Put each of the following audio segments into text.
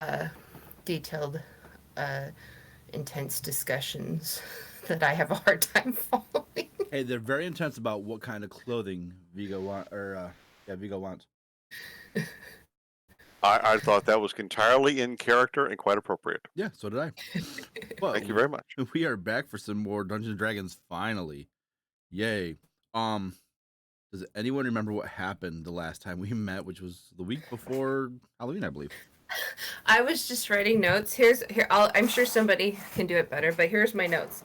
uh, detailed, uh, intense discussions that I have a hard time following. Hey, they're very intense about what kind of clothing Vigo Vigo wants. I thought that was entirely in character and quite appropriate. Yeah, so did I. But Thank you very much. We are back for some more Dungeons and Dragons finally. Yay. Does anyone remember what happened the last time we met, which was the week before Halloween, I believe? I was just writing notes. I'm sure somebody can do it better, but here's my notes.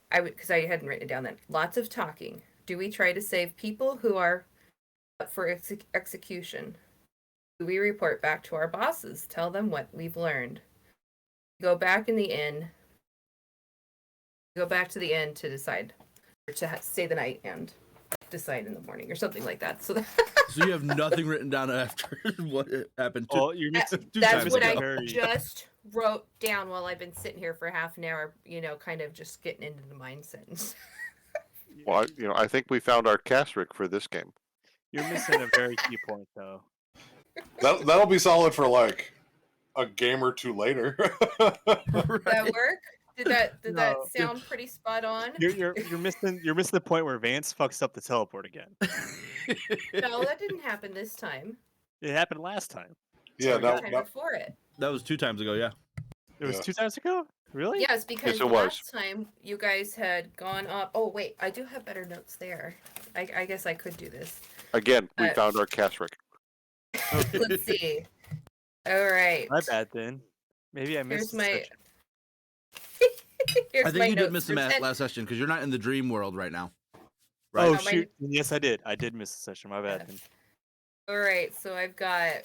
Because I hadn't written it down then. Lots of talking. Do we try to save people who are up for execution? Do we report back to our bosses? Tell them what we've learned. Go back in the inn. Go back to the inn to decide, or to stay the night and decide in the morning, or something like that. So, So you have nothing written down after what happened. That's what I just wrote down while I've been sitting here for half an hour. Kind of just getting into the mindset. Well, I think we found our Kasric for this game. You're missing a very key point, though. That'll be solid for like a game or two later. Did that work? Did that sound pretty spot on? You're missing the point where Vance fucks up the teleport again. No, that didn't happen this time. It happened last time. Yeah, before it. That was 2 times ago. Yeah. It was 2 times ago. Really? Yes, because last time you guys had gone up. Oh wait, I do have better notes there. I guess I could do this. Again, we found our Kasric. Let's see. All right. My bad then. Maybe I missed. Here's I think you did miss the last session because you're not in the dream world right now. Right? Oh shoot! Yes, I did. I did miss the session. My bad. Then. All right, so I've got.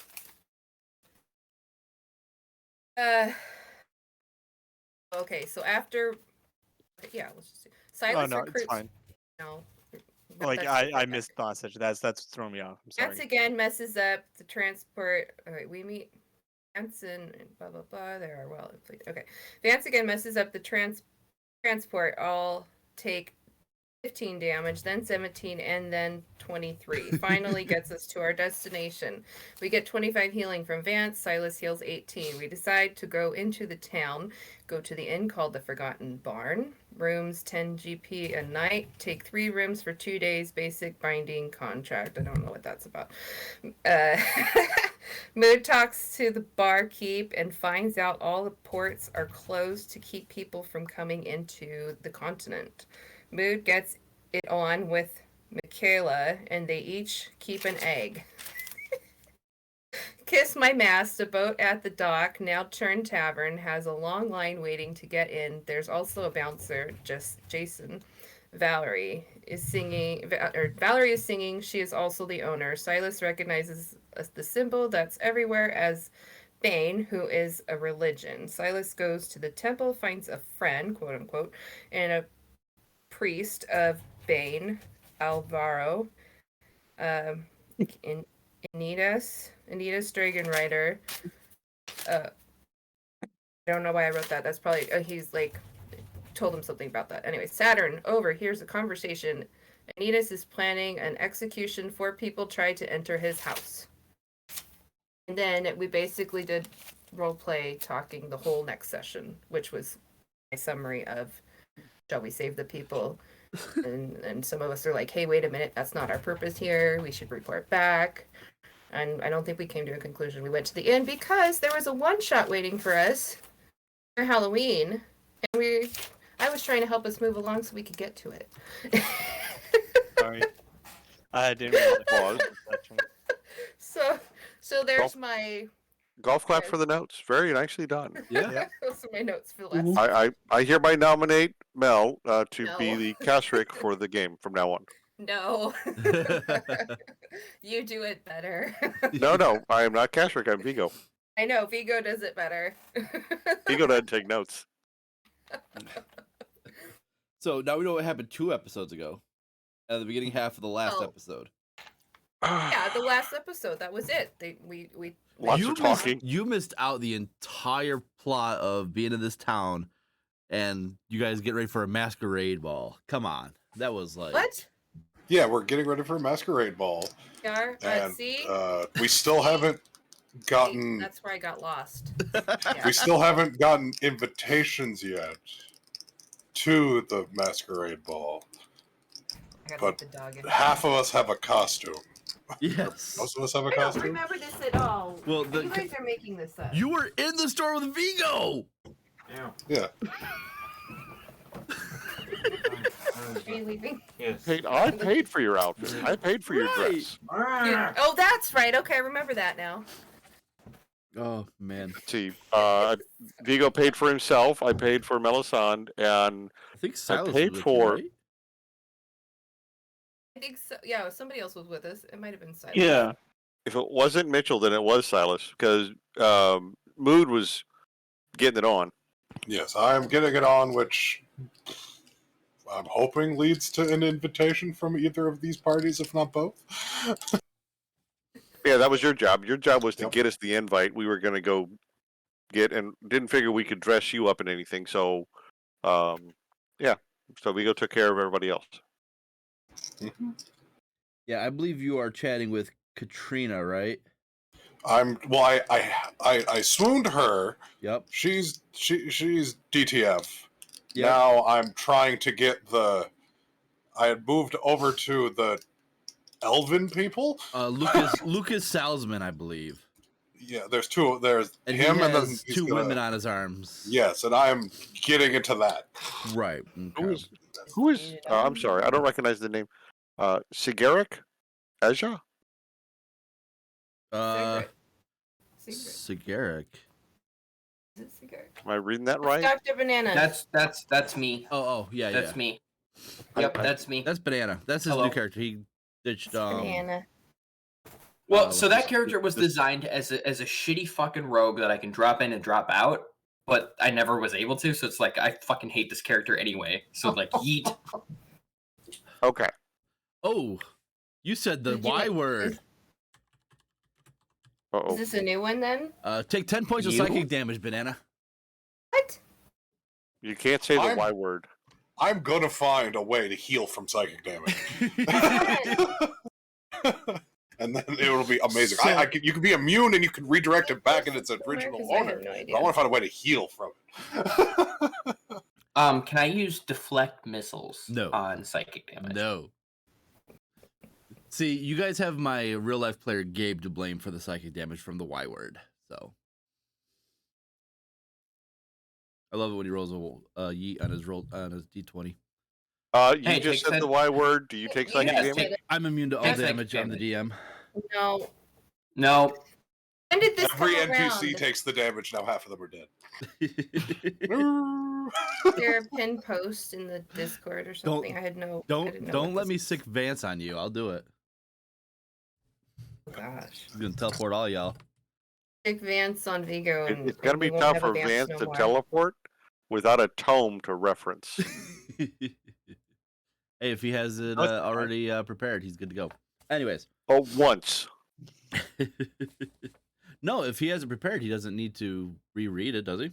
Okay, so after. Yeah, let's just. Silas recruits. It's fine. No. Like I missed the last session. That's throwing me off. I'm sorry. Vance again messes up the transport. All right, we meet Vance and blah blah blah. There are well. Okay, Vance again messes up the transport. I'll take 15 damage, then 17, and then 23. Finally gets us to our destination. We get 25 healing from Vance. Silas heals 18. We decide to go into the town, go to the inn called the Forgotten Barn. Rooms 10 GP a night. Take 3 rooms for 2 days. Basic binding contract. I don't know what that's about. Mood talks to the barkeep and finds out all the ports are closed to keep people from coming into the continent. Mood gets it on with Michaela, and they each keep an egg. Kiss My Mast, a boat at the dock, now turned tavern, has a long line waiting to get in. There's also a bouncer, Jason. Valerie is singing. Valerie is singing. She is also the owner. Silas recognizes the symbol that's everywhere as Bane, who is a religion. Silas goes to the temple, finds a friend, quote unquote, and a priest of Bane, Alvaro, Anitas Dragon Rider. I don't know why I wrote that. That's probably he's like told him something about that. Anyway, Saturn overhears a conversation. Anitas is planning an execution. 4 people tried to enter his house. And then we basically did role play talking the whole next session, which was my summary of shall we save the people? And some of us are like, hey, wait a minute, that's not our purpose here. We should report back. And I don't think we came to a conclusion. We went to the inn because there was a one-shot waiting for us for Halloween. And I was trying to help us move along so we could get to it. Sorry. I didn't realize So there's my... Golf clap for the notes. Very nicely done. Yeah. Those are my notes for the last. I hereby nominate Mel to be the Kasric for the game from now on. No. You do it better. No, I am not Kasric. I'm Vigo. I know, Vigo does it better. Vigo doesn't take notes. So now we know what happened 2 episodes ago, at the beginning half of the last episode. Yeah, the last episode. That was it. We Lots of talking. You missed out the entire plot of being in this town, and you guys get ready for a masquerade ball. Come on, that was like what? Yeah, we're getting ready for a masquerade ball. Yeah, and see, we still haven't gotten. That's where I got lost. We still haven't gotten invitations yet to the masquerade ball. I gotta But let the dog in. half of us have a costume. Yes. Most of us have a I don't costume. remember this at all. Well, You guys are making this up. you were in the store with Vigo. Yeah. Are you leaving? Yes. I paid for your outfit. I paid for your dress. Dude, oh, that's right. Okay, I remember that now. Oh man, See, Vigo paid for himself. I paid for Melisande, and I think Silas paid was with for- you, right? I think so. Yeah, somebody else was with us. It might have been Silas. Yeah. if it wasn't Mitchell, then it was Silas because Mood was getting it on. Yes, I am getting it on, which I'm hoping leads to an invitation from either of these parties, if not both. Yeah, that was your job. Your job was to Yep. get us the invite. We were going to go get, and didn't figure we could dress you up in anything. So, yeah. So Vigo took care of everybody else. Yeah, I believe you are chatting with Katrina, right? I swooned her. Yep. She's DTF. Yep. Now I'm trying to get I had moved over to the Elven people. Lucas Salzman, I believe. Yeah, there's two. There's And him, he and then has he's two gonna- women on his arms. Yes, and I'm getting into that. Right. Okay. Who is? I'm sorry, I don't recognize the name. Sigaric, Aja. Secret. Sigaric. Is it Secret? Am I reading that It's right? Dr. Banana. That's me. Oh, yeah, That's yeah. me. Yep, that's me. That's Banana. That's his Hello. new character. He ditched. It's Banana. Well, what's so that this- character was designed as a shitty fucking rogue that I can drop in and drop out, but I never was able to. So it's like I fucking hate this character anyway. So like yeet. Okay. Oh, you said the Did you Y make- word. Is Uh-oh. this a new one then? Take 10 points of You? psychic damage, Banana. What? You can't say the I'm- Y word. I'm gonna find a way to heal from psychic damage, and then it'll be amazing. So- You can be immune, and you can redirect it back in its original Because I owner. have no But idea. I want to find a way to heal from it. Can I use deflect missiles No. on psychic damage? No. See, you guys have my real life player Gabe to blame for the psychic damage from the Y word. So I love it when he rolls a yeet on his D20. You Hey, just take said the that- Y word. Do you take Yeah, psychic Yes, damage? take- I'm immune to all Take psychic damage. I'm the DM. No. No. When did this Every come NPC around? takes the damage. Now half of them are dead. Is there a pin post in the Discord or something? I had no. I didn't know Don't what let this me was. sick Vance on you. I'll do it. Oh, gosh. I'm gonna teleport all y'all. Stick Vance on Vigo. And It's gonna we be won't tough have a for Vance no to more. teleport without a tome to reference. Hey, if he has it No, it's fine. already prepared, he's good to go. Anyways, Oh, once. no, if he has it prepared, he doesn't need to reread it, does he?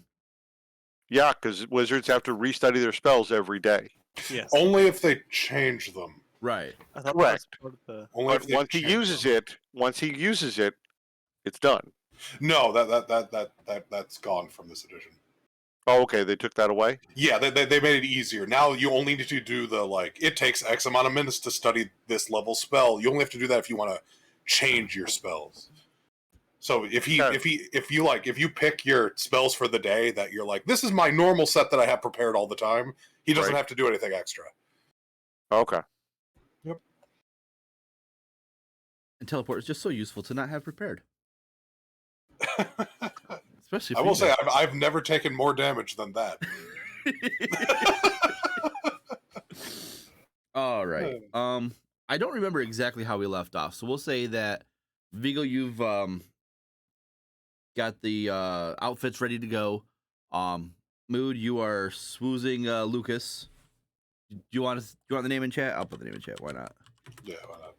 Yeah, because wizards have to restudy their spells every day. Yes. Only if they change them. Right. I thought Correct. that was part of the. Only But if they once he change uses them. it, it's done. No, that's gone from this edition. Oh, okay. They took that away. Yeah, they made it easier. Now you only need to do the it takes X amount of minutes to study this level spell. You only have to do that if you want to change your spells. So if you pick your spells for the day that you're like, this is my normal set that I have prepared all the time, he doesn't Right. have to do anything extra. Okay. And teleport is just so useful to not have prepared, especially. I will say females. I've never taken more damage than that. All right. I don't remember exactly how we left off, so we'll say that Vigo, you've got the outfits ready to go. Mood, you are swoozing Lucas. Do you want the name in chat? I'll put the name in chat. Why not? Yeah, why not?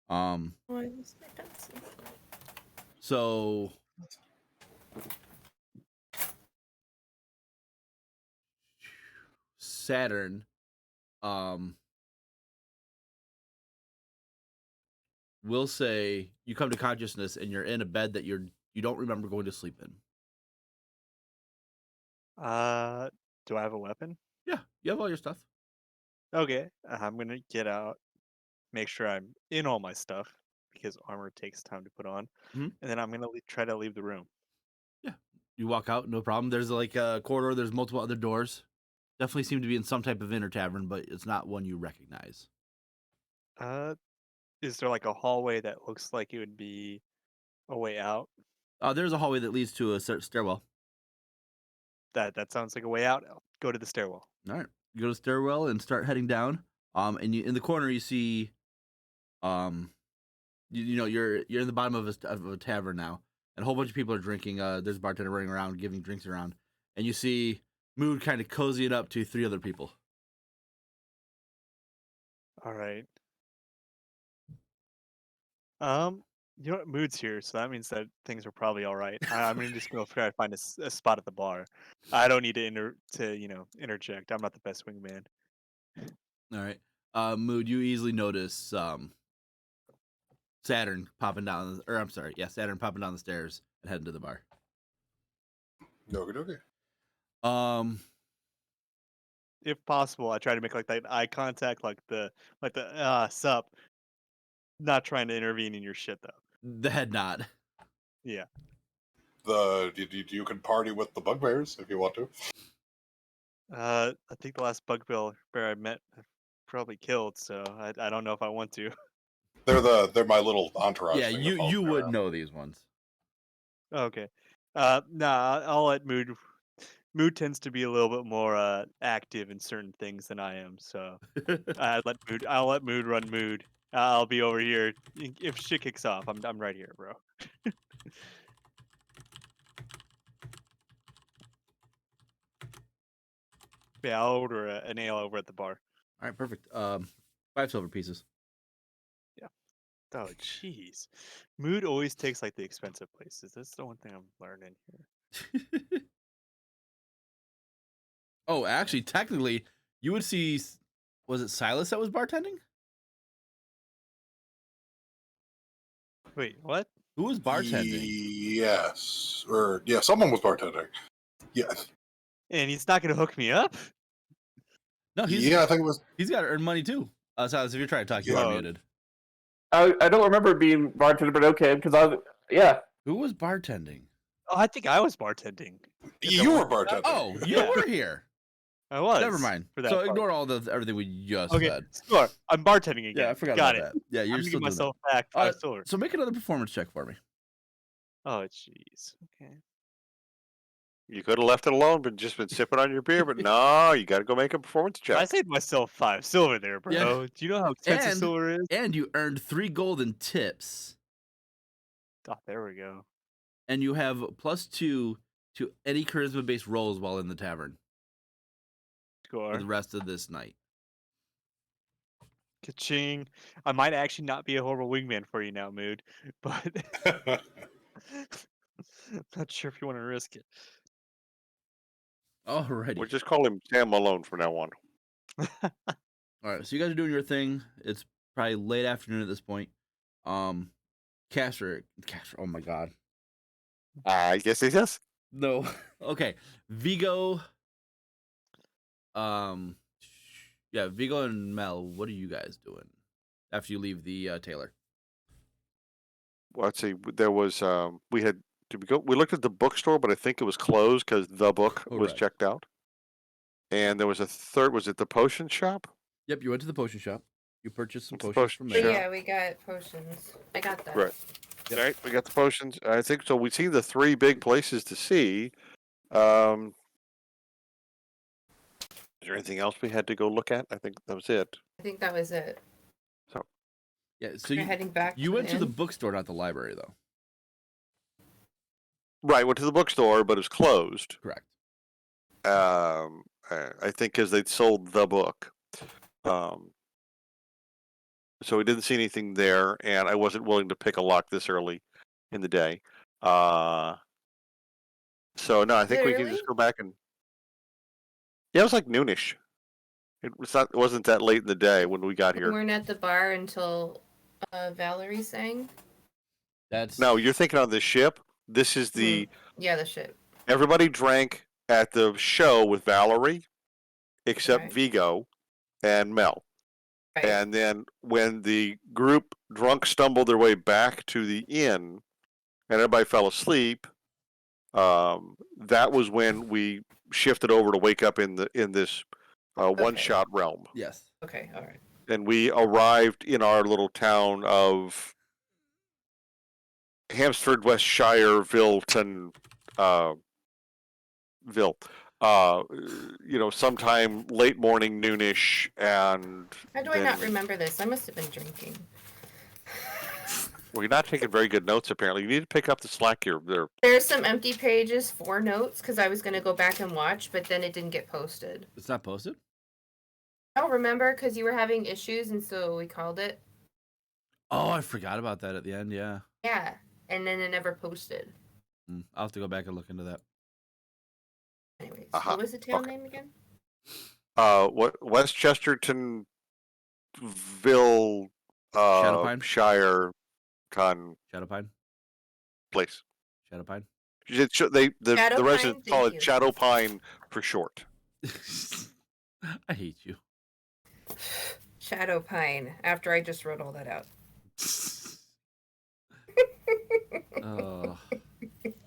Oh, I lost my pencil. So Saturn, we'll say you come to consciousness and you're in a bed that you don't remember going to sleep in. Do I have a weapon? Yeah, you have all your stuff. Okay, I'm gonna get out, make sure I'm in all my stuff because armor takes time to put on, Mhm. and then I'm gonna try to leave the room. Yeah, you walk out, no problem. There's like a corridor. There's multiple other doors. Definitely seem to be in some type of inner tavern, but it's not one you recognize. Is there like a hallway that looks like it would be a way out? There's a hallway that leads to a stairwell. That sounds like a way out. I'll go to the stairwell. All right, you go to the stairwell and start heading down. And you in the corner you see, you know you're in the bottom of a tavern now, and a whole bunch of people are drinking. There's a bartender running around giving drinks around, and you see Mood kind of cozying up to 3 other people. All right. You know what? Mood's here, so that means that things are probably all right. I'm gonna just go try to find a spot at the bar. I don't need to interject. I'm not the best wingman. All right, Mood, you easily notice Saturn popping down, or I'm sorry, yeah, Saturn popping down the stairs and heading to the bar. Okay. If possible, I try to make like that eye contact, like the sup. Not trying to intervene in your shit though. The head nod. Yeah. You can party with the bugbears if you want to. I think the last bugbear I met I've probably killed, so I don't know if I want to. They're my little entourage. Yeah, thing that you follows me would around. know these ones. Okay. Nah, I'll let Mood. Mood tends to be a little bit more active in certain things than I am, so I'll let Mood run Mood. I'll be over here if shit kicks off. I'm right here, bro. Yeah, I'll order an ale over at the bar. All right, perfect. 5 silver pieces. Yeah. Oh, jeez. Mood always takes like the expensive places. That's the one thing I'm learning here. Oh, actually, technically, you would see. Was it Silas that was bartending? Wait, what? Who was bartending? Yes, someone was bartending. Yeah, And he's not gonna hook me up? No, I think it was. he's got to earn money too. Silas, if you're trying to talk, you are Yeah. muted. I don't remember being bartender, but okay, because yeah. Who was bartending? Oh, I think I was bartending. You were bartending. Oh, you Yeah. were here. I was. Never mind. For that So part. ignore all everything we just Okay, said. score. I'm bartending again. Yeah, I forgot Got about it. that. Yeah, you're I'm gonna still give doing myself back that. 5 silver. So make another performance check for me. Oh, jeez. Okay. You could have left it alone, but just been sipping on your beer. But no, you got to go make a performance check. I saved myself 5 silver there, bro. Yeah. Do you know how expensive And- silver is? And you earned 3 golden tips. Oh, there we go. And you have +2 to any charisma-based rolls while in the tavern for Score. the rest of this night. Ka-ching. I might actually not be a horrible wingman for you now, Mood, but not sure if you want to risk it. Alrighty. We'll just call him Sam Malone from now on. All right, so you guys are doing your thing. It's probably late afternoon at this point. Castor, oh my god. I guess he says. No. Okay. Vigo. Yeah, Vigo and Mel, what are you guys doing after you leave the tailor? Well, let's see. There was did we go? We looked at the bookstore, but I think it was closed because the book was Correct. checked out. And there was a third. Was it the potion shop? Yep, you went to the potion shop. You purchased some What's the potions potion from But there. shop? yeah, we got potions. I got that. Right. Yep. Right. We got the potions. I think so. We see the 3 big places to see. Is there anything else we had to go look at? I think that was it. I think that was it. Yeah, so We're heading back. you went to the inn. bookstore, not the library, though. Right. Went to the bookstore, but it was closed. Correct. I think because they'd sold the book. So we didn't see anything there, and I wasn't willing to pick a lock this early in the day. So no, I think we can Really? just go back and. Yeah, it was like noonish. It wasn't that late in the day when we got We here. weren't at the bar until Valerie sang. That's No, you're thinking on the ship. This is the Yeah, the ship. everybody drank at the show with Valerie, except Right. Vigo and Mel. Right. And then when the group drunk stumbled their way back to the inn, and everybody fell asleep, that was when we shifted over to wake up in this one-shot realm. yes. Okay. All right. And we arrived in our little town of Hampstead, West Shire, Vilton, Ville. Sometime late morning, noonish, and How do I not remember this? I must have been drinking. well, you're not taking very good notes. Apparently, you need to pick up the slack here. There. There's some empty pages for notes because I was going to go back and watch, but then it didn't get posted. It's not posted? Oh, remember? Because you were having issues, and so we called it. Oh, I forgot about that at the end, yeah. Yeah, and then it never posted. I'll have to go back and look into that. Anyways, what was the town name again? What Westchestertonville, Shadowpine? Shire, Shadowpine? place. Shadowpine? The Shadowpine? residents call Thank it you. Shadowpine for short. I hate you. Shadowpine. After I just wrote all that out. Oh.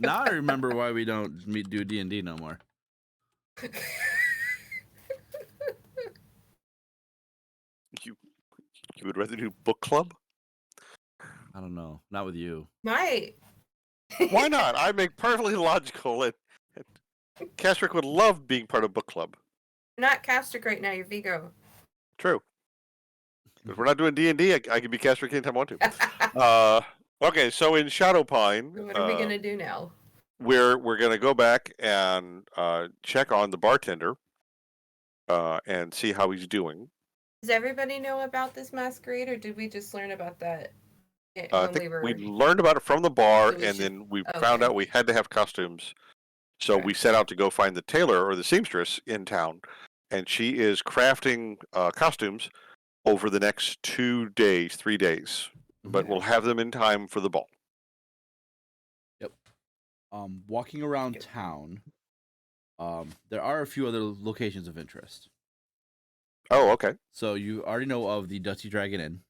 Now I remember why we don't do D&D no more. You would rather do book club? I don't know. Not with you. My. Why not? I make perfectly logical. And Castrick would love being part of book club. You're not Castrick right now. You're Vigo. True. If we're not doing D&D, I can be Castrick anytime I want to. Okay, so in Shadowpine, What are we gonna do now? we're gonna go back and check on the bartender and see how he's doing. Does everybody know about this masquerade, or did we just learn about that I when think we we were? learned about it from the bar, So we and should- then we found okay. out we had to have costumes. So Okay. we set out to go find the tailor or the seamstress in town, and she is crafting costumes over the next 2 days, 3 days. But Okay. we'll have them in time for the ball. Walking around town, there are a few other locations of interest. Oh, okay. So you already know of the Dusty Dragon Inn,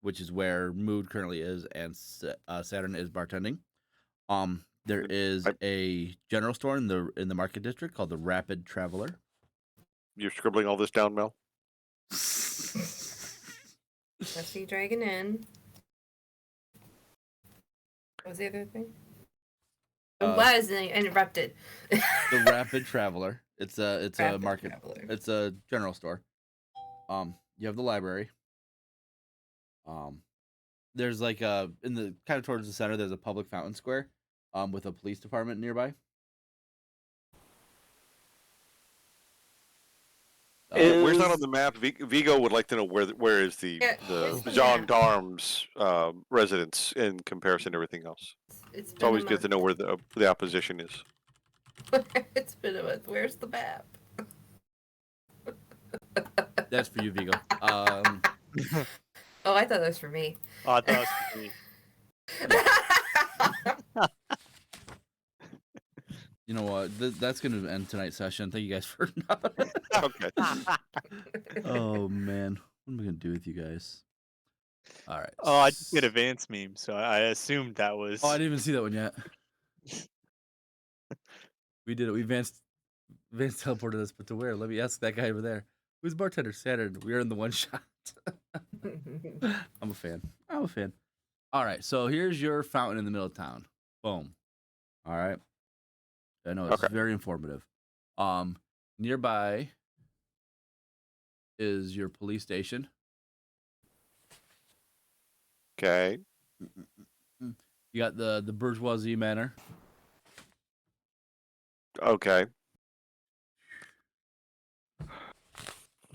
which is where Mood currently is, and Saturn is bartending. There is a general store in the market district called the Rapid Traveler. You're scribbling all this down, Mel? Dusty Dragon Inn. What was the other thing? It was interrupted. The Rapid Traveler. It's a Rapid market. Traveler. It's a general store. You have the library. There's like in the kind of towards the center. There's a public fountain square. With a police department nearby. Where's that on the map? Vigo would like to know where is the where's the gendarme's residence in comparison to everything else. It's It's always good to know where the opposition is. It's been a month. Where's the map? That's for you, Vigo. Oh, I thought that was for me. Oh, I thought it was for me. You know what? That's going to end tonight's session. Thank you guys for. Okay. Oh man, what am I going to do with you guys? All right. Oh, I just get a Vance meme, so I assumed that was. Oh, I didn't even see that one yet. We did it. Vance teleported us, but to where? Let me ask that guy over there. Who's bartender? Saturn. We are in the one shot. I'm a fan. All right, so here's your fountain in the middle of town. Boom. All right. I know it's very informative. Nearby is your police station. Okay. You got the bourgeoisie manor. Okay.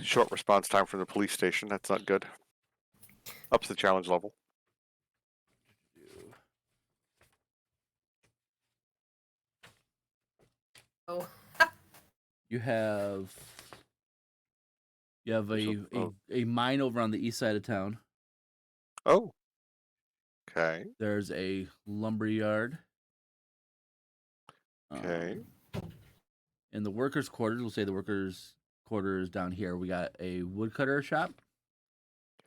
Short response time from the police station. That's not good. Ups the challenge level. Oh. You have a mine over on the east side of town. Oh. Okay. There's a lumber yard. Okay. In the workers' quarters, we'll say the workers' quarters down here, we got a woodcutter shop.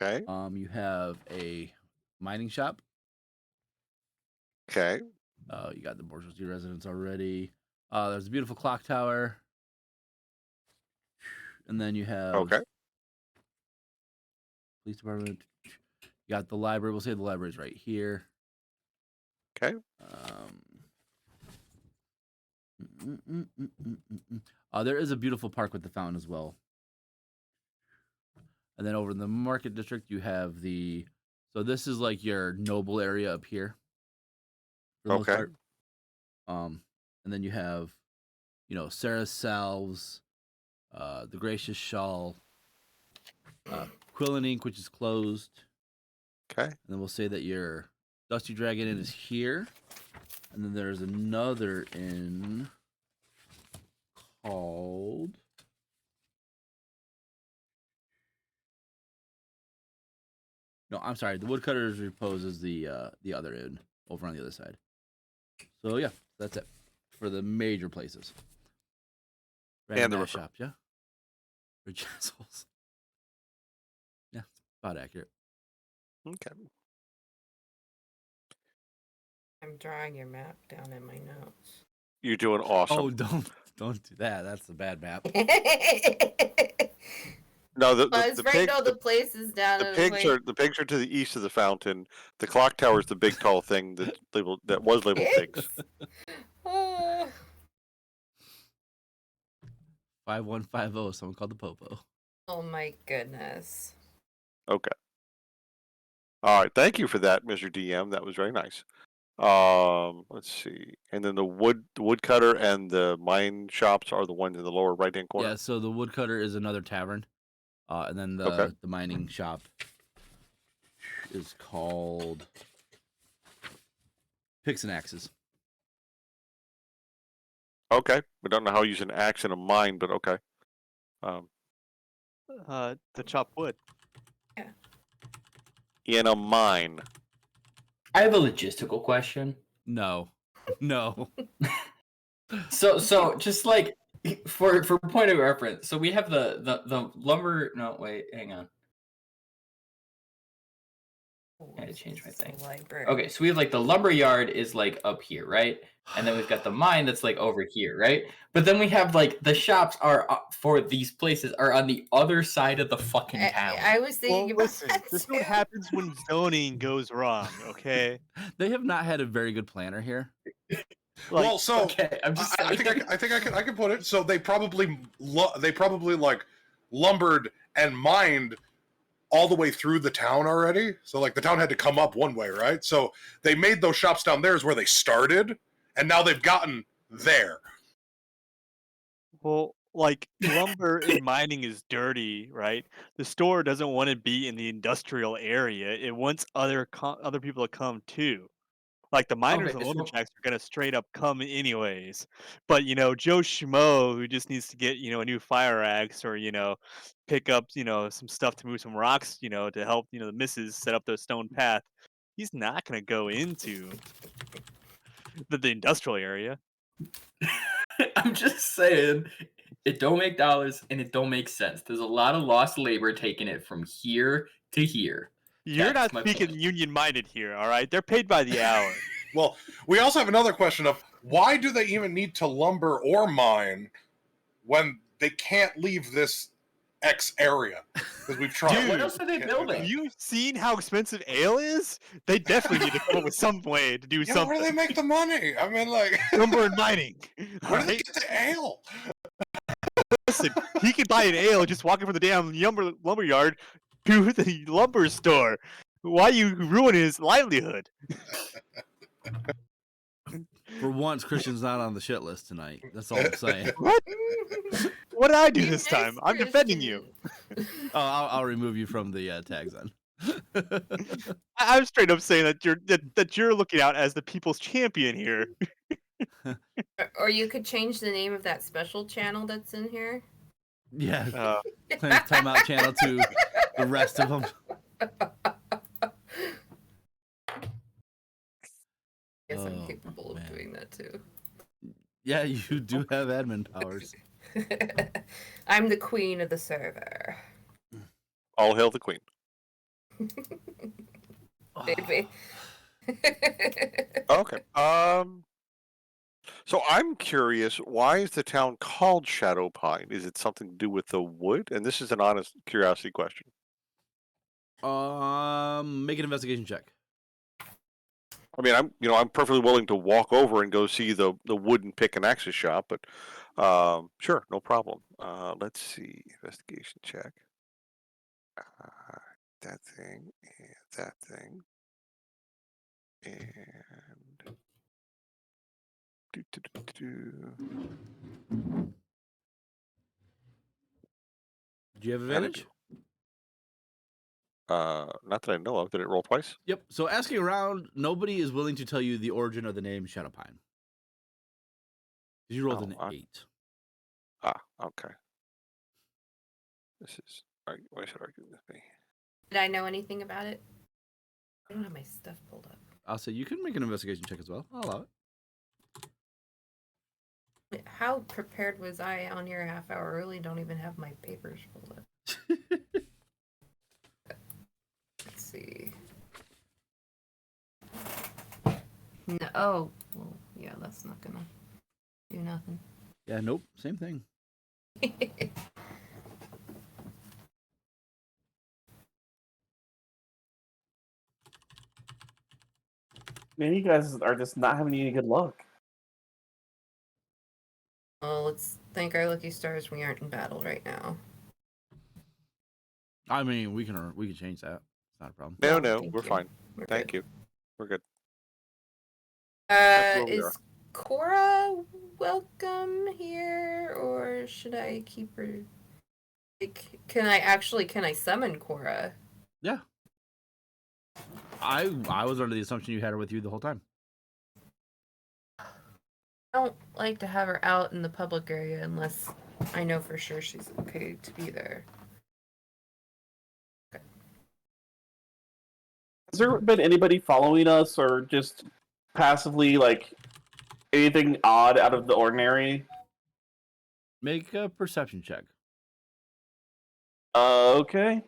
Okay. You have a mining shop. Okay. You got the bourgeoisie residence already. There's a beautiful clock tower. And then you have Okay. police department. You got the library. We'll say the library's right here. Okay. There is a beautiful park with the fountain as well. And then over in the market district, you have the. So this is like your noble area up here. For the most Okay. part. And then you have, Sarah's salves, the gracious shawl, Quill and Ink, which is closed. Okay. And then we'll say that your Dusty Dragon Inn is here. And then there's another inn called. No, I'm sorry. The Woodcutter's Repose is the other inn over on the other side. So yeah, that's it for the major places. And the river. shops, yeah. For Jazzles. Yeah, it's about accurate. Okay. I'm drawing your map down in my notes. You're doing awesome. Oh, don't do that. That's the bad map. No, the Well, it's right pig, all the places down the in pigs are the pigs are to the east of the fountain. The clock tower is the big tall thing that was labeled pigs. 5150. Someone called the Popo. Oh my goodness. Okay. All right. Thank you for that, Mr. DM. That was very nice. Let's see. And then the woodcutter and the mine shops are the ones in the lower right hand corner. Yeah. So the Woodcutter is another tavern, and then the mining shop is called Picks and Axes. Okay. We don't know how to use an axe in a mine, but okay. To chop wood. In a mine. I have a logistical question. No. So just like for point of reference, so we have the lumber. No, wait, hang on. I had to change my thing. Library. Okay, so we have like the lumber yard is like up here, right? And then we've got the mine that's like over here, right? But then we have like the shops are for these places are on the other side of the fucking town. I was thinking about listen, that this is too. what happens when zoning goes wrong. Okay. They have not had a very good planner here. Well, so okay, I'm just I think I can put it. So they probably like lumbered and mined all the way through the town already. So like the town had to come up one way, right? So they made those shops down there is where they started, and now they've gotten there. Well, like lumber and mining is dirty, right? The store doesn't want to be in the industrial area. It wants other people to come too. Like the miners Okay, and so- lumberjacks are gonna straight up come anyways. But Joe Schmo who just needs to get a new fire axe or pick up some stuff to move some rocks to help the missus set up the stone path. He's not gonna go into the industrial area. I'm just saying, it don't make dollars and it don't make sense. There's a lot of lost labor taking it from here to here. You're That's not my speaking point. union minded here, all right? They're paid by the hour. Well, we also have another question of why do they even need to lumber or mine when they can't leave this X area? Because we've tried. Dude, What else are they building? Have you seen how expensive ale is? They definitely need to come up with some way to do Yeah, something. where do they make the money? I mean, like, Lumber and mining. where do they Right? get the ale? Listen, he could buy an ale just walking from the damn lumber yard to the lumber store. Why you ruin his livelihood? For once, Christian's not on the shit list tonight. That's all I'm saying. What? What did I do Be this nice, time? I'm defending you. Christian. Oh, I'll remove you from the tags then. I'm straight up saying that you're looking out as the people's champion here. Or you could change the name of that special channel that's in here. Yeah, Clarence Timeout channel to the rest of them. Yes, I'm Oh, capable of man. doing that too. Yeah, you do have admin powers. I'm the queen of the server. All hail the queen. Baby. Okay. So I'm curious, why is the town called Shadow Pine? Is it something to do with the wood? And this is an honest curiosity question. Make an investigation check. I mean, I'm perfectly willing to walk over and go see the wooden pick and axes shop, but sure, no problem. Let's see, investigation check. That thing and that thing, and Do you have How'd it advantage? not that I know of. Did it roll twice? Yep. So asking around, nobody is willing to tell you the origin of the name Shadowpine. You rolled an 8. Okay. This is. Why should I argue with me? Did I know anything about it? I don't have my stuff pulled up. I'll say you can make an investigation check as well. I'll allow it. How prepared was I on here a half hour early? Don't even have my papers pulled up. Let's see. No, oh, well, yeah, that's not gonna do nothing. Yeah, nope, same thing. Man, you guys are just not having any good luck. Well, let's thank our lucky stars we aren't in battle right now. I mean, we can change that. It's not a problem. No, thank we're you. fine. We're Thank good. you. We're good. That's where we Is are. Cora welcome here, or should I keep her? Like, can I summon Cora? Yeah. I was under the assumption you had her with you the whole time. I don't like to have her out in the public area unless I know for sure she's okay to be there. Has there been anybody following us or just passively, like, anything odd out of the ordinary? Make a perception check. Okay.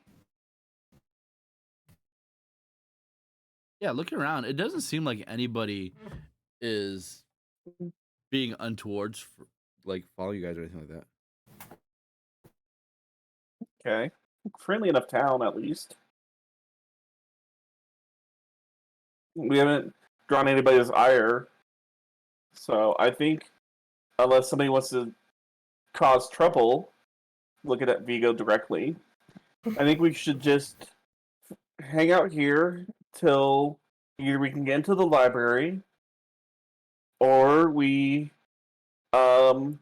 Yeah, looking around, it doesn't seem like anybody is being untowards for, like, follow you guys or anything like that. Okay. Friendly enough town, at least. We haven't drawn anybody's ire. So I think, unless somebody wants to cause trouble, looking at Vigo directly, I think we should just hang out here till either we can get into the library or we can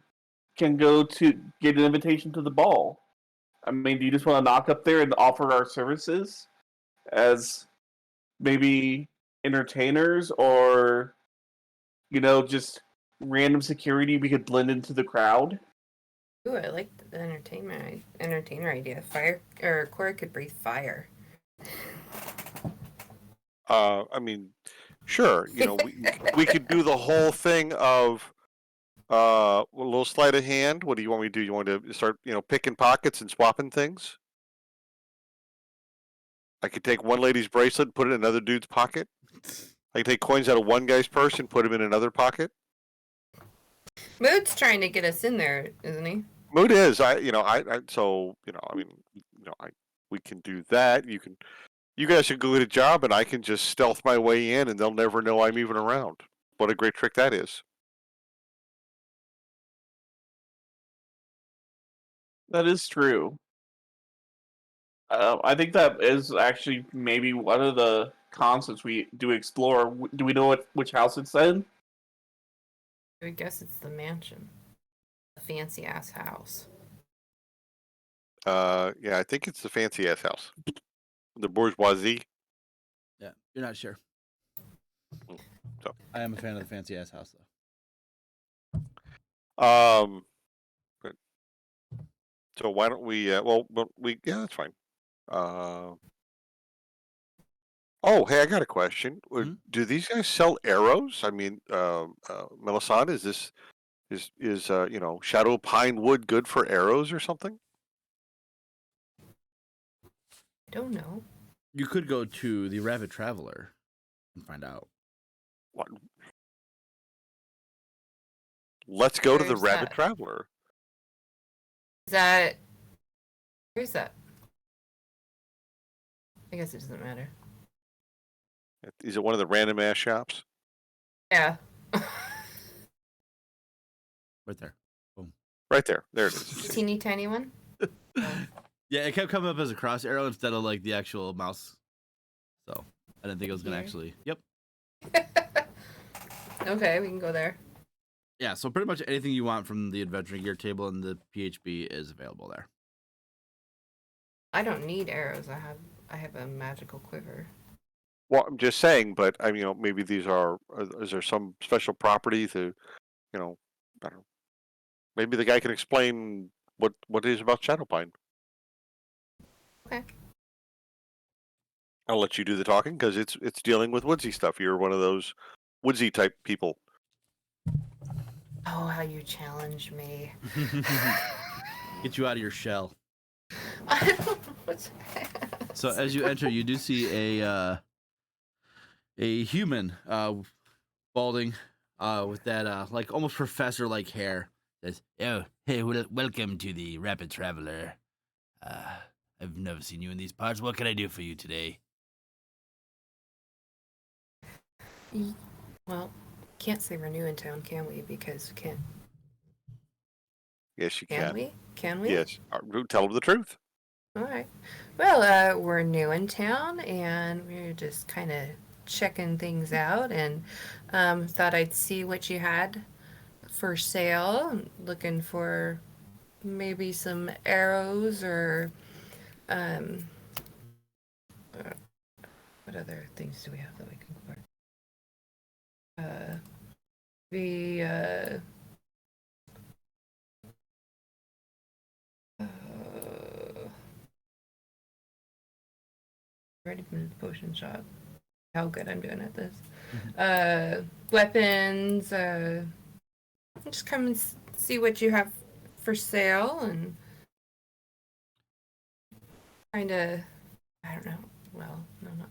go to get an invitation to the ball. I mean, do you just want to knock up there and offer our services as maybe entertainers, or just random security we could blend into the crowd? Ooh, I like the entertainer idea. Cora could breathe fire. I mean, sure. We could do the whole thing of a little sleight of hand. What do you want me to do? You want to start, picking pockets and swapping things? I could take one lady's bracelet and put it in another dude's pocket. I could take coins out of one guy's purse and put them in another pocket. Mood's trying to get us in there, isn't he? Mood is, we can do that. You guys should go get a job, and I can just stealth my way in, and they'll never know I'm even around. What a great trick that is. That is true. I think that is actually maybe one of the concepts we do explore. Do we know which house it's in? I would guess it's the mansion. A fancy ass house. Yeah, I think it's the fancy ass house. The bourgeoisie. Yeah, you're not sure. So. I am a fan of the fancy ass house, though. Good. So why don't we? Yeah, that's fine. Oh, hey, I got a question. Hmm? Do these guys sell arrows? I mean, Melisande, is this Shadow Pine Wood good for arrows or something? I don't know. You could go to the Rabbit Traveler and find out. What? Let's go to the Where's Rabbit that? Traveler. Is that? Where's that? I guess it doesn't matter. Is it one of the random ass shops? Yeah. Right there. Boom. Right there. There it is. Teeny tiny one. Yeah, it kept coming up as a cross arrow instead of like the actual mouse. So I didn't think it was gonna Here. actually. Yep. Okay, we can go there. Yeah. So pretty much anything you want from the adventuring gear table and the PHB is available there. I don't need arrows. I have a magical quiver. Well, I'm just saying, but I mean, maybe these are. Is there some special property to, I don't know. Maybe the guy can explain what it is about Shadowpine. Okay. I'll let you do the talking because it's dealing with woodsy stuff. You're one of those woodsy type people. Oh, how you challenge me. Get you out of your shell. I don't know what's So as you enter, you do see a human, balding, with that like almost professor like hair. Says, "Oh, hey, welcome to the Rapid Traveler. I've never seen you in these parts. What can I do for you today?" Well, can't say we're new in town, can we? Because we can't. Yes, you Can can. we? Can we? Yes. Tell them the truth. All right. Well, we're new in town, and we're just kind of checking things out, and thought I'd see what you had for sale. I'm looking for maybe some arrows or what other things do we have that we can afford? Already been to the potion shop. How good I'm doing at this. Weapons. Just come and see what you have for sale and kind of. I don't know. Well, no, not.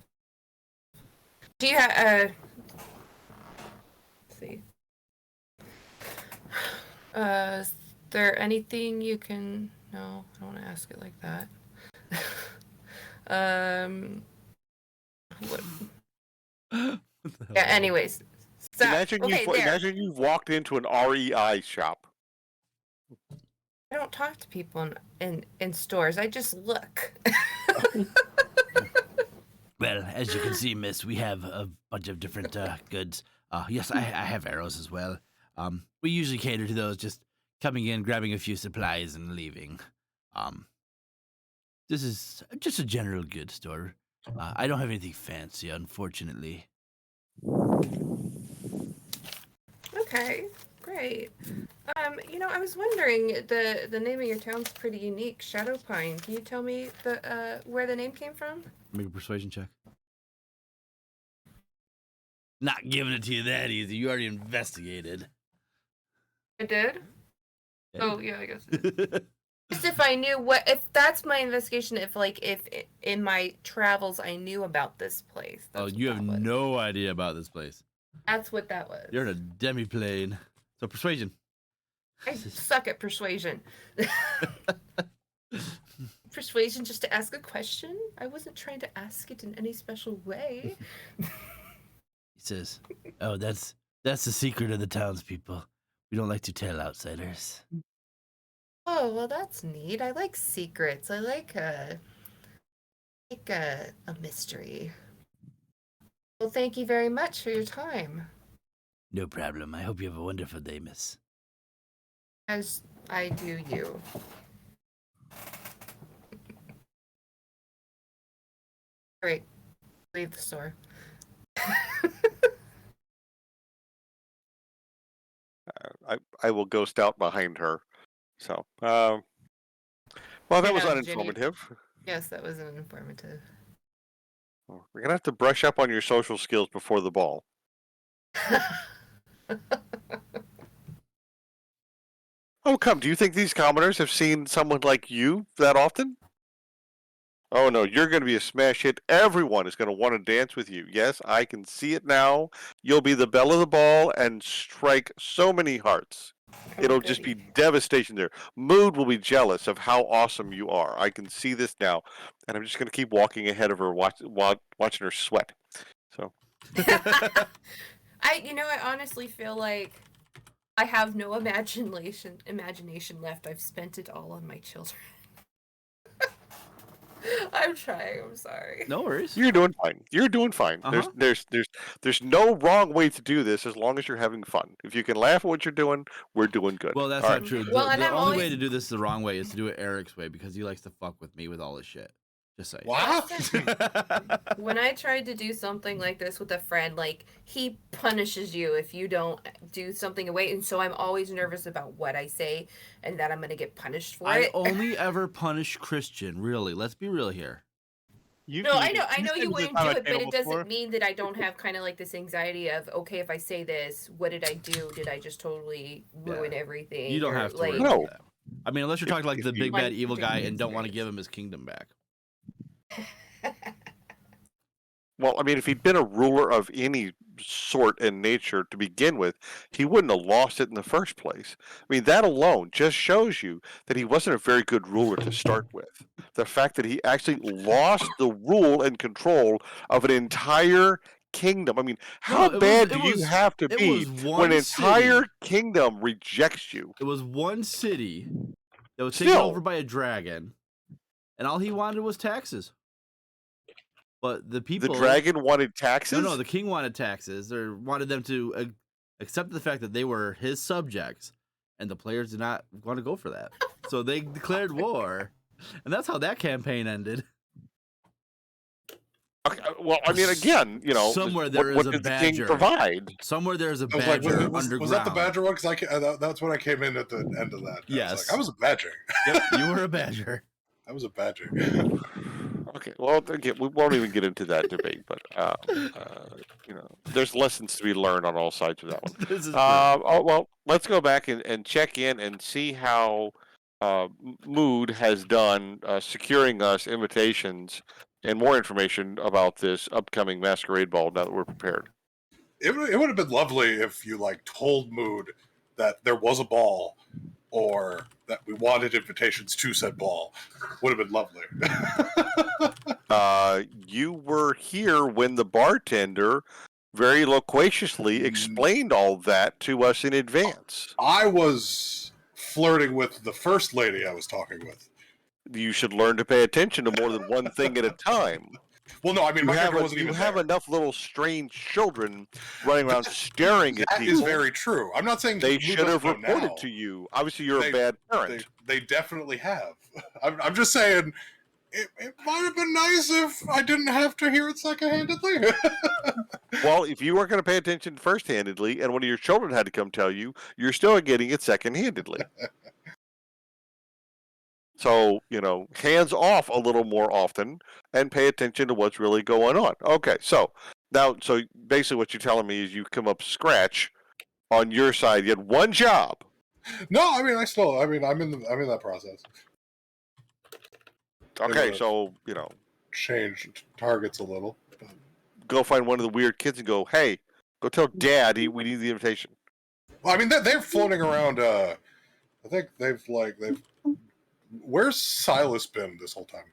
Do you have? Let's see. Is there anything you can? No, I don't want to ask it like that. What? Yeah. Anyways, so, Imagine you've walked into an REI shop. I don't talk to people in stores. I just look. Well, as you can see, miss, we have a bunch of different goods. Yes, I have arrows as well. We usually cater to those just coming in, grabbing a few supplies, and leaving. This is just a general goods store. I don't have anything fancy, unfortunately. Okay, great. I was wondering, the name of your town's pretty unique, Shadowpine. Can you tell me where the name came from? Make a persuasion check. Not giving it to you that easy. You already investigated. I did? Yeah. Oh, yeah, I guess. Just if I knew if that's my investigation, if in my travels I knew about this place. Oh, you have no idea about this place. That's what that was. You're in a demi-plane. So persuasion. I suck at persuasion. Persuasion just to ask a question? I wasn't trying to ask it in any special way. He says, "Oh, that's the secret of the townspeople. We don't like to tell outsiders." Oh, well, that's neat. I like secrets. I like a mystery. Well, thank you very much for your time. No problem. I hope you have a wonderful day, miss. As I do you. Great. Leave the store. I will ghost out behind her. So, well, that was Yeah, uninformative. Yes, that was informative. We're gonna have to brush up on your social skills before the ball. Oh, come! Do you think these commoners have seen someone like you that often? Oh no, you're going to be a smash hit. Everyone is going to want to dance with you. Yes, I can see it now. You'll be the belle of the ball and strike so many hearts. It'll just be devastation there. Mood will be jealous of how awesome you are. I can see this now, and I'm just going to keep walking ahead of her, watching her sweat. So, I honestly feel like I have no imagination left. I've spent it all on my children. I'm trying. I'm sorry. No worries. you're doing fine. You're doing fine. Uh-huh. There's no wrong way to do this as long as you're having fun. If you can laugh at what you're doing, we're doing good. Well, that's All not right. true. Well, and the I'm only way always- to do this the wrong way is to do it Eric's way because he likes to fuck with me with all this shit. Just say. What? When I tried to do something like this with a friend, like, he punishes you if you don't do something away, and so I'm always nervous about what I say and that I'm gonna get punished for I it. only ever punish Christian. Really, let's be real here. No, I know you said wouldn't this do on a it, but channel it doesn't before. mean that I don't have kind of like this anxiety of, okay, if I say this, what did I do? Did I just totally ruin everything? You don't Or, have to like, worry No. about that. I mean, unless you're talking like If the you- big bad Like, evil guy and ridiculous don't want to experience. give him his kingdom back. Well, I mean, if he'd been a ruler of any sort and nature to begin with, he wouldn't have lost it in the first place. I mean, that alone just shows you that he wasn't a very good ruler to start with. The fact that he actually lost the rule and control of an entire kingdom. I mean, how No, bad do you have to it be was one when an entire city. kingdom rejects you? It was one city that was taken Still. over by a dragon, and all he wanted was taxes. But the people, The dragon wanted taxes? no, the king wanted taxes, or wanted them to accept the fact that they were his subjects, and the players did not want to go for that. So they declared war, and that's how that campaign ended. Okay, well, I mean, again, Somewhere there what is a does the king badger. provide? Somewhere there's a I was like, badger was underground. that the badger one? Because that's when I came in at the end of that. Yes. I was a badger. Yep, you were a badger. I was a badger. Okay, well, again, we won't even get into that debate, but there's lessons to be learned on all sides of that one. This is true. Well, let's go back and check in and see how Mood has done securing us invitations and more information about this upcoming masquerade ball now that we're prepared. It would have been lovely if you told Mood that there was a ball, or that we wanted invitations to said ball. Would have been lovely. You were here when the bartender very loquaciously explained all that to us in advance. I was flirting with the first lady I was talking with. You should learn to pay attention to more than one thing at a time. Well, no, I mean, my character wasn't You even have there. enough little strange children running around staring at That people. is very true. I'm not saying They Mood should doesn't have know reported now. to you. Obviously, you're a bad parent. They definitely have. I'm just saying, it might have been nice if I didn't have to hear it second-handedly. Well, if you weren't going to pay attention first-handedly, and one of your children had to come tell you, you're still getting it second-handedly. So, hands off a little more often and pay attention to what's really going on. Okay, so basically what you're telling me is you come up scratch on your side. You had one job. No, I mean, I'm in that process. Okay, Yeah. so, Changed targets a little. But... go find one of the weird kids and go, hey, go tell Dad we need the invitation. Well, I mean, they're floating around. I think they've. Where's Silas been this whole time?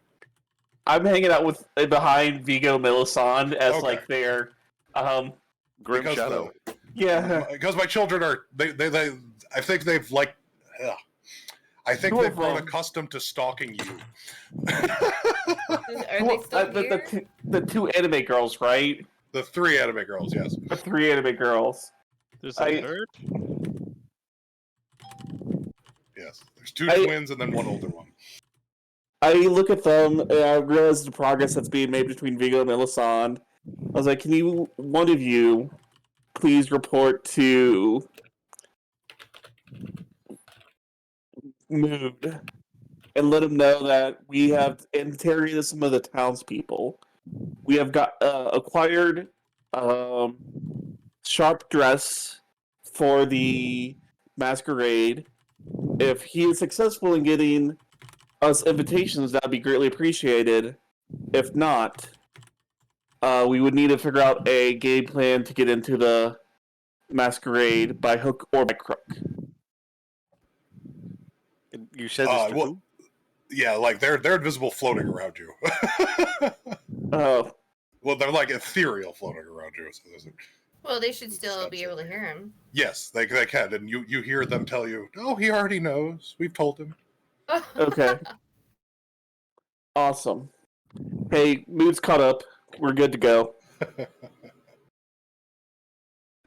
I'm hanging out with behind Vigo Melisande as Okay. their Grim Because Shadow. yeah. Because my children are they I think they've I think Two they've of grown them. accustomed to stalking you. Are they still here? The two anime girls, right? The 3 anime girls, yes. The 3 anime girls. There's a third. Yes. There's 2 twins and then 1 older one. I look at them and I realize the progress that's being made between Vigo and Melisande. I was like, one of you, please report to Mood and let him know that we have interrogated some of the townspeople We have got acquired sharp dress for the masquerade. If he is successful in getting us invitations, that would be greatly appreciated. If not, we would need to figure out a game plan to get into the masquerade by hook or by crook. And you said this to well, who? yeah, like they're invisible floating around you. Oh, Well, they're like ethereal floating around you. So there's Well, they should still be able to hear him. yes, they can, and you hear them tell you, "Oh, he already knows. We've told him." okay. Awesome. Hey, mood's caught up. We're good to go.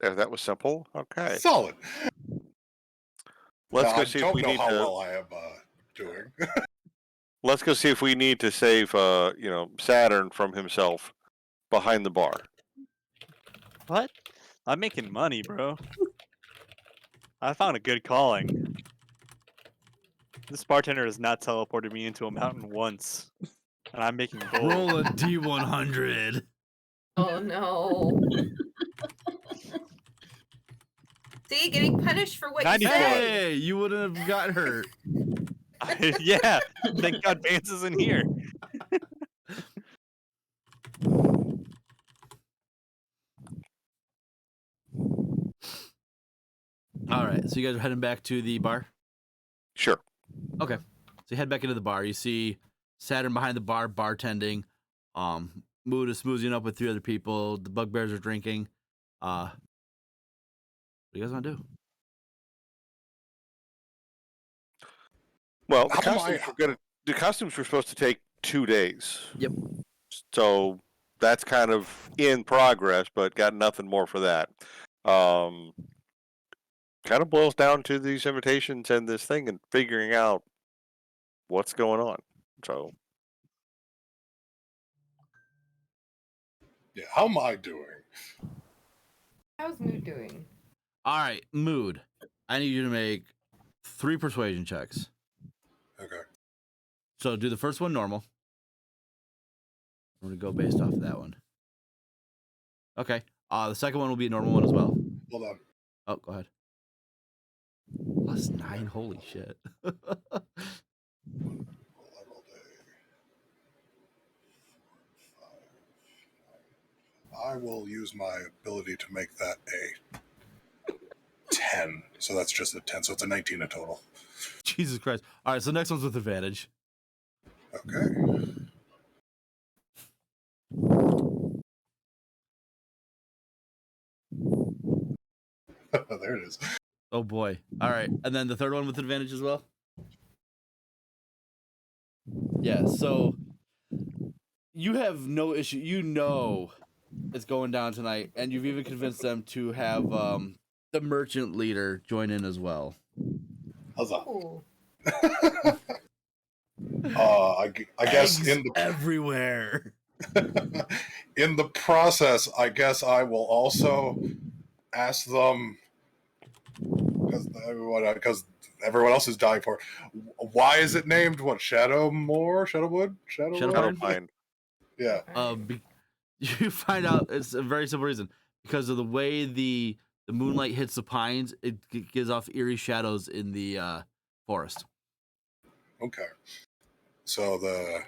That was simple. Okay. Solid. Let's Now, go see if we I don't need know how to. well I am doing. Let's go see if we need to save, Saturn from himself behind the bar. What? I'm making money, bro. I found a good calling. This bartender has not teleported me into a mountain once, and I'm making gold. Roll a D100. Oh no. See, getting punished for what you 94. said. Hey, you wouldn't have got hurt. Yeah, thank God Vance isn't here. All right, so you guys are heading back to the bar? Sure. Okay. So you head back into the bar. You see Saturn behind the bar bartending. Mood is smoozing up with 3 other people. The bugbears are drinking. What do you guys want to do? Well, How the costumes were supposed to take 2 days. Yep. So that's kind of in progress, but got nothing more for that. Kind of boils down to these invitations and this thing and figuring out what's going on. So Yeah, how am I doing? How's Mood doing? All right, Mood. I need you to make 3 persuasion checks. Okay. So do the first one normal. We're going to go based off of that one. Okay. The second one will be a normal one as well. Hold on. Oh, go ahead. +9. Holy shit. I will use my ability to make that a 10. So that's just a 10. So it's a 19 in total. Jesus Christ. All right, so next one's with advantage. Okay. There it is. Oh boy. All right. And then the third one with advantage as well? Yeah, so you have no issue. You know it's going down tonight, and you've even convinced them to have the merchant leader join in as well. How's that? Ooh. I guess Eggs everywhere. in the process, I guess I will also ask them because everyone else is dying for it. Why is it named what? Shadowwood? Shadowpine. Yeah. You find out it's a very simple reason. Because of the way the moonlight hits the pines, it gives off eerie shadows in the forest. Okay. So the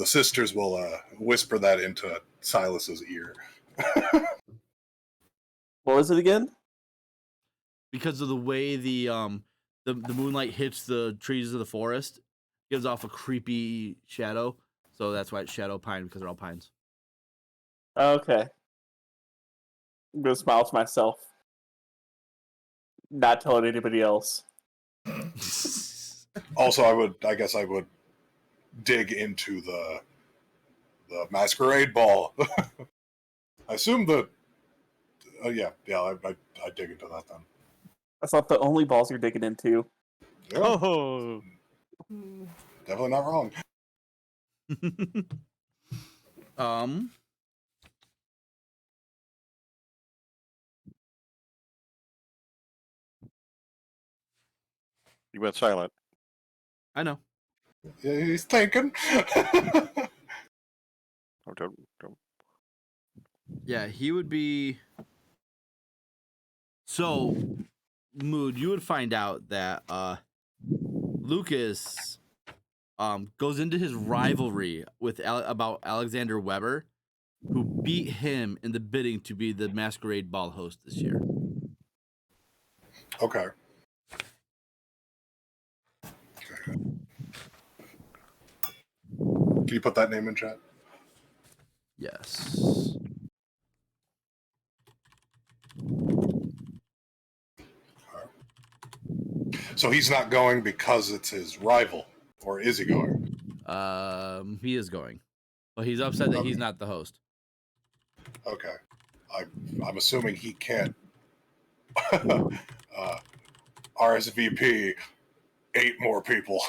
sisters will whisper that into Silas's ear. What was it again? Because of the way the moonlight hits the trees of the forest, gives off a creepy shadow. So that's why it's shadow pine, because they're all pines. Okay. I'm gonna smile to myself. Not telling anybody else. Also, I guess I would dig into the masquerade ball. I assume that. I dig into that then. That's not the only balls you're digging into. Yeah, Oh, definitely not wrong. You went silent. I know. Yeah, he's thinking. don't. Yeah, he would be. So, Mood, you would find out that Lucas goes into his rivalry with about Alexander Weber, who beat him in the bidding to be the Masquerade Ball host this year. Okay. Can you put that name in chat? Yes. So he's not going because it's his rival, or is he going? He is going, but he's upset that he's not the host. Okay. I'm assuming he can't RSVP 8 more people.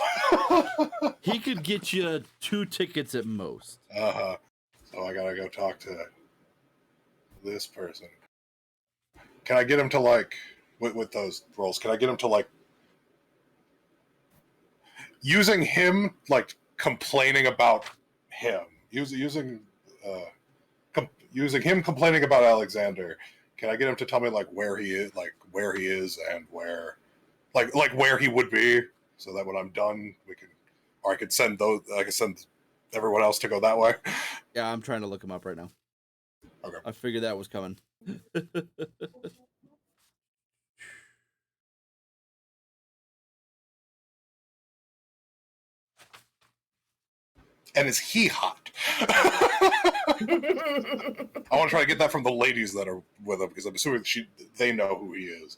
He could get you 2 tickets at most. So I gotta go talk to this person. Can I get him to like with those roles? Can I get him to like using him like complaining about him? Using him complaining about Alexander. Can I get him to tell me like where he is, and where where he would be, so that when I'm done, we can, or I could send everyone else to go that way. Yeah, I'm trying to look him up right now. Okay. I figured that was coming. And is he hot? I want to try to get that from the ladies that are with him, because I'm assuming they know who he is.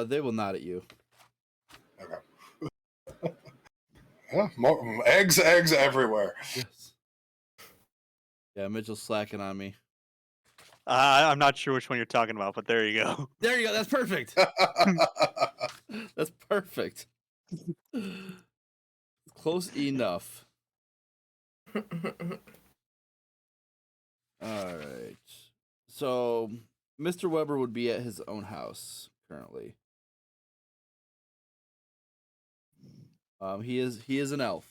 They will nod at you. Okay. Yeah, more eggs everywhere. Yes. Yeah, Mitchell's slacking on me. I'm not sure which one you're talking about, but there you go. There you go. That's perfect. That's perfect. Close enough. All right. So, Mr. Weber would be at his own house currently. He is an elf.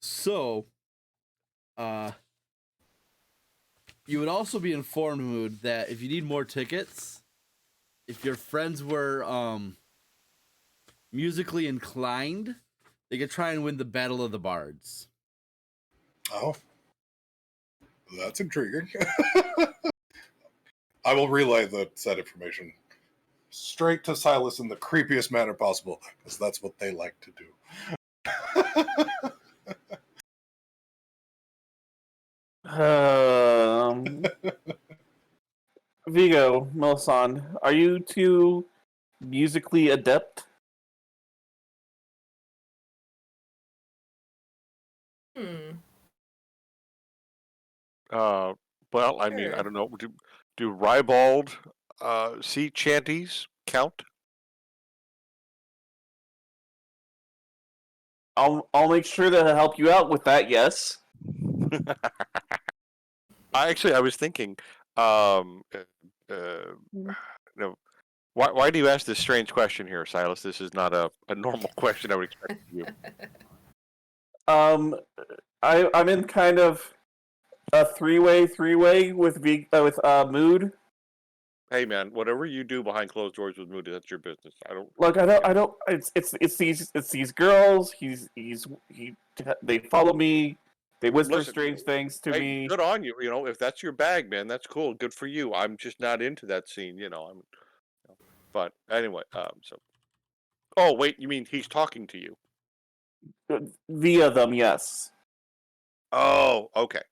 So, you would also be informed, Mood, that if you need more tickets, if your friends were musically inclined, they could try and win the Battle of the Bards. Oh, that's intriguing. I will relay the said information straight to Silas in the creepiest manner possible, because that's what they like to do. Vigo, Melisande, are you two musically adept? Well, I mean, Sure. I don't know. Do ribald sea chanties count? I'll make sure to help you out with that. Yes. I was thinking, no. Why do you ask this strange question here, Silas? This is not a normal question I would expect from you. I'm in kind of a three-way with Mood. Hey, man, whatever you do behind closed doors with Moody, that's your business. I don't. Look, I don't. It's these girls. They follow me. They whisper Listen, strange things to hey, me. good on you. You know, if that's your bag, man, that's cool. Good for you. I'm just not into that scene. But anyway, so. Oh wait, you mean he's talking to you? Via them, yes. Oh, okay.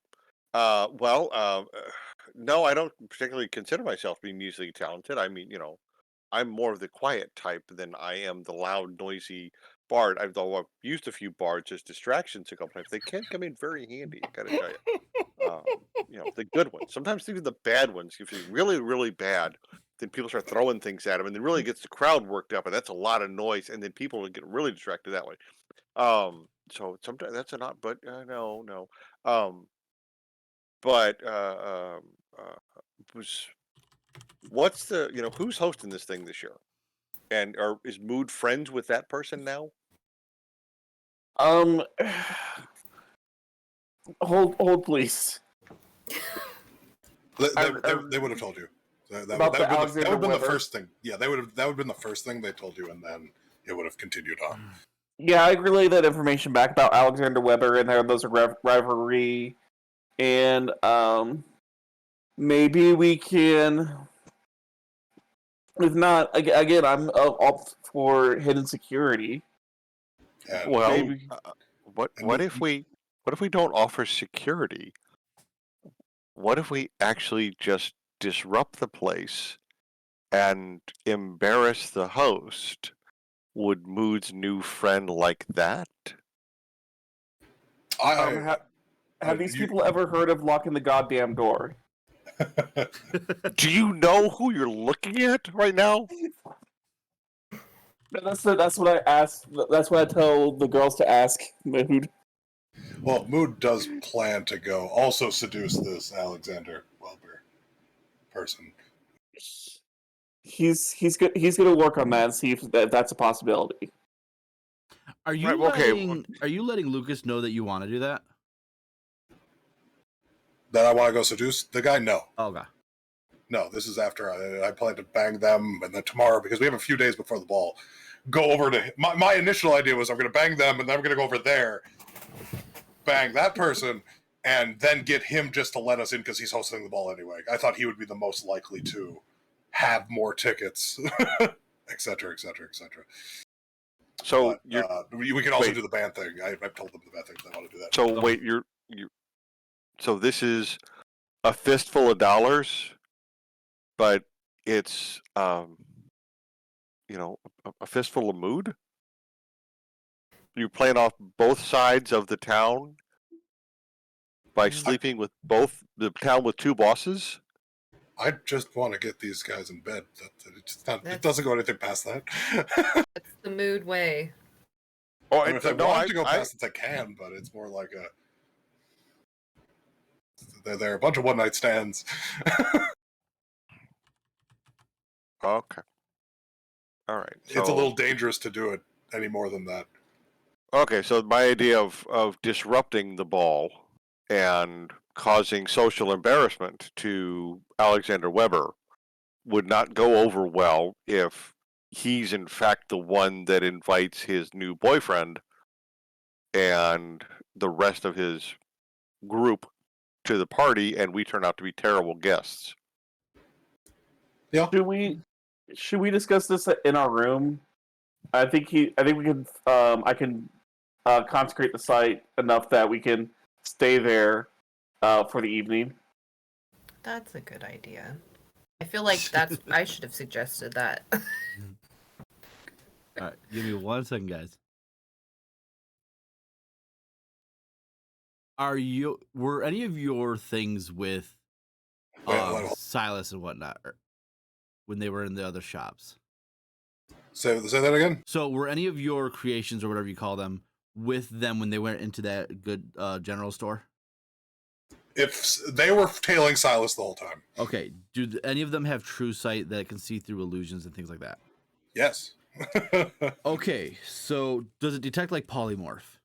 No, I don't particularly consider myself being musically talented. I mean, I'm more of the quiet type than I am the loud, noisy bard. Though I've used a few bards as distractions a couple times. They can come in very handy, I gotta tell you. The good ones. Sometimes even the bad ones, if you're really, really bad, then people start throwing things at them, and it really gets the crowd worked up, and that's a lot of noise, and then people will get really distracted that way. So sometimes that's a not, but no. Um, but was what's the who's hosting this thing this year? And is Mood friends with that person now? Hold, please. They would have told you. That About the would have Alexander been the Weber. first thing. Yeah, that would have been the first thing they told you, and then it would have continued on. Yeah, I relayed that information back about Alexander Weber and there was a rivalry, and maybe we can. If not, again, I'm up for hidden security. And Well, Maybe. what if we don't offer security? What if we actually just disrupt the place and embarrass the host? Would Mood's new friend like that? Have these people ever heard of locking the goddamn door? Do you know who you're looking at right now? That's what I asked. That's what I tell the girls to ask Mood. Well, Mood does plan to go also seduce this Alexander Weber person. He's gonna work on that and see if that's a possibility. Are you Are you letting Lucas know that you want to do that? That I want to go seduce the guy? No. Okay. No, this is after I plan to bang them, and then tomorrow, because we have a few days before the ball, go over to... My initial idea was I'm going to bang them, and then I'm going to go over there, bang that person, and then get him just to let us in because he's hosting the ball anyway. I thought he would be the most likely to have more tickets, et cetera, et cetera, et cetera. So but, we can also do the band thing. I've told them the band thing. They want to do that. So wait, so this is a fistful of dollars, but it's a fistful of mood. You're playing off both sides of the town by sleeping with both the town with two bosses. I just want to get these guys in bed. It doesn't go anything past that. It's the Mood way. Oh, if they want to go past it, they can, but it's more like they're a bunch of one-night stands. Okay. All right. So, it's a little dangerous to do it any more than that. Okay, so my idea of disrupting the ball and causing social embarrassment to Alexander Weber would not go over well if he's in fact the one that invites his new boyfriend and the rest of his group to the party, and we turn out to be terrible guests. Yeah. Should we discuss this in our room? I think we can. I can consecrate the site enough that we can stay there for the evening. That's a good idea. I feel like I should have suggested that. All right, give me 1 second, guys. Were any of your things with Silas and whatnot when they were in the other shops? Say that again? So were any of your creations or whatever you call them with them when they went into that good general store? If they were tailing Silas the whole time. Okay. Do any of them have true sight that can see through illusions and things like that? Yes. Okay. So does it detect like polymorph?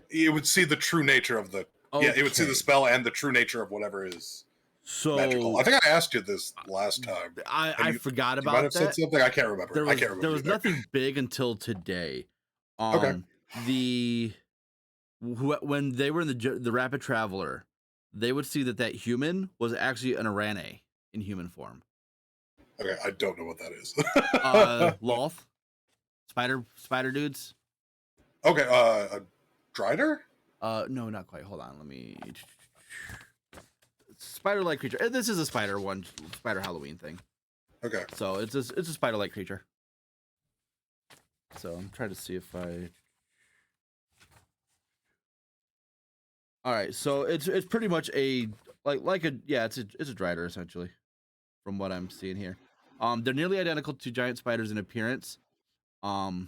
It would see the true nature of the... Okay. Yeah, it would see the spell and the true nature of whatever is magical. I think I asked you this last time. I forgot about that. You might have said something. I can't remember. There was nothing big until today. Okay. When they were in the Rapid Traveler, they would see that human was actually an Arane in human form. Okay, I don't know what that is. Loth? Spider dudes? Okay, a Drider? No, not quite. Hold on, let me... Spider-like creature. This is a spider Halloween thing. Okay. So it's a spider-like creature. So I'm trying to see if I... All right, so it's pretty much it's a Drider essentially, from what I'm seeing here. They're nearly identical to giant spiders in appearance. So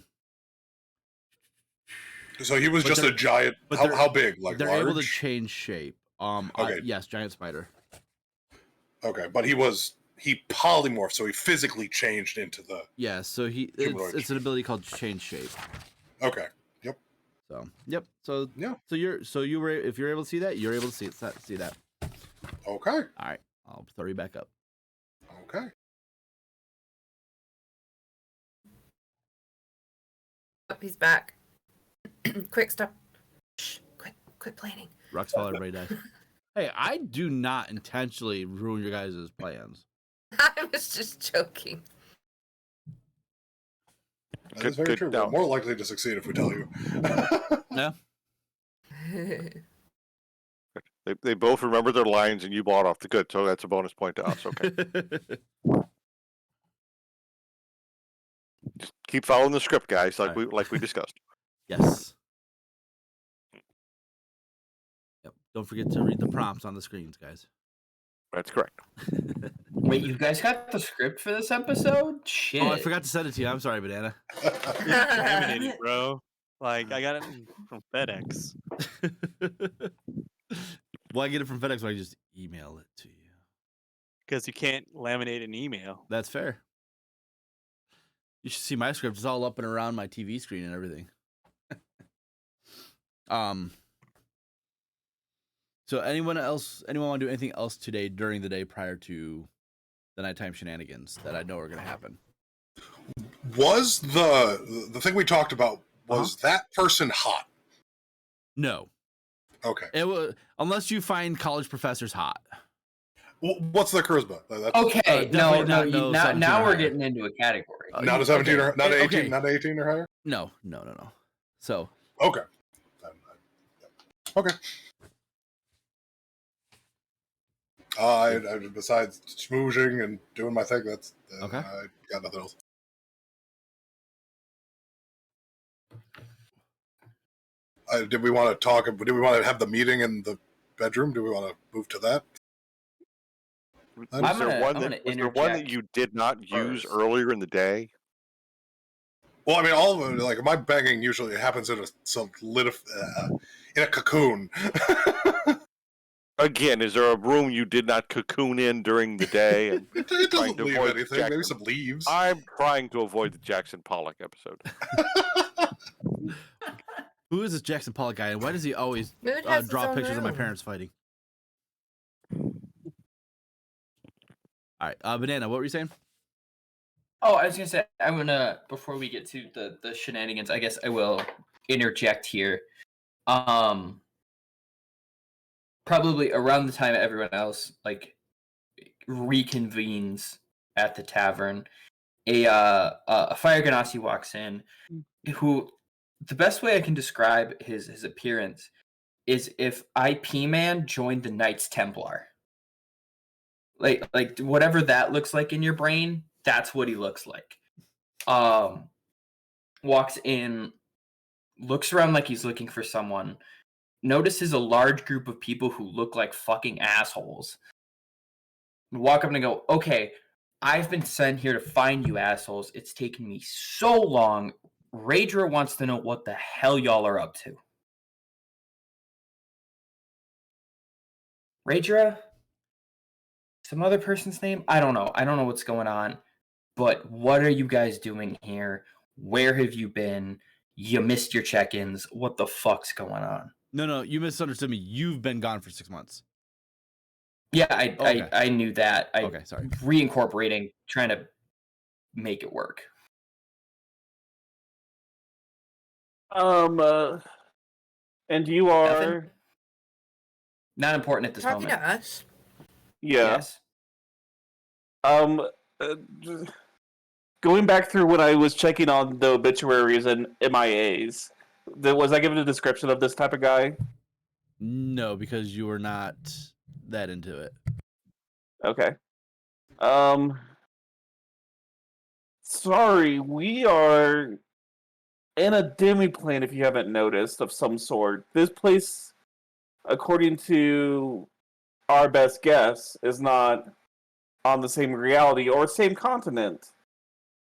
he was just a giant. How big? Like they're large? able to change shape. Okay. Yes, giant spider. Okay, but he polymorphed, so he physically changed into the. Yeah, so it's an ability called change shape. Okay. Yep. So yep. So Yeah. So you were if you're able to see that, you're able to see that. Okay. All right. I'll throw you back up. Okay. Oh, he's back. Quick, stop. Shh, quit planning. Rocks fall, everybody dies. Hey, I do not intentionally ruin your guys' plans. I was just joking. That is very true. We're more likely to succeed if we tell you. Yeah. They both remember their lines, and you bought off the good, so that's a bonus point to us. Okay. Just keep following the script, guys, like we discussed. Yes. Yep. Don't forget to read the prompts on the screens, guys. That's correct. Wait, you guys got the script for this episode? Shit. Oh, I forgot to send it to you. I'm sorry, Banana. Laminated, bro. Like I got it from FedEx. Well, I get it from FedEx, so I just email it to you. Because you can't laminate an email. That's fair. You should see my script. It's all up and around my TV screen and everything. So anyone want to do anything else today during the day prior to the nighttime shenanigans that I know are going to happen? Was the thing we talked about, was that person hot? No. Okay. It was, unless you find college professors hot. What's their charisma? Okay, now we're higher. getting into a category. Not a 17 or not 18, okay. not 18 or higher? No. So Okay. Okay. Besides schmoozing and doing my thing, that's okay. I got nothing else. Did we want to talk? Did we want to have the meeting in the bedroom? Do we want to move to that? Was there one that you did not use earlier in the day? Well, I mean, all of them, like my banging usually happens in in a cocoon. Again, is there a room you did not cocoon in during the day? And it doesn't leave anything. Maybe some leaves. I'm trying to avoid the Jackson Pollock episode. Who is this Jackson Pollock guy, and why does he always draw pictures of my parents fighting? All right, Banana, what were you saying? Oh, I was gonna say before we get to the shenanigans, I guess I will interject here. Probably around the time everyone else reconvenes at the tavern, a fire ganassi walks in, who the best way I can describe his appearance is if IP Man joined the Knights Templar. Like whatever that looks like in your brain, that's what he looks like. Walks in, looks around like he's looking for someone, notices a large group of people who look like fucking assholes. Walk up and go, okay, I've been sent here to find you assholes. It's taken me so long. Raedra wants to know what the hell y'all are up to. Raedra? Some other person's name? I don't know. I don't know what's going on. But what are you guys doing here? Where have you been? You missed your check-ins. What the fuck's going on? No, you misunderstood me. You've been gone for 6 months. Yeah, I knew that. Okay, sorry. Reincorporating, trying to make it work. And you are Nothing? Not important at this Talking moment. to us. Yeah. Yes. Going back through when I was checking on the obituaries and MIAs, was I given a description of this type of guy? No, because you were not that into it. Okay. Sorry, we are in a demi-plane, if you haven't noticed, of some sort. This place, according to our best guess, is not on the same reality or same continent,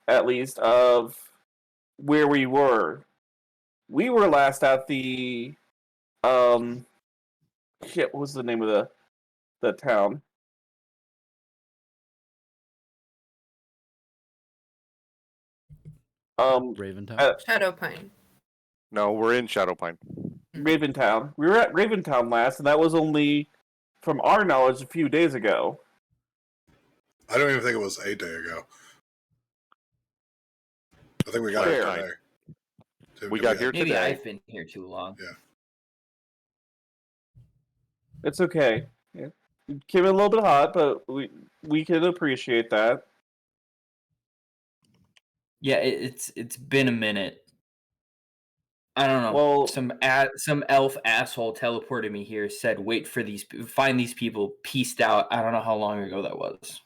at least, of where we were. We were last at the what was the name of the town? Raventown? Shadow Pine. No, we're in Shadowpine. Raventown. We were at Raventown last, and that was only, from our knowledge, a few days ago. I don't even think it was a day ago. I think we got here Fair. today. We got here Maybe today. I've been here too long. Yeah. It's okay. Yeah. It came in a little bit hot, but we can appreciate that. Yeah, it's been a minute. I don't know. Well- Some elf asshole teleported me here. Said, "Wait for these. Find these people." Peaced out. I don't know how long ago that was.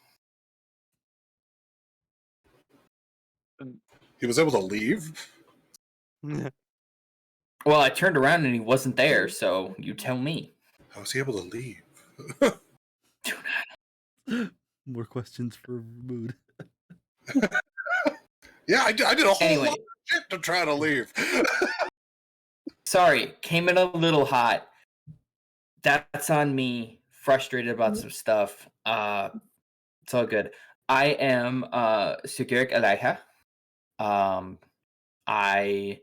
He was able to leave? Well, I turned around and he wasn't there. So you tell me. How was he able to leave? More questions for Mood. Yeah, I did a whole Anyway. lot of shit to try to leave. Sorry, came in a little hot. That's on me. Frustrated about some stuff. It's all good. I am Sugirik Alaiha. I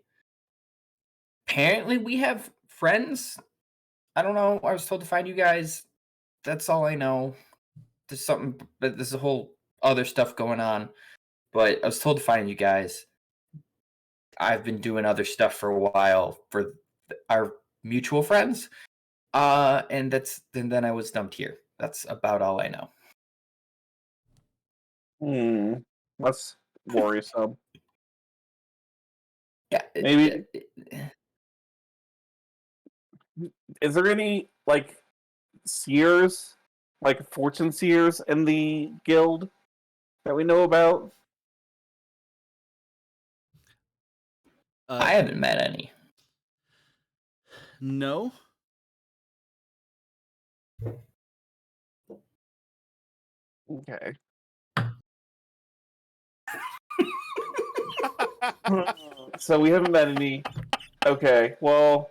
apparently we have friends. I don't know. I was told to find you guys. That's all I know. There's something, but there's a whole other stuff going on. But I was told to find you guys. I've been doing other stuff for a while for our mutual friends. And then I was dumped here. That's about all I know. That's worrisome. Yeah. Maybe- Is there any, like, seers, like fortune seers in the guild that we know about? I haven't met any. No. Okay. So we haven't met any. Okay, well,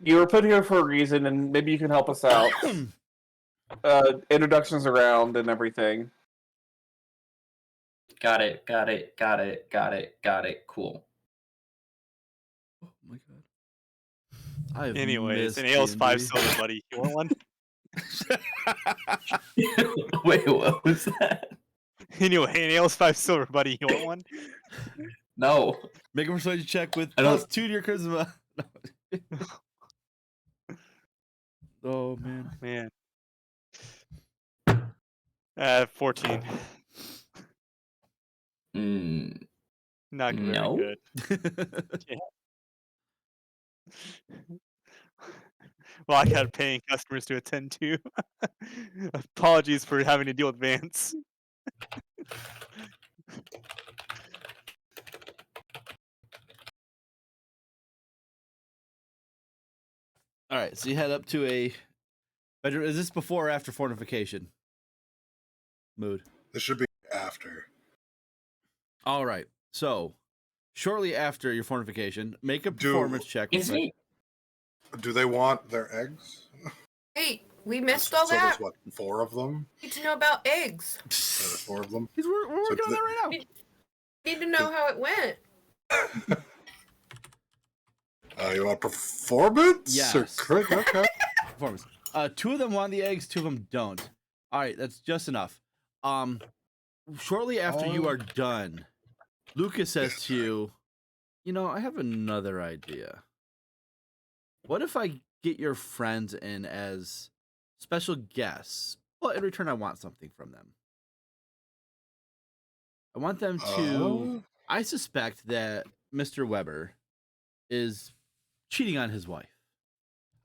you were put here for a reason, and maybe you can help us out. Introductions around and everything. Got it. Cool. Oh my god. I have Anyways, an missed ale's 5 D&D. silver, buddy. You want one? Wait, what was that? Anyway, an ale's 5 silver, buddy. You want one? No. Make a persuasion check with I don't- +2 to your charisma. Oh man. Man. 14. Not very No. good. Well, I got paying customers to attend to. Apologies for having to deal with Vance. All right, so you head up to a bedroom. Is this before or after fortification? Mood. This should be after. All right. So, shortly after your fortification, make a performance check. Is he? Do they want their eggs? Hey, we missed all So that. there's what, 4 of them? Need to know about eggs. There's 4 of them? We're working on that right now. Need to know how it went. You want performance? Yes. Or crit? Okay. Performance. 2 of them want the eggs, 2 of them don't. All right, that's just enough. Shortly after you are done, Lucas says to you, I have another idea. What if I get your friends in as special guests, but in return I want something from them? I want them to... I suspect that Mr. Weber is cheating on his wife.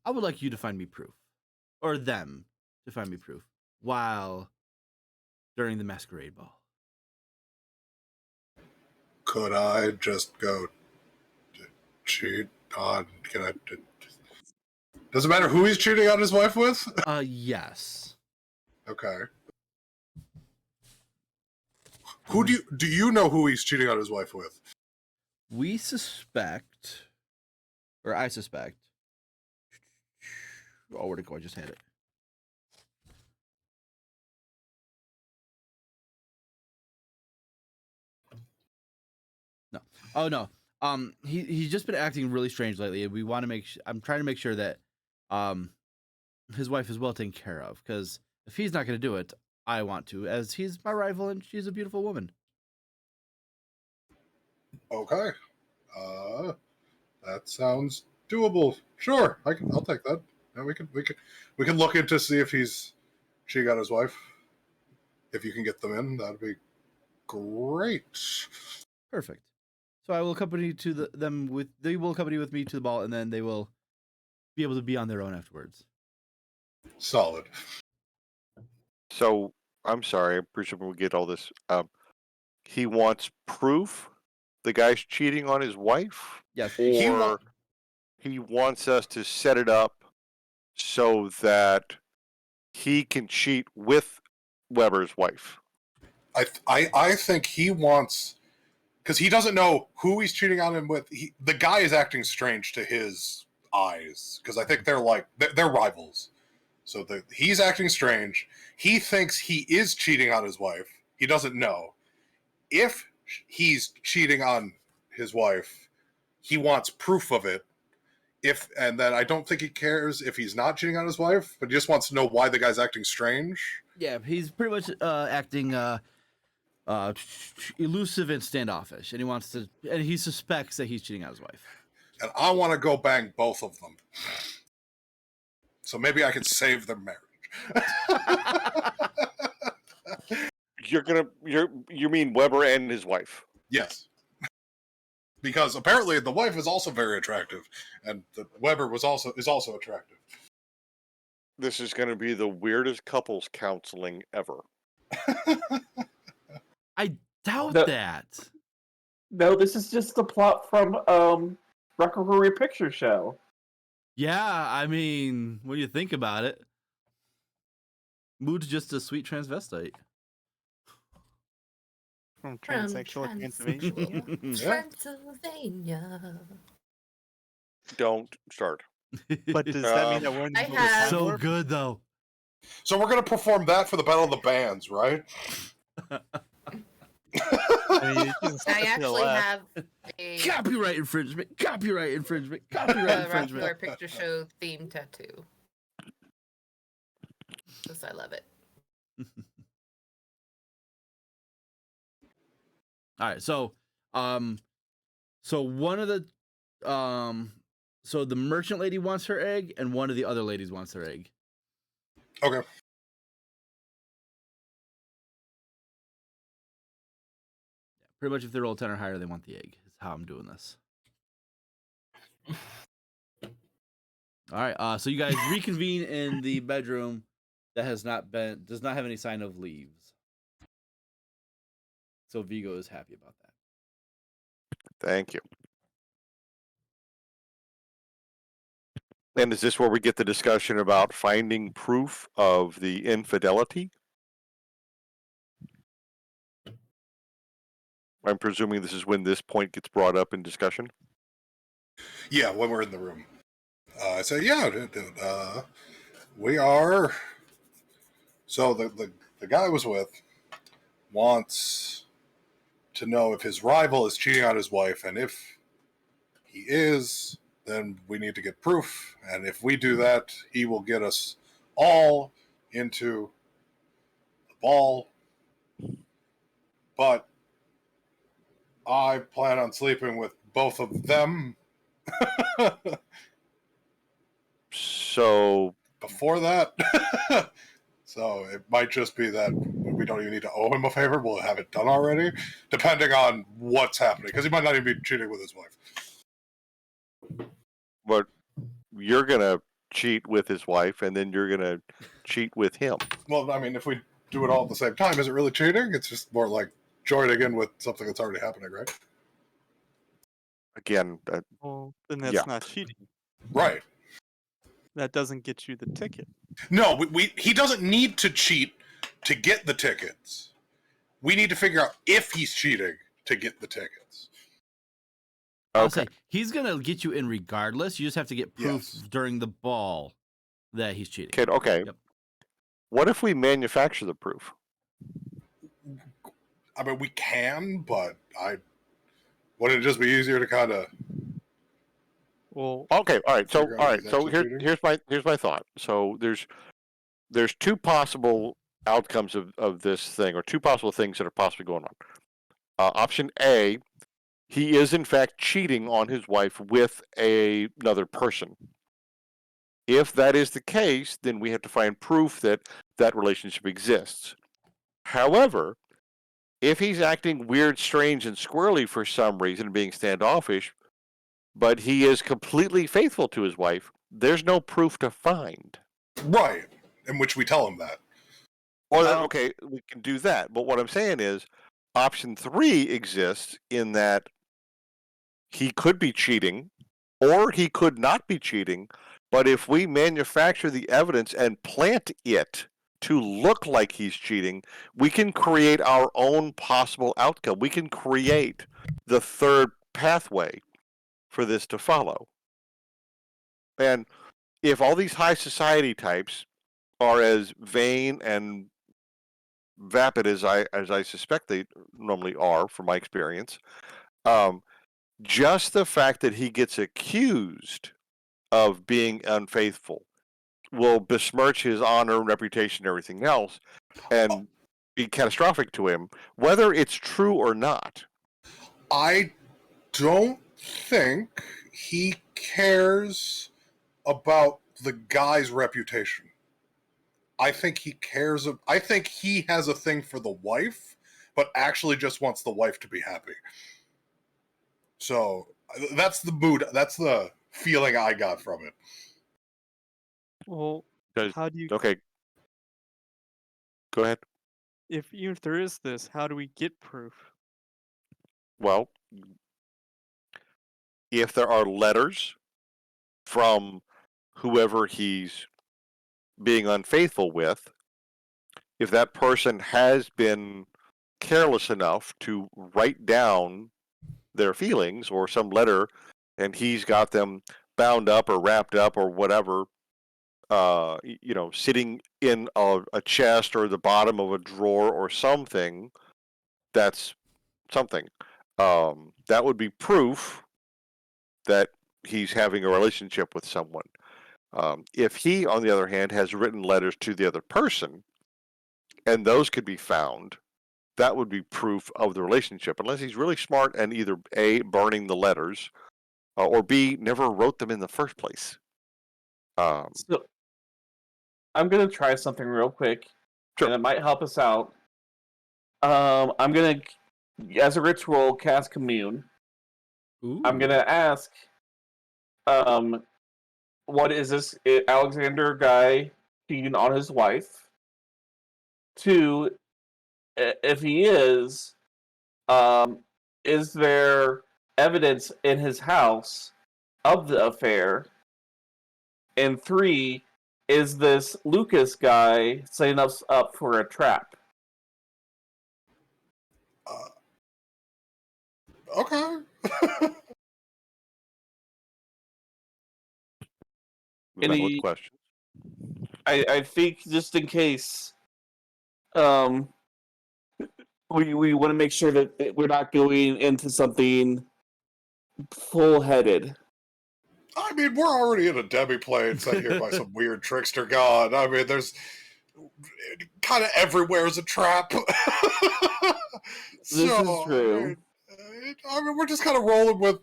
I would like you to find me proof. Or them to find me proof. During the masquerade ball. Could I just go cheat on... Does it matter who he's cheating on his wife with? Yes. Okay. Who do you know who he's cheating on his wife with? We suspect, or I suspect. Oh, where'd it go? I just had it. No. Oh no. He's just been acting really strange lately, and we want to make. I'm trying to make sure that his wife is well taken care of. Because if he's not going to do it, I want to, as he's my rival and she's a beautiful woman. Okay. That sounds doable. Sure, I'll take that. Yeah, we can look into see if she got his wife. If you can get them in, that'd be great. Perfect. So I will accompany they will accompany with me to the ball, and then they will be able to be on their own afterwards. Solid. So I'm sorry. I presume we get all this. He wants proof the guy's cheating on his wife, Yes. or he wants us to set it up so that he can cheat with Weber's wife. I think he wants, because he doesn't know who he's cheating on him with. The guy is acting strange to his eyes, because I think they're rivals. So he's acting strange. He thinks he is cheating on his wife. He doesn't know. If he's cheating on his wife, he wants proof of it. And then I don't think he cares if he's not cheating on his wife, but he just wants to know why the guy's acting strange. Yeah, he's pretty much acting elusive and standoffish, and he suspects that he's cheating on his wife. And I want to go bang both of them. So maybe I can save their marriage. You mean Weber and his wife? Yes. Because apparently the wife is also very attractive, and the Weber is also attractive. This is going to be the weirdest couples counseling ever. I doubt that. No, this is just the plot from Requiem Picture Show. Yeah, I mean, when you think about it, Mood's just a sweet transvestite. From transsexual Transylvania. Transylvania. Don't start. But does that mean that we're in the I middle of have- time So warp? good though. So we're going to perform that for the Battle of the Bands, right? I mean, you just I step to the actually left. have a Copyright infringement. Copyright infringement. Copyright infringement. Rockula Picture Show theme tattoo. Because I love it. All right, so one of the so the merchant lady wants her egg, and one of the other ladies wants their egg. Okay. Pretty much, if they roll 10 or higher, they want the egg. Is how I'm doing this. All right, so you guys reconvene in the bedroom that does not have any sign of leaves. So Vigo is happy about that. Thank you. And is this where we get the discussion about finding proof of the infidelity? I'm presuming this is when this point gets brought up in discussion. Yeah, when we're in the room. I say, yeah, dude, we are. So the guy I was with wants to know if his rival is cheating on his wife, and if he is, then we need to get proof. And if we do that, he will get us all into the ball. But I plan on sleeping with both of them. So Before that. So it might just be that we don't even need to owe him a favor. We'll have it done already, depending on what's happening. Because he might not even be cheating with his wife. but you're going to cheat with his wife, and then you're going to cheat with him. Well, I mean, if we do it all at the same time, is it really cheating? It's just more like joining in with something that's already happening, right? Again, Well, then that's Yeah. not cheating. Right. That doesn't get you the ticket. No, he doesn't need to cheat to get the tickets. We need to figure out if he's cheating to get the tickets. I'll okay. say he's gonna get you in regardless. You just have to get proof Yes. during the ball that he's cheating. Okay. Yep. What if we manufacture the proof? I mean, we can, but Wouldn't it just be easier to kind of? Well, Okay, all right. So Figure out all if right. he's So actually cheating? here's my thought. So there's two possible outcomes of this thing, or two possible things that are possibly going on. Option A, he is in fact cheating on his wife with another person. If that is the case, then we have to find proof that that relationship exists. However, if he's acting weird, strange, and squirrely for some reason, being standoffish, but he is completely faithful to his wife, there's no proof to find. Right, in which we tell him that. Or okay, we can do that. But what I'm saying is, option 3 exists in that he could be cheating, or he could not be cheating. But if we manufacture the evidence and plant it to look like he's cheating, we can create our own possible outcome. We can create the third pathway for this to follow. And if all these high society types are as vain and vapid as I suspect they normally are, from my experience, just the fact that he gets accused of being unfaithful will besmirch his honor, reputation, and everything else, and be catastrophic to him, whether it's true or not. I don't think he cares about the guy's reputation. I think he cares. I think he has a thing for the wife, but actually just wants the wife to be happy. So that's the mood. That's the feeling I got from it. well, how do you? Okay, go ahead. Even if there is this, how do we get proof? Well, if there are letters from whoever he's being unfaithful with, if that person has been careless enough to write down their feelings or some letter, and he's got them bound up or wrapped up or whatever, sitting in a chest or the bottom of a drawer or something, that's something. That would be proof that he's having a relationship with someone. If he, on the other hand, has written letters to the other person, and those could be found, that would be proof of the relationship, unless he's really smart and either A, burning the letters, or B, never wrote them in the first place. So I'm gonna try something real quick, Sure. and it might help us out. I'm gonna, as a ritual, cast commune. Ooh. I'm gonna ask, what is this Alexander guy cheating on his wife? 2, if he is there evidence in his house of the affair? And 3, is this Lucas guy setting us up for a trap? Okay. Valid question. I think just in case, we want to make sure that we're not going into something full-headed. I mean, we're already in a demi-plane sent here by some weird trickster god. I mean, there's kind of everywhere is a trap. This is true. I mean, we're just kind of rolling with.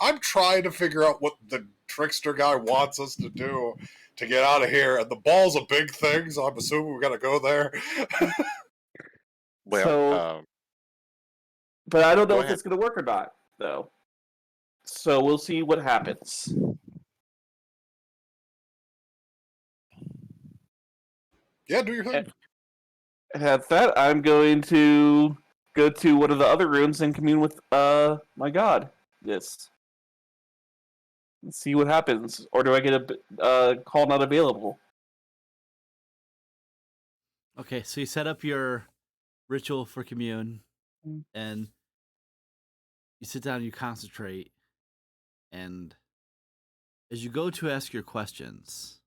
I'm trying to figure out what the trickster guy wants us to do to get out of here, and the ball's a big thing, so I'm assuming we got to go there. Well, but I don't know go if ahead. it's going to work or not, though. So we'll see what happens. Yeah, do your thing. At that, I'm going to go to one of the other rooms and commune with my god. Let's see what happens. Or do I get a call not available? Okay, so you set up your ritual for commune, and you sit down, you concentrate, and as you go to ask your questions,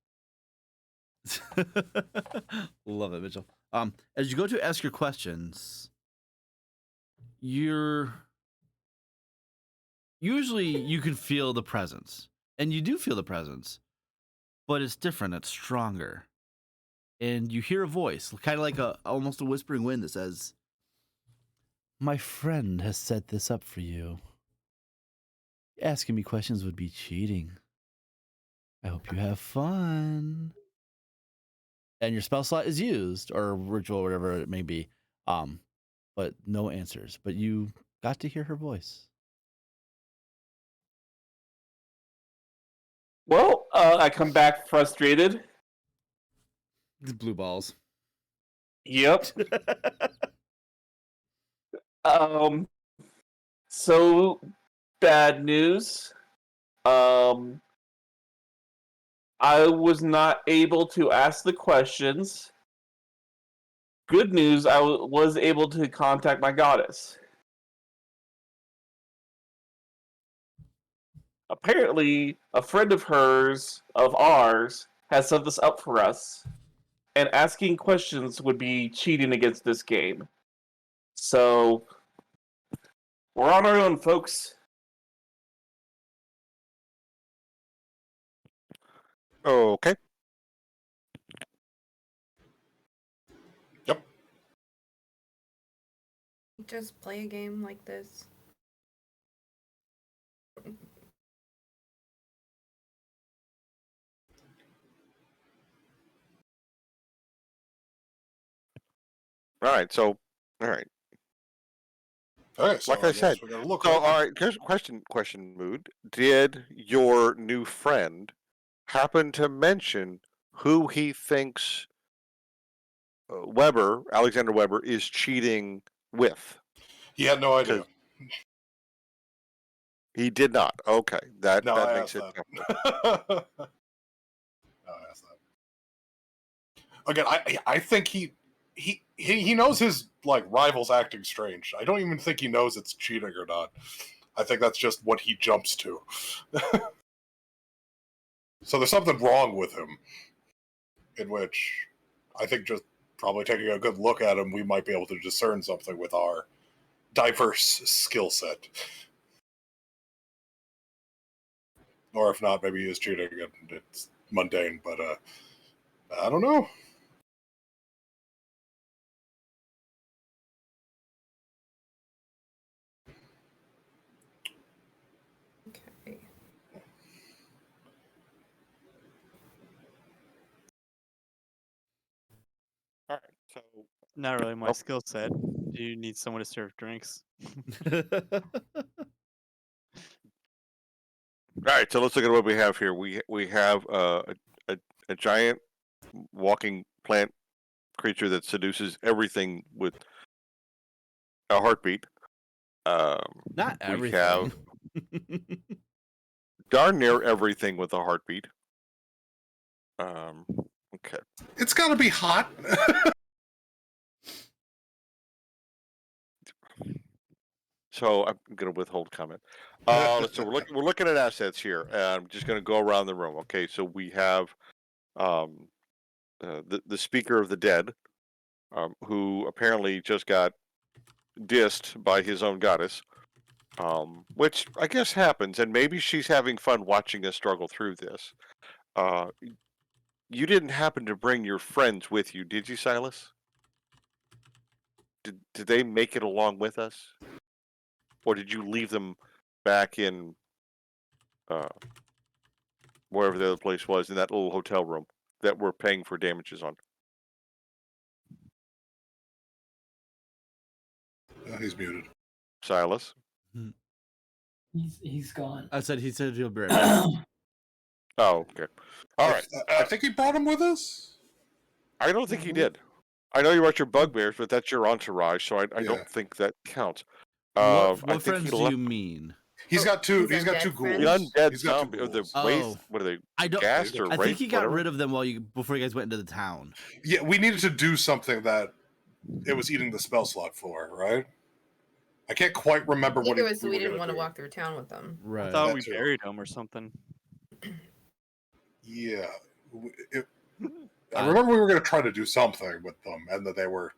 love it, Mitchell. As you go to ask your questions, you're usually you can feel the presence, and you do feel the presence, but it's different. It's stronger, and you hear a voice, kind of like almost a whispering wind that says, "My friend has set this up for you. Asking me questions would be cheating. I hope you have fun." And your spell slot is used, or ritual, or whatever it may be. But no answers. But you got to hear her voice. Well, I come back frustrated. The blue balls. Yep. So bad news. I was not able to ask the questions. Good news, I was able to contact my goddess. Apparently, a friend of ours, has set this up for us, and asking questions would be cheating against this game. So, we're on our own, folks. Okay. Yep. Just play a game like this. All right. So, all right. Okay, so Like I said, we gotta look So, up. all right. Here's a question, Mood. Did your new friend happen to mention who he thinks Alexander Weber, is cheating with? He had no idea. He did not. Okay, that No, I makes asked it. that. No, I asked that. Again, I think he knows his like rival's acting strange. I don't even think he knows it's cheating or not. I think that's just what he jumps to. So there's something wrong with him, in which I think just probably taking a good look at him, we might be able to discern something with our diverse skill set. Or if not, maybe he is cheating and it's mundane, but I don't know. Okay. All right. So, Not really my Nope. skill set. Do you need someone to serve drinks? all right. So let's look at what we have here. We have a giant walking plant creature that seduces everything with a heartbeat. Not We everything. have darn near everything with a heartbeat. Okay. It's got to be hot. So I'm going to withhold comment. So we're looking at assets here. I'm just going to go around the room. Okay. So we have the Speaker of the Dead, who apparently just got dissed by his own goddess, which I guess happens, and maybe she's having fun watching us struggle through this. You didn't happen to bring your friends with you, did you, Silas? Did they make it along with us? Or did you leave them back in wherever the other place was, in that little hotel room that we're paying for damages on? He's muted. Silas? He's gone. I said he said he'll be right back. Oh, okay. All right. I think he brought him with us. I don't think he did. I know you brought your bugbears, but that's your entourage, so I Yeah. don't think that counts. What I think friends he do left you mean? He's got two. He's He's got undead two friends? ghouls. the undead He's got two zombie. The ghouls. waste. What are they? I don't. Gassed or I think wraith, he got whatever? rid of them before you guys went into the town. Yeah, we needed to do something that it was eating the spell slot for, right? I can't quite remember I think what it was we we were didn't gonna want to do. walk through town with them. Right. I thought That we too. buried him or something. Yeah, I remember we were going to try to do something with them, and that they were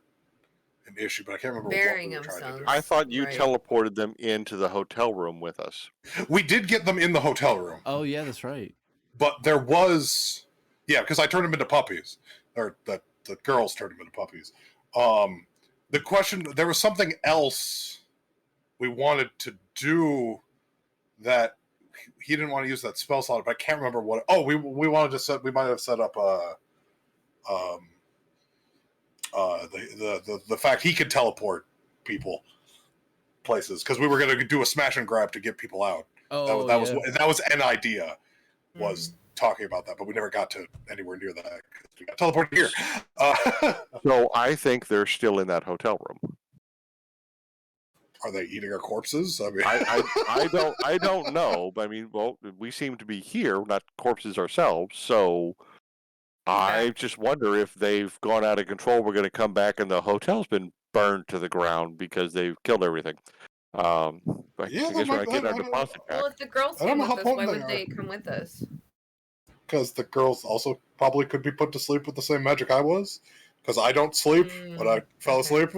an issue, but I can't remember Burying what we were them trying to do. I thought you Right. teleported them into the hotel room with us. We did get them in the hotel room, Oh yeah, that's right. but there was, because I turned them into puppies, or the girls turned them into puppies. The question, there was something else we wanted to do that he didn't want to use that spell slot, but I can't remember what. Oh, we wanted to set. We might have set up the fact he could teleport people places, because we were going to do a smash and grab to get people out. Oh, that yeah. was an idea, was talking about that, but we never got to anywhere near that because we got teleported here. So I think they're still in that hotel room. Are they eating our corpses? I mean, I don't know, but I mean, well, we seem to be here, not corpses ourselves, so I just wonder if they've gone out of control. We're going to come back and the hotel's been burned to the ground because they've killed everything. I guess we're not getting our deposit back. Well, if the girls I don't came know with how us, why potent would they they are. come with us? Because the girls also probably could be put to sleep with the same magic I was. Because I don't sleep, but I fell asleep.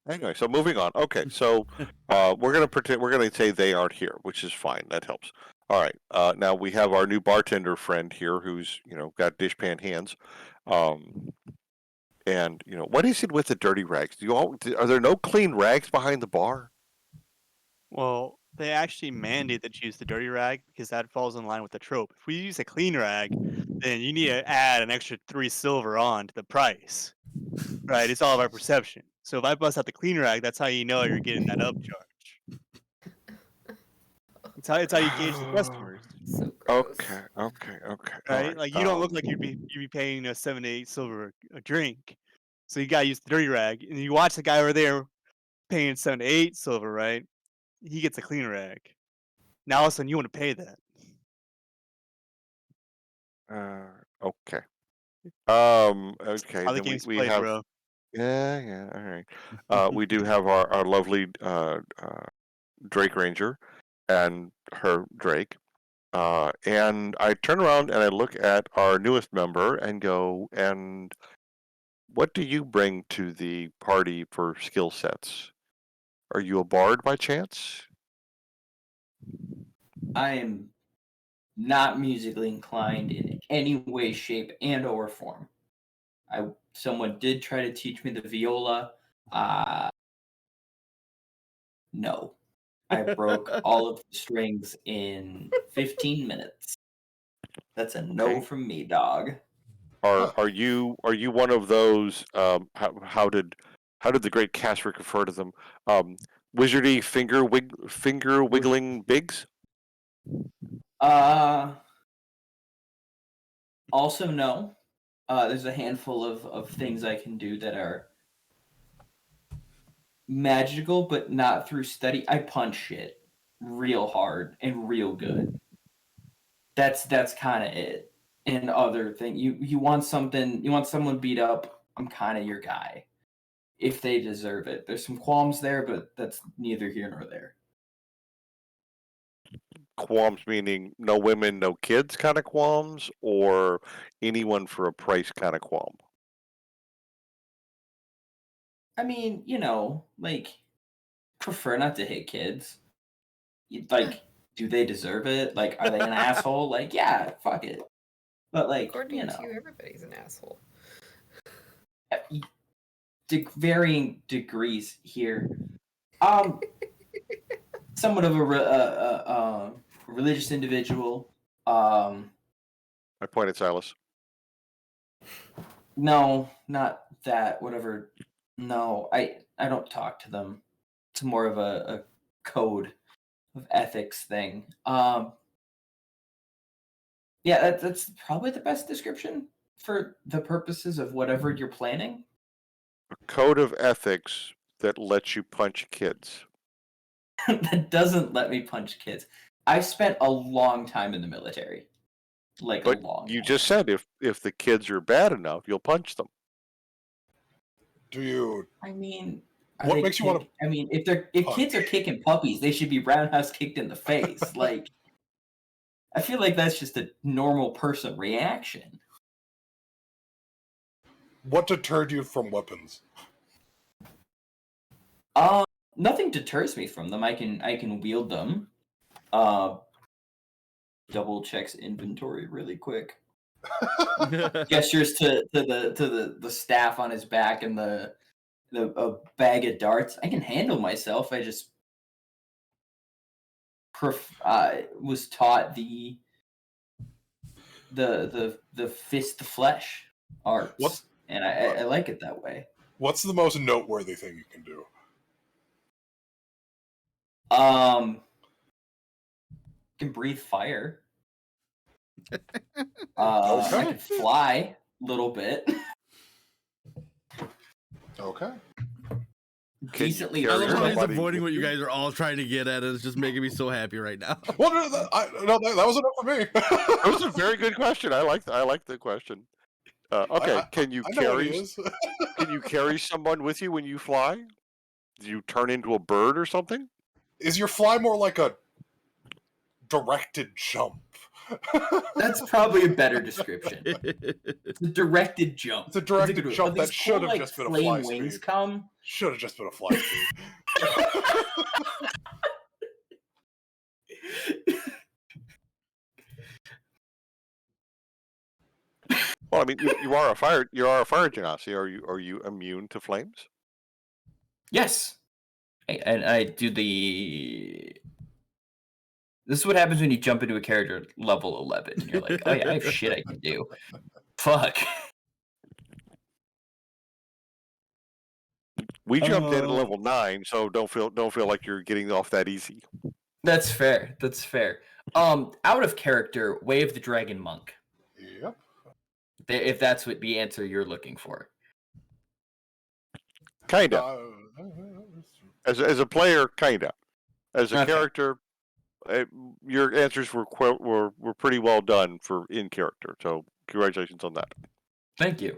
Anyway, so moving on. Okay, so we're gonna pretend we're gonna say they aren't here, which is fine. That helps. All right. Now we have our new bartender friend here, who's got dishpan hands, and what is it with the dirty rags? Are there no clean rags behind the bar? Well, they actually mandate that you use the dirty rag because that falls in line with the trope. If we use a clean rag, then you need to add an extra 3 silver on to the price. Right? It's all about perception. So if I bust out the clean rag, that's how you know you're getting that upcharge. It's how you gauge the customers. So gross. Okay. All Right? Like you don't look like you'd be paying 7 to 8 silver a drink. So you gotta use the dirty rag. And you watch the guy over there paying 7 to 8 silver, right? He gets a clean rag. Now all of a sudden you want to pay that. Okay. Okay. How the Then game's we played, have. bro. Yeah. All right. We do have our lovely Drake Ranger and her Drake. And I turn around and I look at our newest member and go, and what do you bring to the party for skill sets? Are you a bard by chance? I am not musically inclined in any way, shape, and or form. Someone did try to teach me the viola. No. I broke all of the strings in 15 minutes. That's a no Okay. from me, dog. Are you one of those? How did the great Casper refer to them? Wizardy finger wiggling bigs. Also no. There's a handful of things I can do that are magical, but not through study. I punch shit real hard and real good. That's kind of it. And other thing, you want someone beat up, I'm kind of your guy. If they deserve it. There's some qualms there, but that's neither here nor there. Qualms meaning no women, no kids kind of qualms, or anyone for a price kind of qualm? I mean, like, prefer not to hit kids. Do they deserve it? Like, are they an asshole? Like, yeah, fuck it. But, like, According to you, everybody's an asshole. Varying degrees here. Somewhat of a religious individual. I pointed Silas. No, not that. Whatever. No, I don't talk to them. It's more of a code of ethics thing. Yeah, that's probably the best description for the purposes of whatever you're planning. A code of ethics that lets you punch kids. That doesn't let me punch kids. I've spent a long time in the military. Like, but a long you time. just said if the kids are bad enough, you'll punch them. Do you? I mean, what makes you want to? I mean, if kids are kicking puppies, they should be roundhouse kicked in the face. Like, I feel like that's just a normal person reaction. What deterred you from weapons? Nothing deters me from them. I can wield them. Double checks inventory really quick. Gestures to the staff on his back and the bag of darts. I can handle myself. I just was taught the fist flesh arts, and I like it that way. What's the most noteworthy thing you can do? Can breathe fire. Okay. I can fly a little bit. Okay. Decently I love how he's somebody avoiding with what you you? guys are all trying to get at, and it's just making me so happy right now. Well, no, that was enough for me. That was a very good question. I like the question. Okay, can you I know what he carry is. can you carry someone with you when you fly? Do you turn into a bird or something? Is your fly more like a directed jump? That's probably a better description. It's a directed jump. It's a directed But jump these that should have cool, just been a flame fly wings speed. come. Should have just been a fly speed. Well, I mean, you are a fire genasi. Are you immune to flames? Yes. And I do the. This is what happens when you jump into a character at level 11. And you're like, oh yeah, I have shit I can do. Fuck. We jumped in at level 9, so don't feel like you're getting off that easy. That's fair. That's fair. Out of character, Way of the Dragon Monk. Yep. If that's what the answer you're looking for. Kinda. As a player, kinda. As a character, your answers were pretty well done for in character. So congratulations on that. Thank you.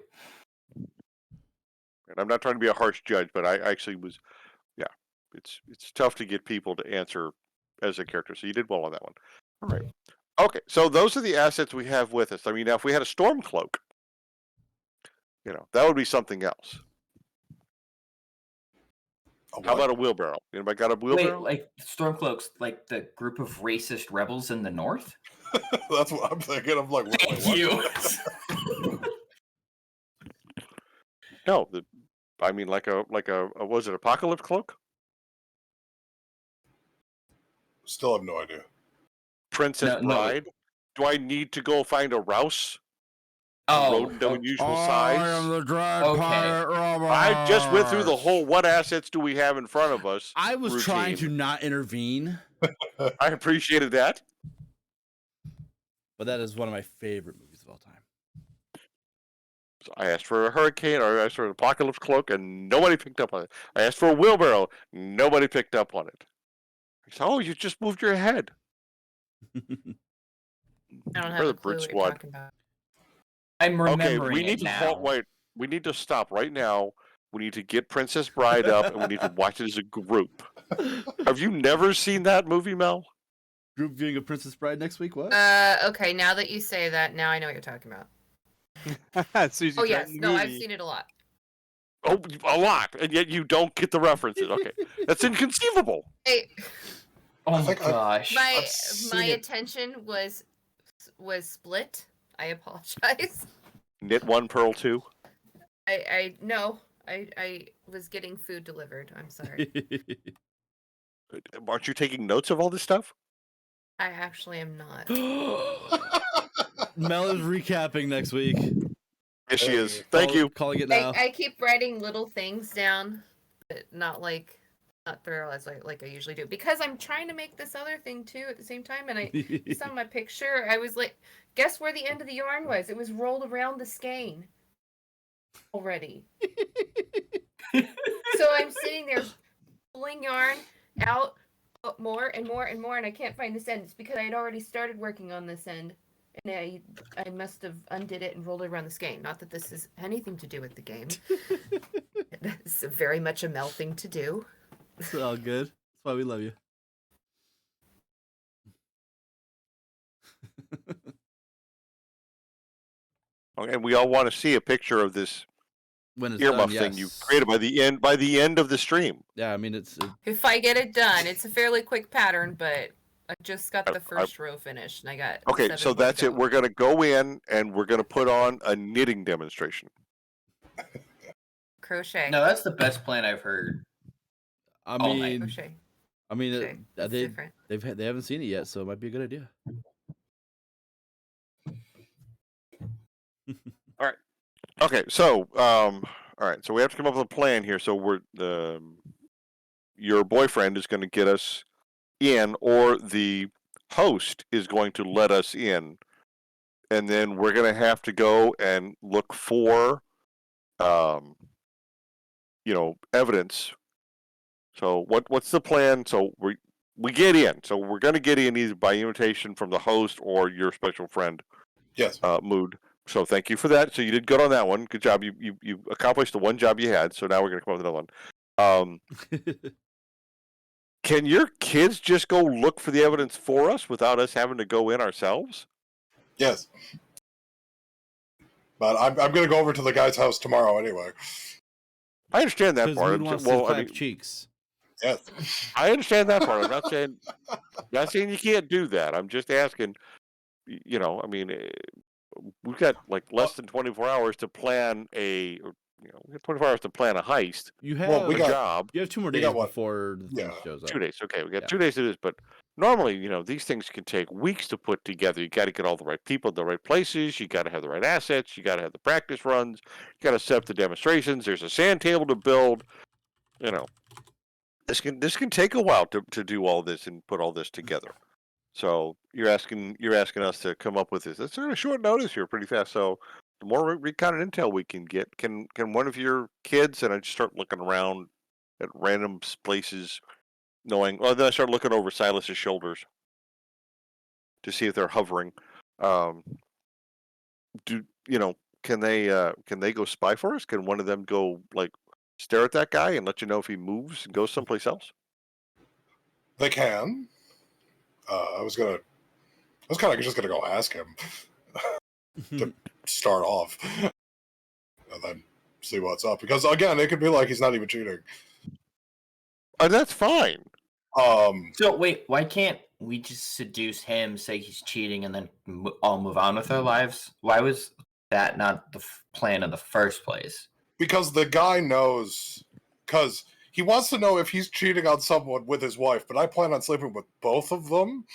And I'm not trying to be a harsh judge, but I actually was. Yeah, it's tough to get people to answer as a character. So you did well on that one. All right. Okay, so those are the assets we have with us. I mean, now if we had a storm cloak, that would be something else. How about a wheelbarrow? Anybody got a wheelbarrow? Wait, like Stormcloaks, like the group of racist rebels in the north? That's what I'm thinking. I'm like, wait, Thank you. No, I mean like a was it apocalypse cloak? Still have no idea. Princess Bride. Do I need to go find a Rouse? Rodent of unusual size. I am the drag pirate Robert. I just went through the whole what assets do we have in front of us. I was trying to not intervene. I appreciated that. But that is one of my favorite movies of all time. So I asked for a hurricane, or I asked for an apocalypse cloak, and nobody picked up on it. I asked for a wheelbarrow, nobody picked up on it. I said, "Oh, you just moved your head." I don't have a clue what you're talking about. I'm remembering we need it now. We need to stop right now. We need to get Princess Bride up, and we need to watch it as a group. Have you never seen that movie, Mel? Group viewing of Princess Bride next week? What? Okay, now that you say that, now I know what you're talking about. Oh yes, no, I've seen it a lot. Oh, a lot, and yet you don't get the references. Okay, that's inconceivable. Hey, oh my gosh, my attention was split. I apologize. Knit 1, pearl 2. I was getting food delivered. I'm sorry. Aren't you taking notes of all this stuff? I actually am not. Mel is recapping next week. Yes, she is. Thank you. Calling it now. I keep writing little things down, but not thorough as like I usually do, because I'm trying to make this other thing too at the same time. And I saw my picture. I was like, guess where the end of the yarn was? It was rolled around the skein already. So I'm sitting there pulling yarn out more and more and more, and I can't find this end. It's because I had already started working on this end, and I must have undid it and rolled it around the skein. Not that this has anything to do with the game. It's very much a Mel thing to do. It's all good. That's why we love you. And we all want to see a picture of this when it's earmuff done, thing you yes. created by the end of the stream. Yeah, I mean it's If I get it done, it's a fairly quick pattern, but I just got the first row finished, and I got Okay, 7 so more to that's it. go. We're going to go in and we're going to put on a knitting demonstration. Crochet. No, that's the best plan I've heard. I All night. mean Crochet. I mean Crochet. It's different. they haven't seen it yet, so it might be a good idea. Okay, so all right, so we have to come up with a plan here. So your boyfriend is going to get us in, or the host is going to let us in, and then we're going to have to go and look for, evidence. So what's the plan? So we get in. So we're going to get in either by invitation from the host or your special friend. Yes. Mood. So thank you for that. So you did good on that one. Good job. You accomplished the one job you had. So now we're going to come up with another one. Can your kids just go look for the evidence for us without us having to go in ourselves? Yes. But I'm going to go over to the guy's house tomorrow anyway. I understand that part. Cheeks. Yes. I understand that part. I'm not saying you can't do that. I'm just asking. We've got like less than 24 hours to plan we have 24 hours to plan a heist. You have a job. You have 2 more days before the thing shows up. 2 days. Okay, we got 2 days to do this, but normally, these things can take weeks to put together. You got to get all the right people in the right places. You got to have the right assets. You got to have the practice runs. You got to set up the demonstrations. There's a sand table to build. This can take a while to do all this and put all this together. So you're asking us to come up with this. That's sort of short notice here, pretty fast. So the more recon and intel we can get, can one of your kids, and I just start looking around at random places, then I start looking over Silas's shoulders to see if they're hovering. Can they go spy for us? Can one of them go stare at that guy and let you know if he moves and goes someplace else? They can. I was kind of just gonna go ask him to start off, and then see what's up. Because again, it could be like he's not even cheating. And that's fine. So wait, why can't we just seduce him, say he's cheating, and then all move on with our lives? Why was that not the plan in the first place? Because the guy knows. Because he wants to know if he's cheating on someone with his wife, but I plan on sleeping with both of them.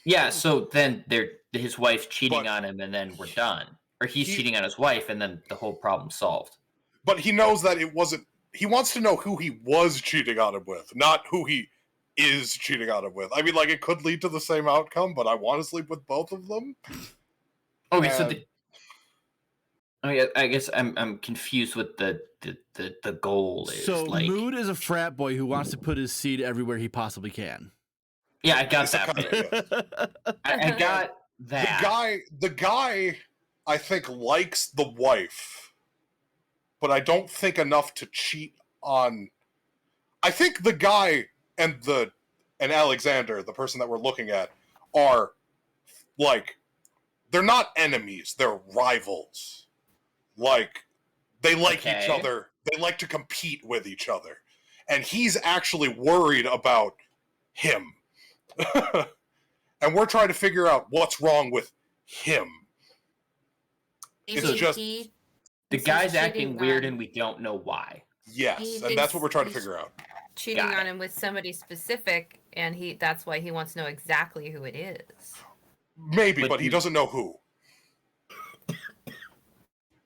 Yeah, so then his wife's cheating on him, and then we're done. Or he's cheating on his wife, and then the whole problem's solved. But he knows that it wasn't. He wants to know who he was cheating on him with, not who he is cheating on him with. I mean, it could lead to the same outcome, but I want to sleep with both of them. Okay, I guess I'm confused with the goal is. So Mood is a frat boy who wants to put his seed everywhere he possibly can. Yeah, I got that. I got that. The guy, I think, likes the wife, but I don't think enough to cheat on. I think the guy and Alexander, the person that we're looking at, are they're not enemies; they're rivals. They like each other. They like to compete with each other. And he's actually worried about him. And we're trying to figure out what's wrong with him. The guy's acting weird and we don't know why. Yes, and that's what we're trying to figure out. Cheating on him with somebody specific, and that's why he wants to know exactly who it is. Maybe, but he doesn't know who.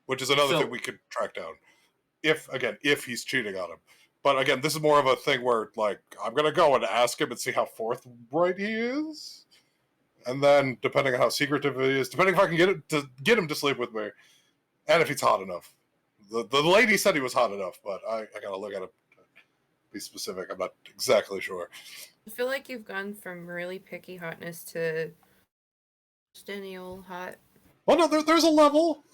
Which is another thing we could track down. If he's cheating on him. But again, this is more of a thing where, I'm going to go and ask him and see how forthright he is. And then, depending on how secretive he is, depending if I can get him to sleep with me, and if he's hot enough. The lady said he was hot enough, but I got to look at him to be specific. I'm not exactly sure. I feel like you've gone from really picky hotness to just any old hot. Well, no, there's a level.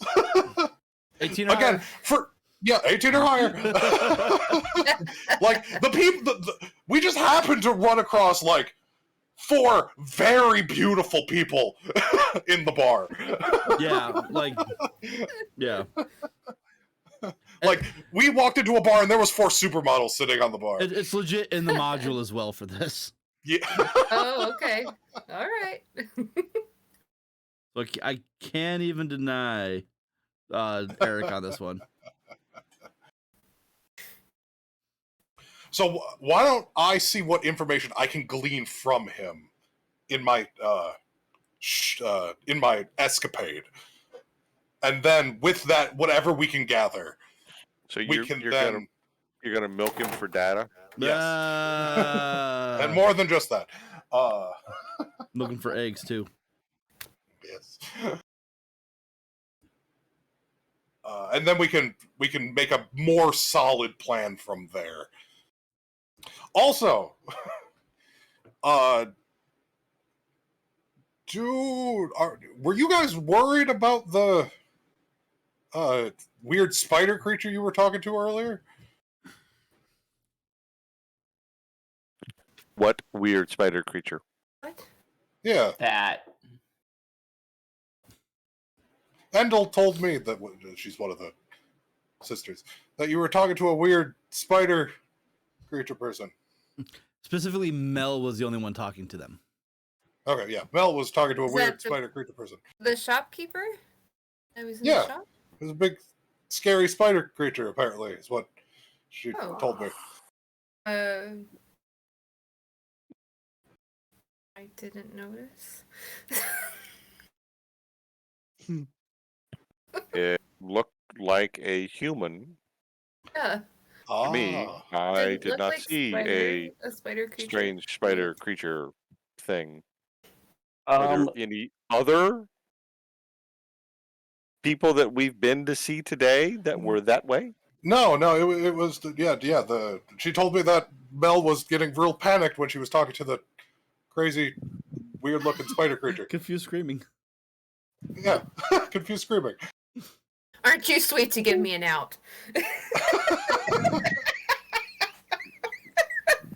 18 or again, higher. 18 or higher. The people, we just happened to run across 4 very beautiful people in the bar. Yeah, yeah. Like, we walked into a bar and there was 4 supermodels sitting on the bar. It's legit in the module as well for this. Yeah. Oh, okay. All right. Look, I can't even deny Eric on this one. So why don't I see what information I can glean from him in my escapade, and then with that, whatever we can gather, So we you're can you're then gonna milk him for data. yes, and more than just that. Looking for eggs too. Yes. And then we can make a more solid plan from there. Also, dude, were you guys worried about the weird spider creature you were talking to earlier? What weird spider creature? What? Yeah, That. Endel told me that she's one of the sisters that you were talking to a weird spider creature person. Specifically, Mel was the only one talking to them. Okay, yeah, Mel was talking to a Is weird that the- spider creature person. The shopkeeper? I was in Yeah. the shop? It was a big, scary spider creature. Apparently, is what she Oh. told me. I didn't notice. It looked like a human Yeah. to me. I Didn't did look not like see a spider creature. strange spider creature thing. Are there any other people that we've been to see today that were that way? No, it was she told me that Mel was getting real panicked when she was talking to the crazy, weird-looking spider creature. Confused screaming. Yeah, confused screaming. Aren't you sweet to give me an out?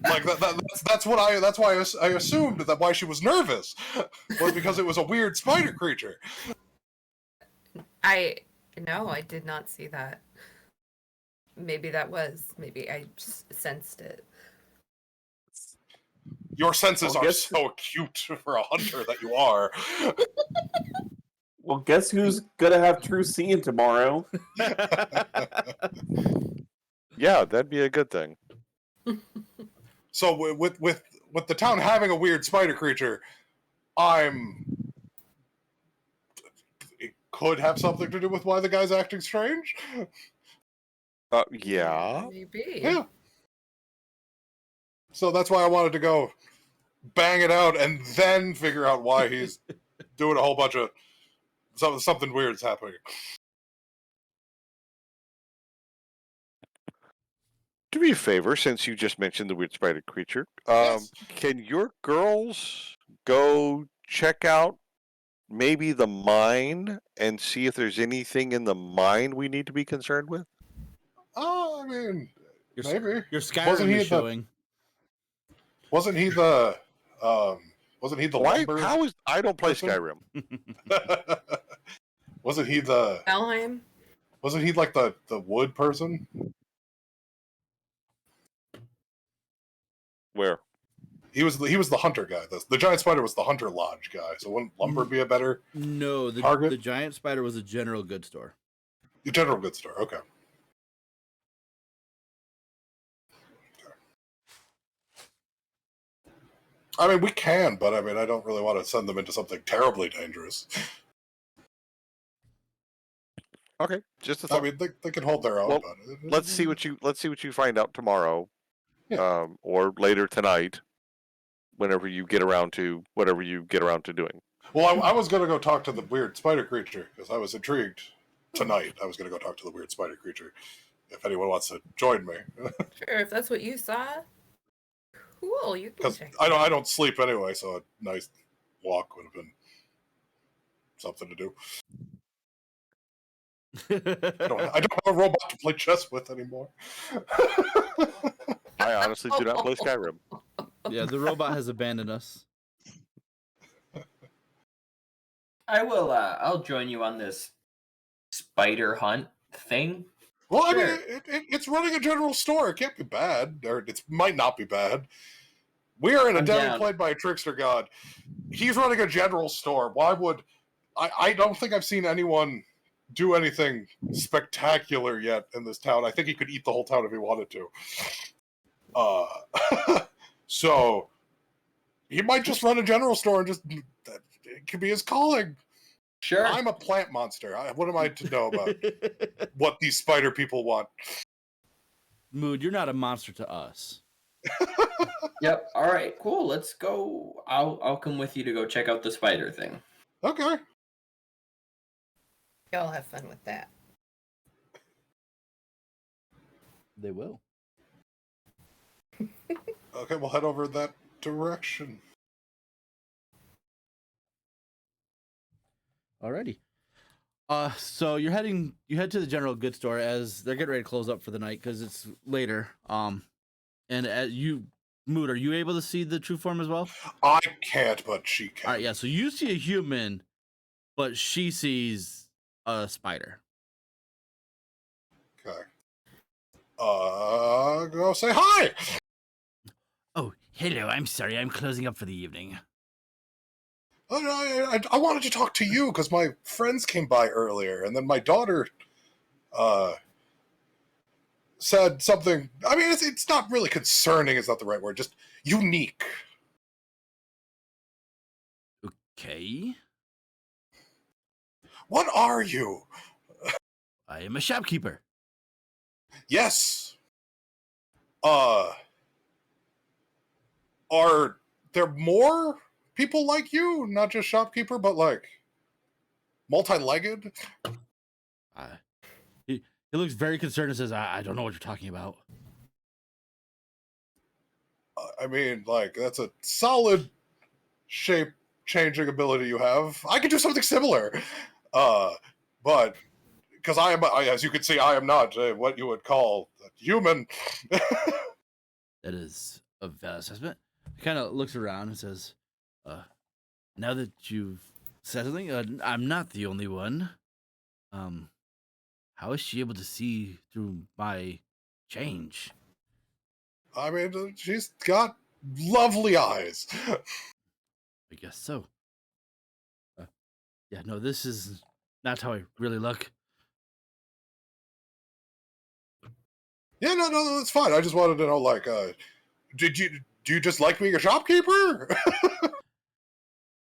Like that's why I assumed that why she was nervous was because it was a weird spider creature. No, I did not see that. Maybe I just sensed it. Your senses Well, are guess- so acute for a hunter that you are. Well, guess who's gonna have true seeing tomorrow? Yeah, that'd be a good thing. So with the town having a weird spider creature, it could have something to do with why the guy's acting strange. Yeah. Maybe. Yeah. So that's why I wanted to go bang it out and then figure out why he's doing a whole bunch of something weird's happening. Do me a favor, since you just mentioned the weird spider creature. Yes. Can your girls go check out maybe the mine and see if there's anything in the mine we need to be concerned with? Oh, I mean, maybe. Your Skyrim is showing. Wasn't he the lumber? I don't play person? Skyrim. Wasn't he the Valheim? Wasn't he like the wood person? Where? He was the hunter guy. The giant spider was the hunter lodge guy. So wouldn't lumber be a better No, target? the giant spider was a general goods store. The general goods store. Okay. I mean, we can, but I mean, I don't really want to send them into something terribly dangerous. Okay, just a I thought. mean, they can hold their own. Well, but let's see what you find out tomorrow, Yeah. or later tonight, whenever you get around to whatever you get around to doing. Well, I was going to go talk to the weird spider creature because I was intrigued tonight. I was going to go talk to the weird spider creature. If anyone wants to join me, Sure, if that's what you saw. Cool, you can because check. I don't sleep anyway, so a nice walk would have been something to do. I don't have a robot to play chess with anymore. I honestly do not play Skyrim. Yeah, the robot has abandoned us. I will. I'll join you on this spider hunt thing. Well, I Sure. mean, it's running a general store. It can't be bad, or it might not be bad. We are in a I'm devil down. played by a trickster god. He's running a general store. Why would I don't think I've seen anyone do anything spectacular yet in this town. I think he could eat the whole town if he wanted to. So he might just run a general store and just it could be his calling. Sure. I'm a plant monster. What am I to know about what these spider people want? Mood, you're not a monster to us. Yep. All right. Cool. Let's go. I'll come with you to go check out the spider thing. Okay. Y'all have fun with that. They will. Okay, we'll head over that direction. Alrighty. So you head to the general goods store as they're getting ready to close up for the night because it's later. And Mood, are you able to see the true form as well? I can't, but she can. All right, yeah. So you see a human, but she sees a spider. Okay. Go say hi. Oh, hello. I'm sorry. I'm closing up for the evening. I wanted to talk to you because my friends came by earlier, and then my daughter said something. I mean, it's not really concerning. It's not the right word. Just unique. Okay. What are you? I am a shopkeeper. Yes. Are there more people like you? Not just shopkeeper, but like multi-legged? He looks very concerned and says, I don't know what you're talking about. I mean, like, that's a solid shape changing ability you have. I could do something similar. But because as you can see, I am not what you would call a human. That is a valid assessment. He kind of looks around and says, now that you've said something, I'm not the only one. How is she able to see through my change? I mean, she's got lovely eyes. I guess so. Yeah, no, this is not how I really look. Yeah, no, that's fine. I just wanted to know, like, do you just like being a shopkeeper?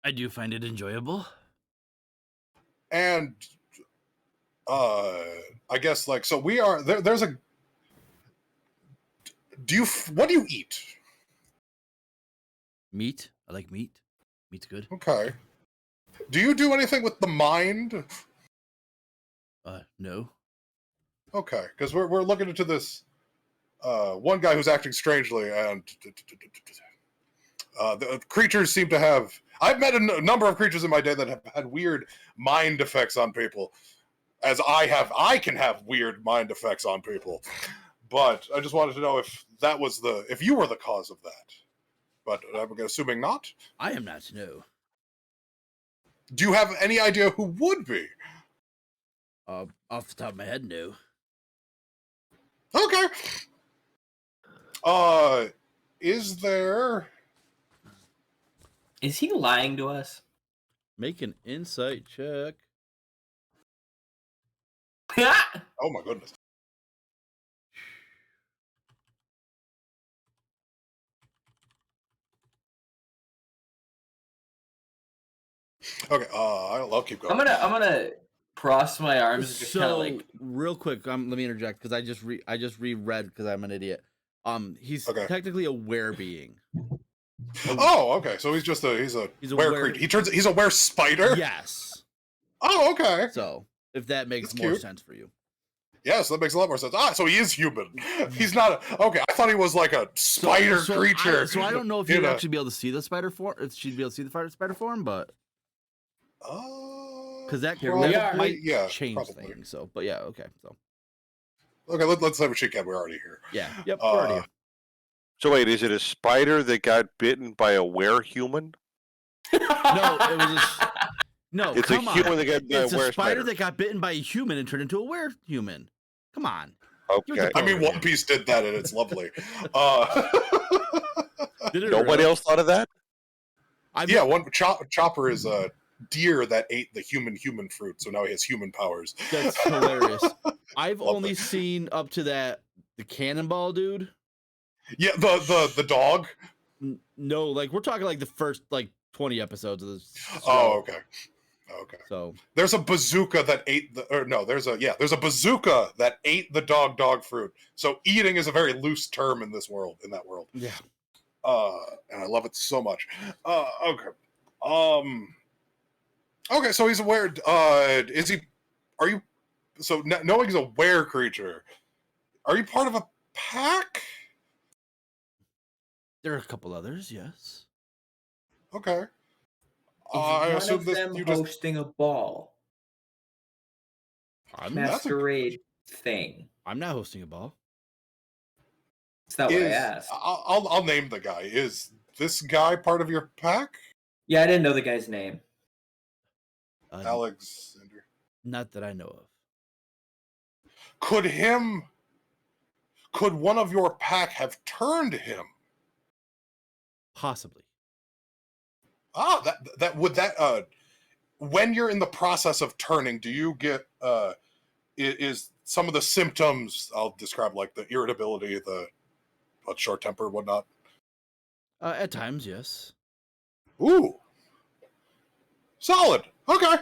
I do find it enjoyable. And I guess, like, so we are there's a what do you eat? Meat. I like meat. Meat's good. Okay. Do you do anything with the mind? No. Okay, because we're looking into this one guy who's acting strangely, and the creatures seem to have. I've met a number of creatures in my day that have had weird mind effects on people, as I can have weird mind effects on people. But I just wanted to know if if you were the cause of that. But I'm assuming not. I am not, no. Do you have any idea who would be? Off the top of my head, no. Okay. Is there... Is he lying to us? Make an insight check. Oh my goodness. Okay, I'll keep going. I'm gonna cross my arms and just kind of like real quick. Let me interject because I just reread because I'm an idiot. He's Okay. technically a were being. Oh, okay. So he's a were creature. He's a were spider. Yes. Oh, okay. So if that makes That's more cute. sense for you. Yes, that makes a lot more sense. So he is human. He's not okay. I thought he was like a spider creature. I don't know if you'd actually be able to see the spider form. If she'd be able to see the spider form, but because that might change probably. things. So, but yeah, okay. So okay, let's have a check out. We're already here. Yeah. Yep. We're already here. So wait, is it a spider that got bitten by a were-human? No, it was no. It's a human that got bitten by a It's a were spider spider. that got bitten by a human and turned into a were-human. Come on. Okay. I mean, Over One here. Piece did that, and it's lovely. Did it Nobody really? else thought of that? Yeah, Chopper is a deer that ate the human fruit, so now he has human powers. That's hilarious. I've Love only that. seen up to that the cannonball dude. Yeah, the dog. No, like we're talking like the first like 20 episodes of this show. Oh, okay. So There's a bazooka that ate there's a bazooka that ate the dog fruit. So eating is a very loose term in that world. yeah. And I love it so much. Okay. Okay, so he's aware. Are you? So knowing he's a were creature, are you part of a pack? There are a couple others, yes. Okay. Is I one assume of this them you just. hosting a ball I'm masquerade thing? I'm not hosting a ball. It's not what I asked. I'll name the guy. Is this guy part of your pack? Yeah, I didn't know the guy's name. Alexander. Not that I know of. Could one of your pack have turned him? Possibly. When you're in the process of turning, do you get is some of the symptoms I'll describe, like the irritability, the short temper, whatnot? At times, yes. Ooh, solid. Okay.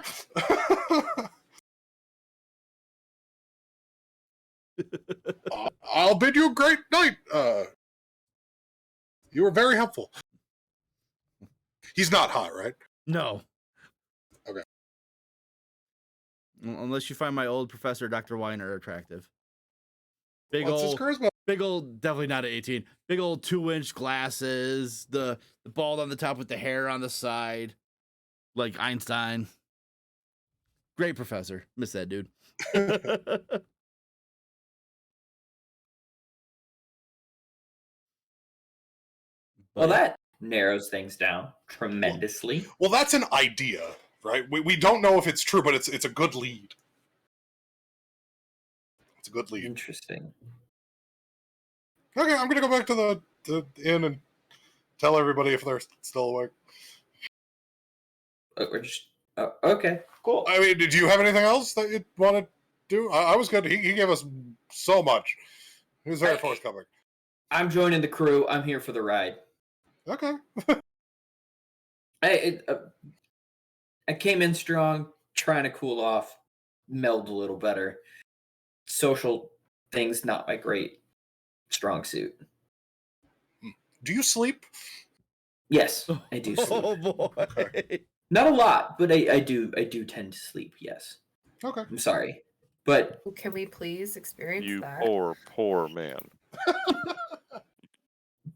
I'll bid you a great night. You were very helpful. He's not hot, right? No. Okay. Unless you find my old professor, Dr. Weiner, attractive. What's his charisma? Big old, definitely not an 18. Big old 2-inch glasses, the bald on the top with the hair on the side, like Einstein. Great professor. Miss that dude. Well, that narrows things down tremendously. Well, that's an idea, right? We don't know if it's true, but it's a good lead. It's a good lead. Interesting. Okay, I'm gonna go back to the inn and tell everybody if they're still awake. Okay, cool. I mean, did you have anything else that you want to do? I was good. He gave us so much. He was very forthcoming. I'm joining the crew. I'm here for the ride. Okay. I came in strong, trying to cool off, meld a little better. Social things not my great strong suit. Do you sleep? Yes, I do sleep. Oh boy. Not a lot, but I do tend to sleep. Yes. Okay. I'm sorry, but Can we please experience You that? poor man.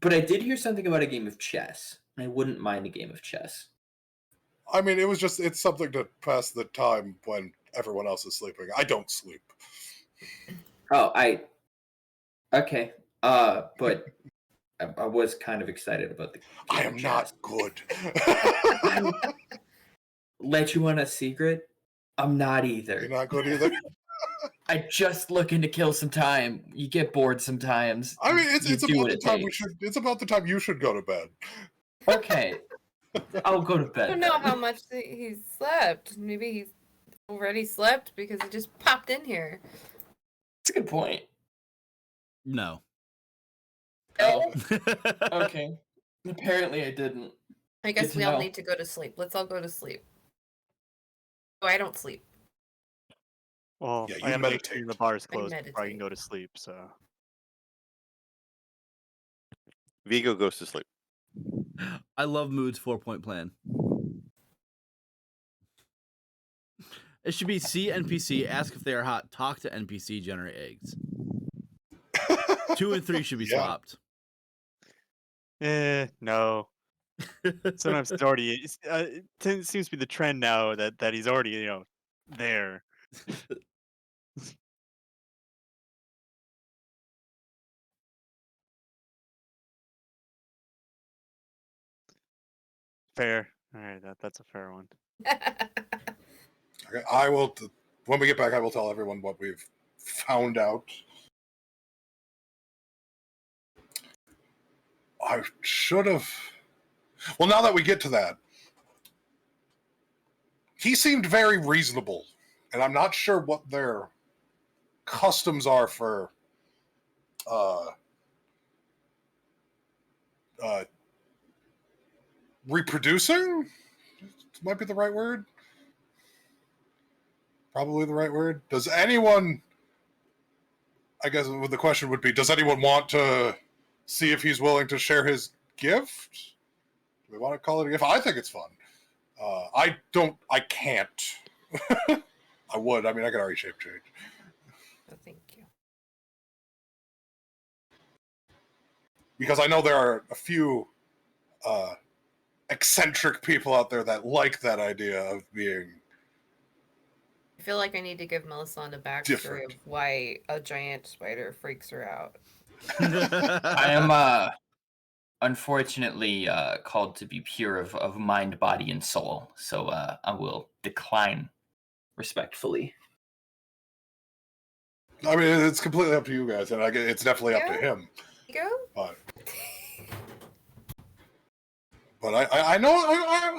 I did hear something about a game of chess. I wouldn't mind a game of chess. I mean, it's something to pass the time when everyone else is sleeping. I don't sleep. Oh, okay. But I was kind of excited about the game I of am chess. not good. Let you on a secret? I'm not either. You're not good either. I just looking to kill some time. You get bored sometimes. I mean, You it's do about what the it time takes. it's about the time you should go to bed. Okay. I'll go to I bed. don't know then. how much he slept. Maybe he's already slept because he just popped in here. That's a good point. No. Oh, okay. Apparently I didn't. I guess Good to we all know. need to go to sleep. Let's all go to sleep. Oh, I don't sleep. Well, Yeah, you I am meditate. meditating. The bar is I closed before I can meditate. go to sleep. So Vigo goes to sleep. I love Mood's 4-point plan. It should be see NPC, ask if they are hot, talk to NPC, generate eggs. 2 and 3 should be Yeah. swapped. no. Sometimes it's already. It seems to be the trend now that he's already there. Fair. All right, that's a fair one. Okay, I will. When we get back, I will tell everyone what we've found out. I should have. Well, now that we get to that, he seemed very reasonable, and I'm not sure what their customs are for reproducing. Might be the right word. Probably the right word. Does anyone? I guess the question would be: does anyone want to see if he's willing to share his gift? Do we want to call it a gift? I think it's fun. I don't. I can't. I would. I mean, I could already shape change. Oh, thank you. Because I know there are a few eccentric people out there that like that idea of being. I feel like I need to give Melisande a backstory Different. of why a giant spider freaks her out. I am unfortunately called to be pure of mind, body, and soul, so I will decline respectfully. I mean, it's completely up to you guys, and it's definitely up to him. Go. But I know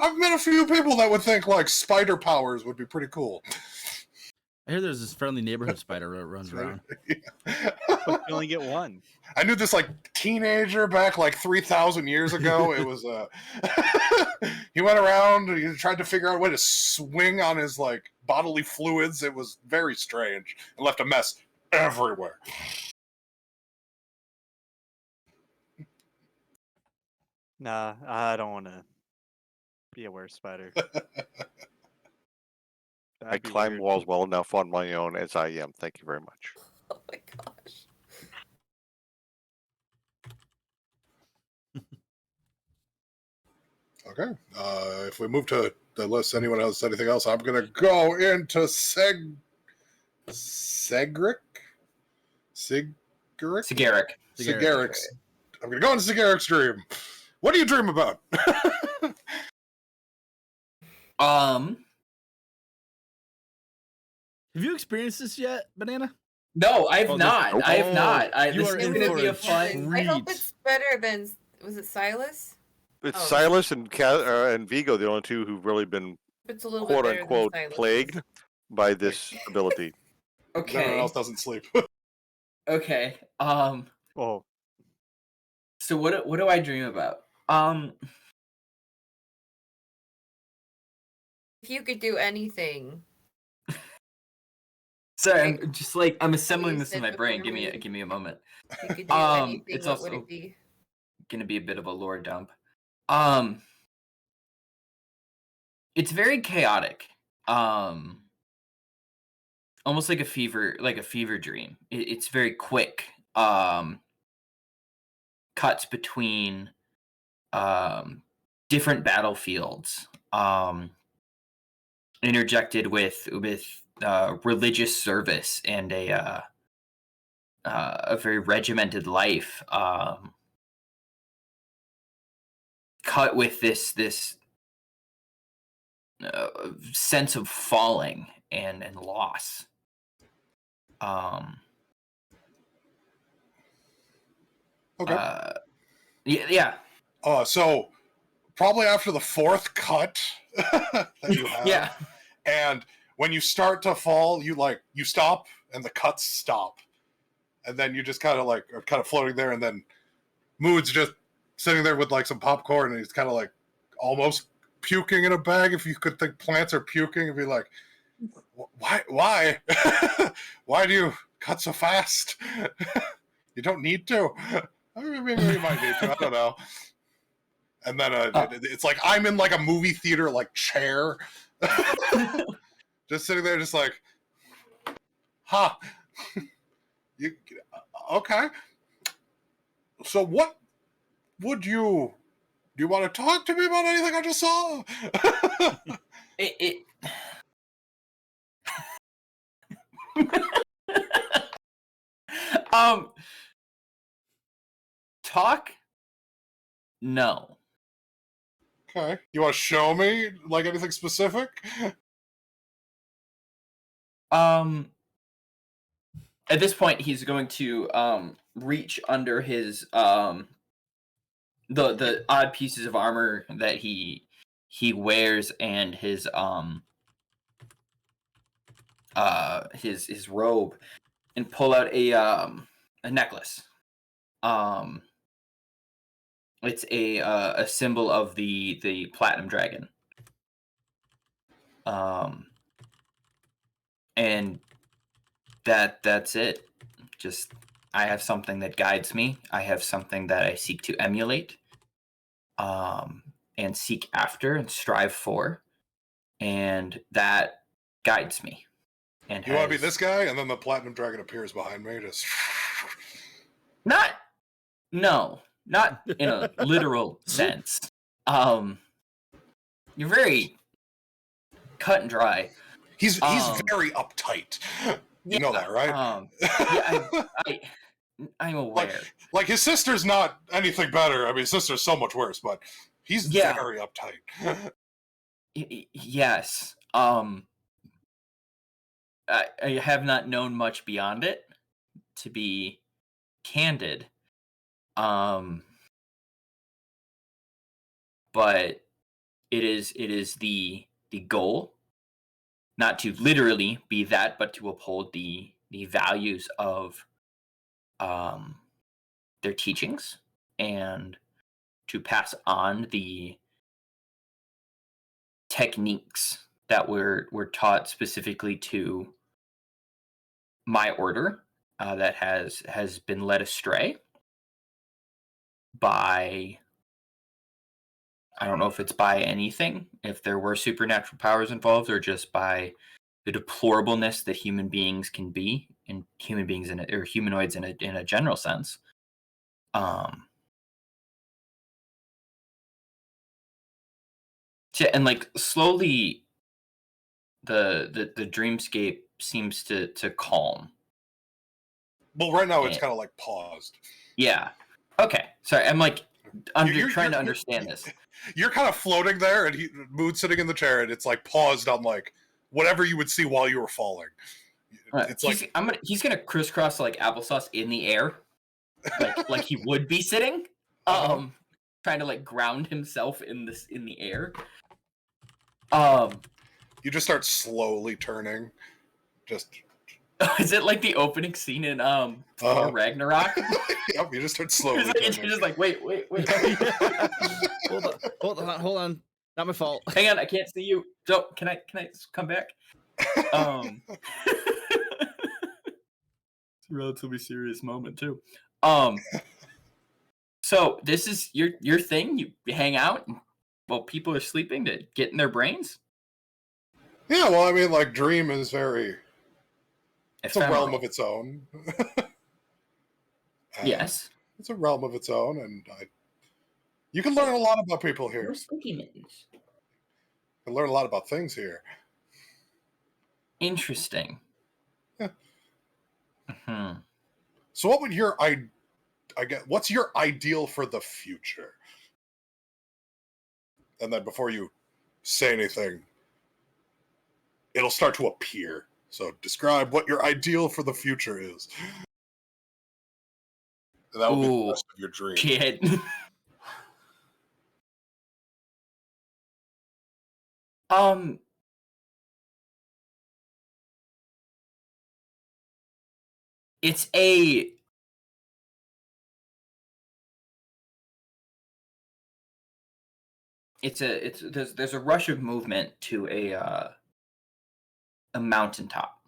I've met a few people that would think like spider powers would be pretty cool. I hear there's this friendly neighborhood spider that runs around. But you only get one. I knew this like teenager back like 3,000 years ago. It was he went around. He tried to figure out a way to swing on his like bodily fluids. It was very strange and left a mess everywhere. Nah, I don't want to be a were spider. I climb walls well enough on my own as I am. Thank you very much. Oh my gosh. Okay. If we move to the list, anyone else anything else? I'm gonna go into Segric. Sigaric. I'm gonna go into Sigaric's dream. What do you dream about? Have you experienced this yet, Banana? No, I've not. nope. I have not. You This are is in going to for be a a fun. I hope treat. it's better than, was it Silas? It's Oh. Silas and and Vigo, the only two who've really been It's a little quote bit better unquote than Silas. plagued by this ability. Okay. Everyone else doesn't sleep. Okay. Oh, So what do I dream about? If you could do anything, Sorry, I'm just like I'm assembling you this in said my brain. before Give me a moment. if you could do anything, It's what would also it be? gonna be a bit of a lore dump. It's very chaotic. Almost like a fever dream. It's very quick. Cuts between different battlefields. Interjected with religious service and a very regimented life. Cut with this sense of falling and loss. Okay. Yeah. So probably after the fourth cut that you have. Yeah. And when you start to fall, you stop and the cuts stop. And then you just kind of like are kind of floating there, and then Mood's just sitting there with like some popcorn, and he's kind of like almost puking in a bag. If you could think plants are puking, and be like, why? Why do you cut so fast? You don't need to. Maybe you might need to. I don't know. And then it's like I'm in like a movie theater like chair, just sitting there, just like, huh? You okay? So what would you? Do you want to talk to me about anything I just saw? Talk? No. Okay. You want to show me like anything specific? At this point, he's going to reach under his the odd pieces of armor that he wears and his robe, and pull out a necklace. It's a symbol of the platinum dragon. And that's it. Just, I have something that guides me. I have something that I seek to emulate, and seek after and strive for, and that guides me. And You want to be this guy, and then the platinum dragon appears behind me, just not in a literal sense. You're very cut and dry. he's very uptight. You know that, right? I'm aware. Like his sister's not anything better. I mean, his sister's so much worse, but he's very uptight. Yes. I have not known much beyond it, to be candid. But it is the goal, not to literally be that, but to uphold the values of their teachings, and to pass on the techniques that were taught specifically to my order, that has been led astray by, I don't know if it's by anything, if there were supernatural powers involved, or just by the deplorableness that human beings can be, and human beings or humanoids in a general sense. And like slowly, the dreamscape seems to calm. Well, right now it's kind of like paused. Yeah. Okay. Sorry, I'm like trying to understand this. You're kind of floating there, and Mood's sitting in the chair, and it's like paused on like whatever you would see while you were falling. It's he's gonna crisscross like applesauce in the air, like he would be sitting, trying to like ground himself in the air. You just start slowly turning. Just is it like the opening scene in Thor Ragnarok? Yep, you just start slowly turning. You're just like, wait. Hold on. Not my fault. Hang on, I can't see you. So can I come back? It's a relatively serious moment too. So this is your thing. You hang out while people are sleeping to get in their brains. Yeah, well, I mean, like Dream is very. It's a realm of its own. Yes, it's a realm of its own, and you can learn a lot about people here. Spooky mittens. You can learn a lot about things here. Interesting. Yeah. Mm-hmm. So, what would what's your ideal for the future? And then, before you say anything, it'll start to appear. So, describe what your ideal for the future is. And that will be the rest of your dream. Shit. It's there's a rush of movement to a mountaintop,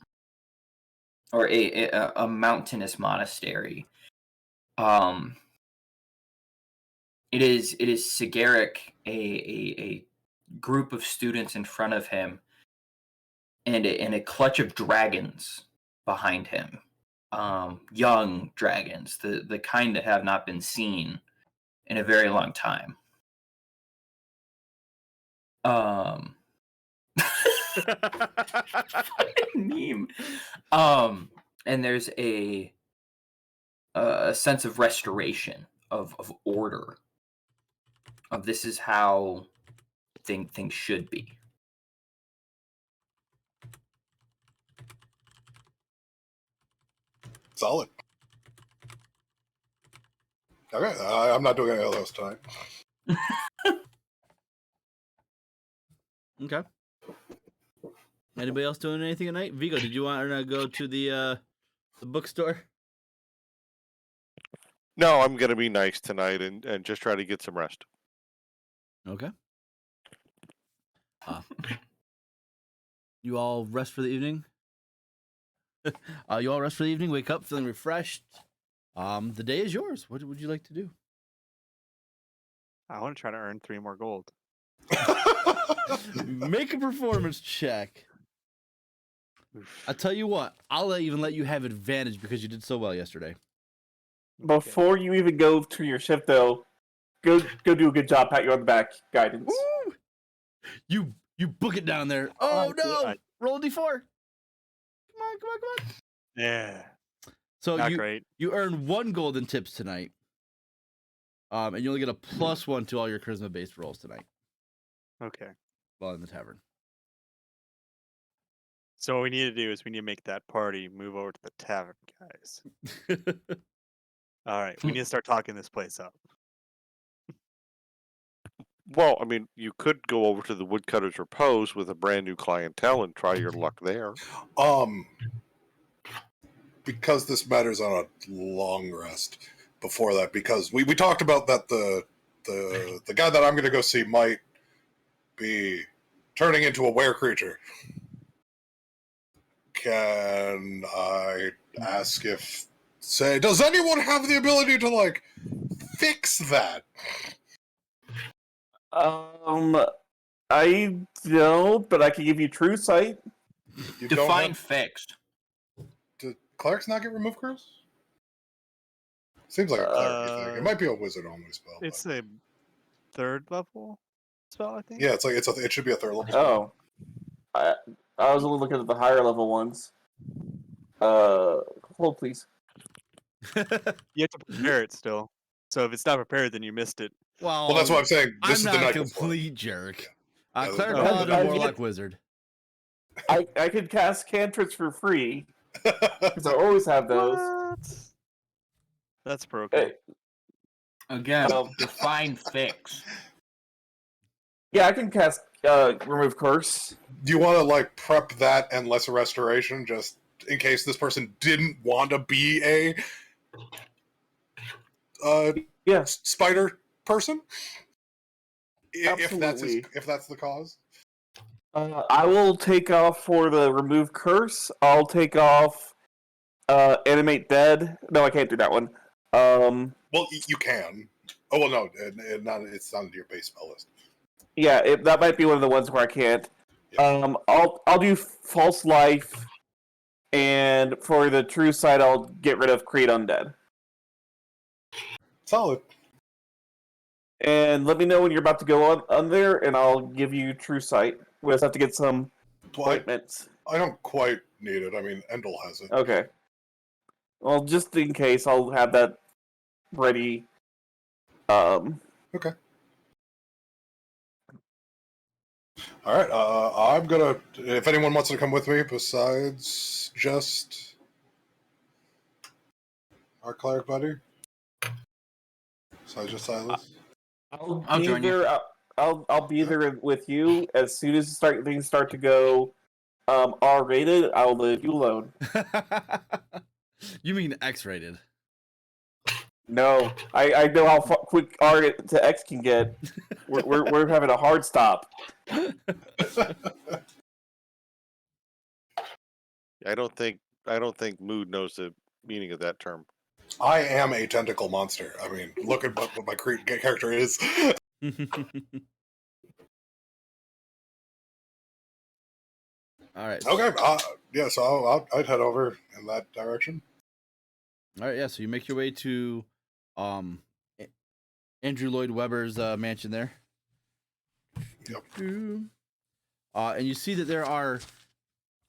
or a mountainous monastery. It is Sigaric, a group of students in front of him, and a clutch of dragons behind him. Young dragons, the kind that have not been seen in a very long time. Meme. And there's a sense of restoration, of order, of this is how things should be. Solid. Okay, I'm not doing any of those tonight. Okay. Anybody else doing anything tonight? Vigo, did you want to go to the bookstore? No, I'm gonna be nice tonight and just try to get some rest. Okay. You all rest for the evening? You all rest for the evening, wake up feeling refreshed. The day is yours. What would you like to do? I want to try to earn 3 more gold. Make a performance check. I'll tell you what, I'll even let you have advantage because you did so well yesterday. Before you even go to your shift, though, go do a good job. Pat you on the back. Guidance. Woo! You book it down there. Oh no! Roll a d4. Come on. Yeah. So Not great. you earn 1 golden tips tonight. And you only get a +1 to all your charisma-based rolls tonight Okay. while in the tavern. So what we need to do is we need to make that party move over to the tavern, guys. All right. We need to start talking this place up. Well, I mean, you could go over to the Woodcutter's Repose with a brand new clientele and try your luck there. Because this matter's on a long rest before that, because we talked about that the guy that I'm going to go see might be turning into a were creature. Can I ask does anyone have the ability to, like, fix that? I don't, but I can give you true sight. You Define fixed. Do clerics not get remove curse? Seems like a cleric thing. It might be a wizard only spell. It's a 3rd level spell, I think. Yeah, it should be a 3rd level spell. Oh, I was only looking at the higher level ones. Hold please. You have to prepare it still. So if it's not prepared, then you missed it. Well, that's what I'm saying. This I'm is not the a night complete jerk. Cleric, Yeah, paladin, warlock, wizard. I could cast cantrips for free because I always have those. What? That's broken. Hey, Again, define fix. yeah, I can cast remove curse. Do you want to, like, prep that and lesser restoration just in case this person didn't want to be a spider person? Absolutely. If that's the cause. I will take off for the remove curse. I'll take off animate dead. No, I can't do that one. Well, you can. Oh well, no, it's not your base spell list. Yeah, that might be one of the ones where I can't. Yeah. I'll do false life, and for the true side, I'll get rid of create undead. Solid. And let me know when you're about to go on there, and I'll give you true sight. We just have to get some appointments. I don't quite need it. I mean, Endel has it. Okay. Well, just in case, I'll have that ready. Okay. All right. I'm gonna. If anyone wants to come with me, besides just our cleric buddy, besides just Silas. I'll join you. I'll be there with you as soon as things start to go R-rated. I'll leave you alone. You mean X-rated? No, I know how quick R to X can get. We're having a hard stop. I don't think Mood knows the meaning of that term. I am a tentacle monster. I mean, look at what my character is. All right. Okay. Yeah. So I'd head over in that direction. All right. Yeah. So you make your way to, Andrew Lloyd Webber's mansion there. Yep. And you see that there are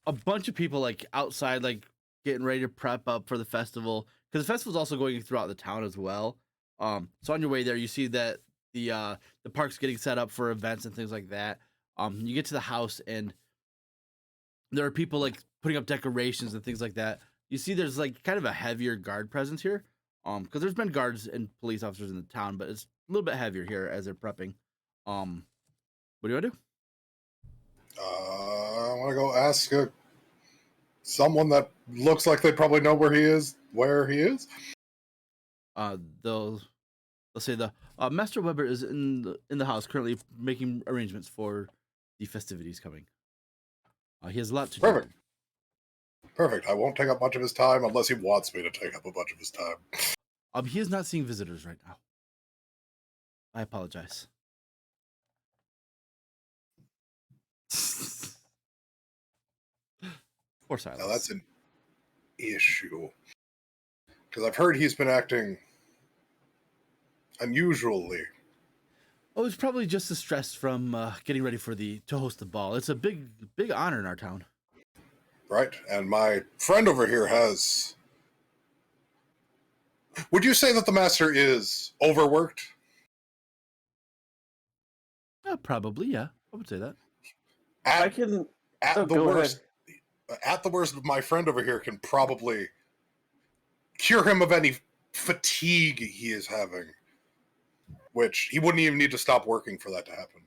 a bunch of people like outside, like getting ready to prep up for the festival, because the festival's also going throughout the town as well. So on your way there, you see that the park's getting set up for events and things like that. You get to the house and there are people like putting up decorations and things like that. you see there's like kind of a heavier guard presence here. Because there's been guards and police officers in the town, but it's a little bit heavier here as they're prepping. What do you want to do? I want to go ask someone that looks like they probably know where he is. They'll say the Master Weber is in the house currently making arrangements for the festivities coming. He has a lot to do. Perfect. I won't take up much of his time unless he wants me to take up a bunch of his time. He is not seeing visitors right now. I apologize. Poor Silas. Now that's an issue. Because I've heard he's been acting unusually. Oh, it's probably just the stress from getting ready to host the ball. It's a big honor in our town. Right, and my friend over here has... Would you say that the master is overworked? Probably, yeah. I would say that. At the worst, my friend over here can probably cure him of any fatigue he is having, which he wouldn't even need to stop working for that to happen.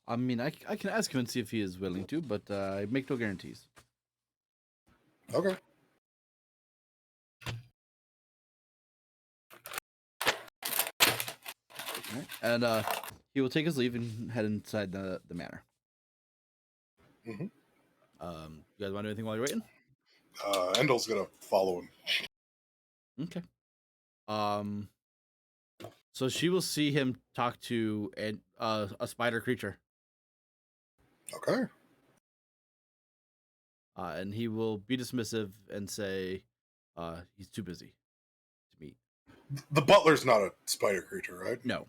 I mean, I can ask him and see if he is willing to, but I make no guarantees. Okay. Right. And he will take his leave and head inside the manor. Mm-hmm. You guys want to do anything while you're waiting? Endel's gonna follow him. Okay. So she will see him talk to a spider creature. Okay. And he will be dismissive and say he's too busy to meet. The butler's not a spider creature, right? No.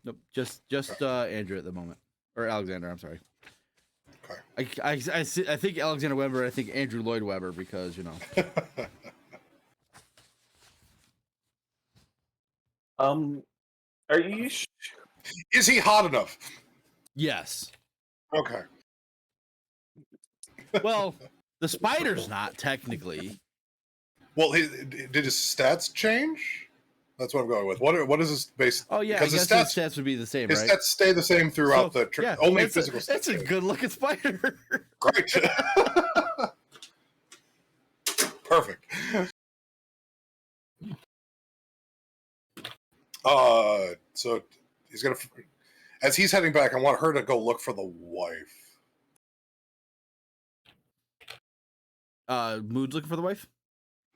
Nope. Just Andrew at the moment, or Alexander. I'm sorry. Okay. I think Alexander Weber. I think Andrew Lloyd Webber because Are you? Is he hot enough? Yes. Okay. Well, the spider's not technically. Well, did his stats change? That's what I'm going with. What is his base? Oh yeah, I guess his stats would be the same, his right? stats stay the same throughout the trip. Yeah, only physical stats. That's a good-looking spider. Great. Perfect. So he's gonna, as he's heading back, I want her to go look for the wife. Mood's looking for the wife?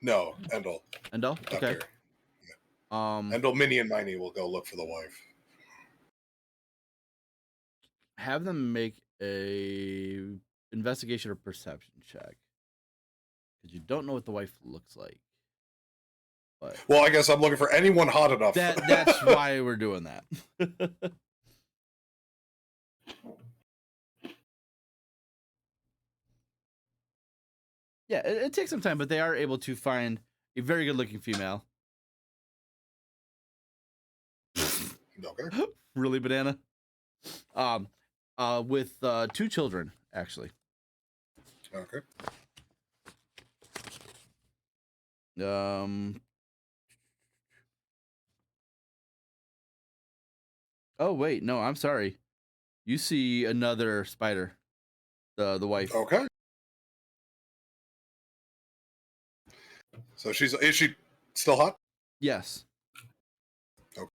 No, Endel. Endel? Okay. Endel, Minnie, and Miney will go look for the wife. Have them make a investigation or perception check. Because you don't know what the wife looks like. But well, I guess I'm looking for anyone hot enough. That's why we're doing that. Yeah, it takes some time, but they are able to find a very good-looking female. Okay. Really, banana? With 2 children, actually. Okay. Oh wait, no, I'm sorry. You see another spider. The wife. Okay. So is she still hot? Yes. Okay.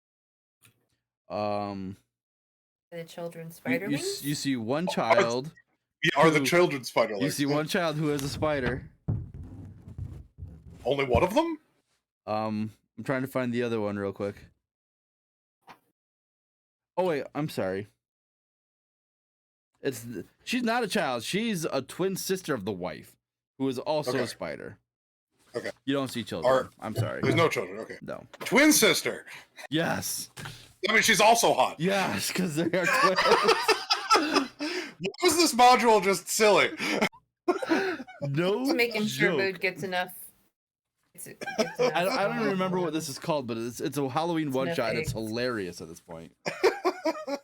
The children spiderlings? You see one child. Are the children spiderlings? You see one child who has a spider. Only one of them? I'm trying to find the other one real quick. Oh wait, I'm sorry. She's not a child. She's a twin sister of the wife, who is also a spider. Okay. You don't see children. I'm sorry. There's no children. Okay. No. Twin sister. Yes. I mean, she's also hot. Yes, because they are twins. What was this module just silly? No. Just making sure joke. Mood gets enough. I don't even remember what this is called, but it's a Halloween one shot. And it's hilarious at this point.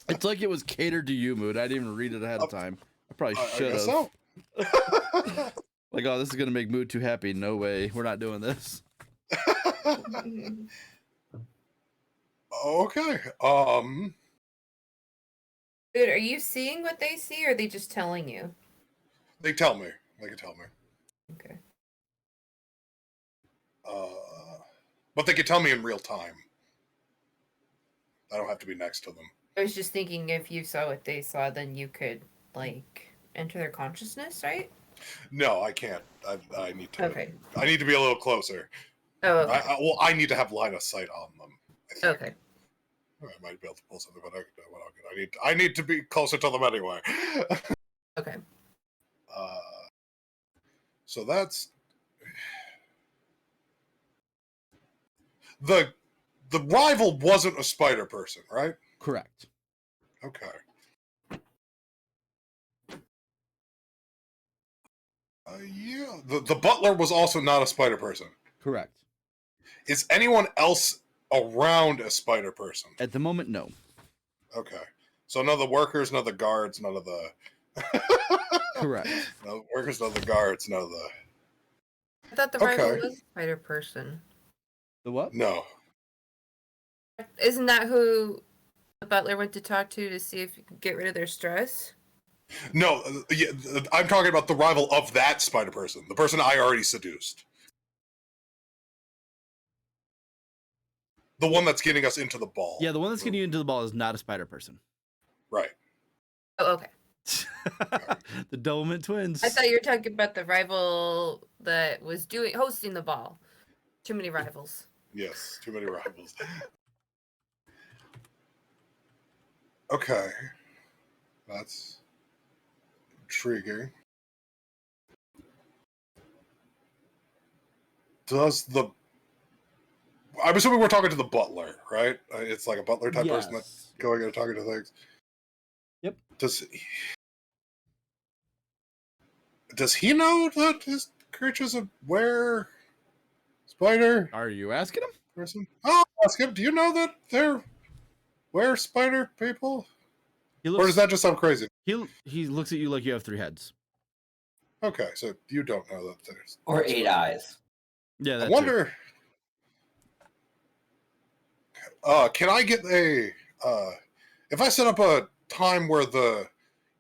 It's like it was catered to you, Mood. I didn't even read it ahead of time. I probably should have. So. Like, oh, this is gonna make Mood too happy. No way, we're not doing this. Okay. Dude, are you seeing what they see, or are they just telling you? They tell me. They can tell me. Okay. But they can tell me in real time. I don't have to be next to them. I was just thinking if you saw what they saw, then you could, like, enter their consciousness, right? No, I can't. I need to. Okay. I need to be a little closer. Oh, okay. I need to have line of sight on them. I think. Okay. I might be able to pull something, but I need to be closer to them anyway. Okay. So that's the rival wasn't a spider person, right? Correct. Okay. Yeah. The butler was also not a spider person. Correct. Is anyone else around a spider person? At the moment, no. Okay. So none of the workers, none of the guards, none of the... Correct. No workers, none of the guards, none of the... I thought the rival was a spider person. The what? No. Isn't that who the butler went to talk to see if you could get rid of their stress? No, yeah, I'm talking about the rival of that spider person. The person I already seduced. The one that's getting us into the ball. Yeah, the one that's getting you into the ball is not a spider person. Right. Oh, okay. The Dolement twins. I thought you were talking about the rival that was hosting the ball. Too many rivals. Yes, too many rivals. Okay. That's intriguing. I'm assuming we're talking to the butler, right? It's like a butler type person that's going and talking to things. Yep. Does he know that his creature's a spider Are you asking him? person? Oh, ask him. Do you know that they're spider people? Or does that just sound crazy? He looks at you like you have 3 heads. Okay, so you don't know that there's... Or 8 eyes. Yeah, I wonder... can I get a... if I set up a time where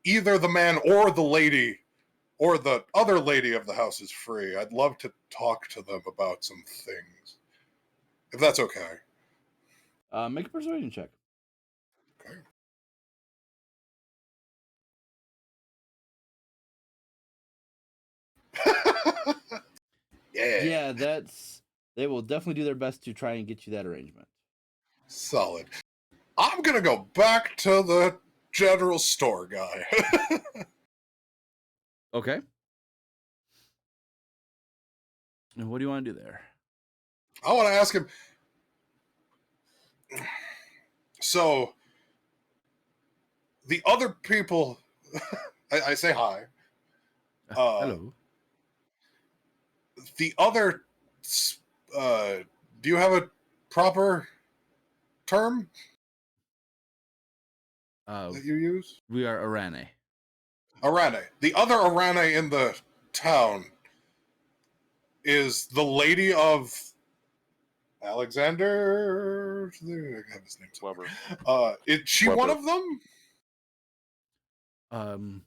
either the man or the lady or the other lady of the house is free, I'd love to talk to them about some things. If that's okay. Make a persuasion check. Okay. Yeah, they will definitely do their best to try and get you that arrangement. Solid. I'm gonna go back to the general store guy. Okay. And what do you want to do there? I want to ask him. So, the other people, I say hi. Hello. The other, do you have a proper term that you use? We are Arane. Arane. The other Arane in the town is the lady of Alexander. I have his name. Weber. Is she Weber. one of them?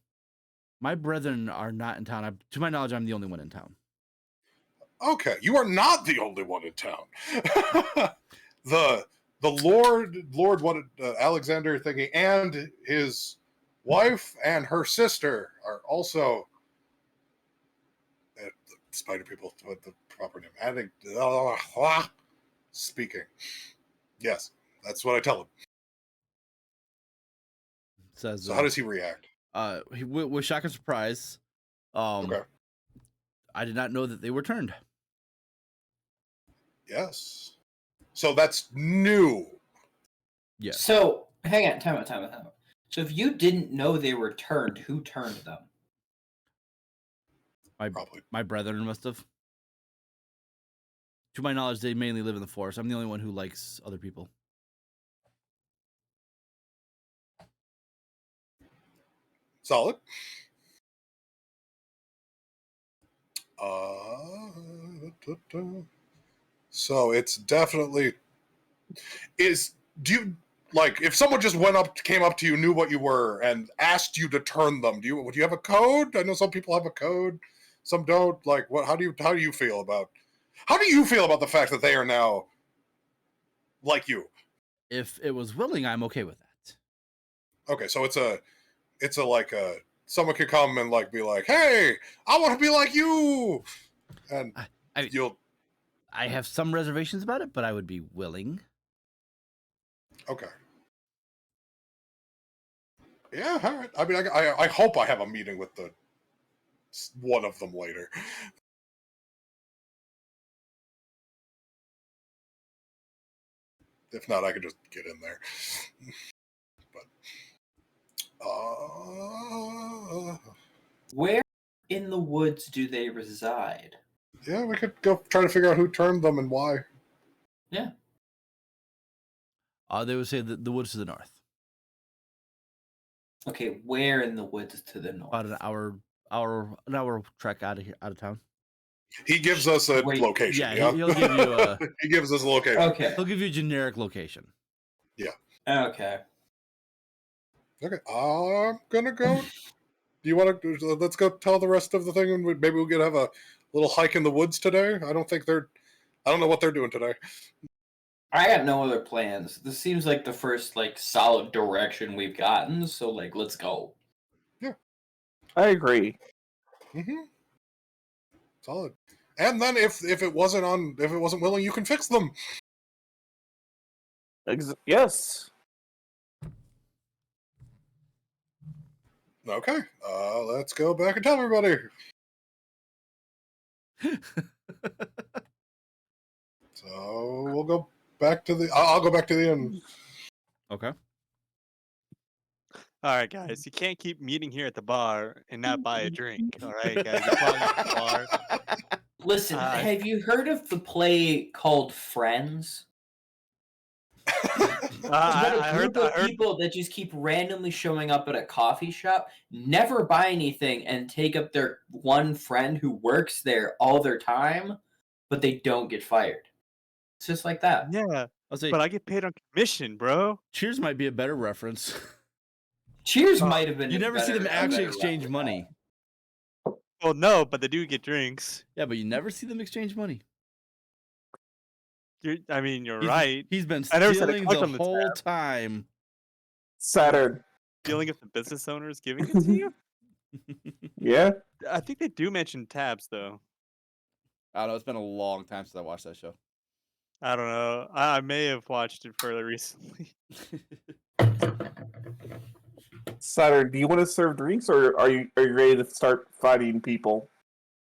My brethren are not in town. To my knowledge, I'm the only one in town. Okay, you are not the only one in town. the Lord wanted Alexander thinking, and his wife and her sister are also the spider people. What the proper name? I think speaking. Yes, that's what I tell him. Says. So how does he react? With shock and surprise. Okay. I did not know that they were turned. Yes. So that's new. Yes. So, hang on, time out. So if you didn't know they were turned, who turned them? My brethren must have. To my knowledge, they mainly live in the forest. I'm the only one who likes other people. Solid. So it's definitely do you like if someone just came up to you, knew what you were, and asked you to turn them? Do you have a code? I know some people have a code, some don't. Like what? How do you feel about the fact that they are now like you? If it was willing, I'm okay with that. Okay, so it's a like someone could come and like be like, hey, I want to be like you, and I have some reservations about it, but I would be willing. Okay. Yeah, all right. I mean, I hope I have a meeting with one of them later. If not, I could just get in there. But where in the woods do they reside? Yeah, we could go try to figure out who turned them and why. Yeah. They would say the woods to the north. Okay, where in the woods to the north? About an hour trek out of town. He gives us a location. Yeah, he'll give you a. He gives us a location. Okay. He'll give you a generic location. Yeah. Okay. Okay. I'm gonna go. Do you want to? Let's go tell the rest of the thing, and maybe we could have a little hike in the woods today. I don't know what they're doing today. I got no other plans. This seems like the first solid direction we've gotten. So let's go. Yeah, I agree. Mm-hmm. Solid. And then if it wasn't willing, you can fix them. Yes. Okay. Let's go back and tell everybody. So we'll go back to the. I'll go back to the inn. Okay. All right, guys. You can't keep meeting here at the bar and not buy a drink. All right, guys. You're calling at the bar. Listen, have you heard of the play called Friends? I heard people that just keep randomly showing up at a coffee shop, never buy anything, and take up their one friend who works there all their time, but they don't get fired. It's just like that. Yeah, I'll say, but I get paid on commission, bro. Cheers might be a better reference. Cheers might have been. You never see them actually exchange money. Well, no, but they do get drinks. Yeah, but you never see them exchange money. You're right. He's been stealing the whole time. Saturn. Stealing if the business owner is giving it to you? Yeah. I think they do mention tabs, though. I don't know. It's been a long time since I watched that show. I don't know. I may have watched it fairly recently. Saturn, do you want to serve drinks, or are you ready to start fighting people?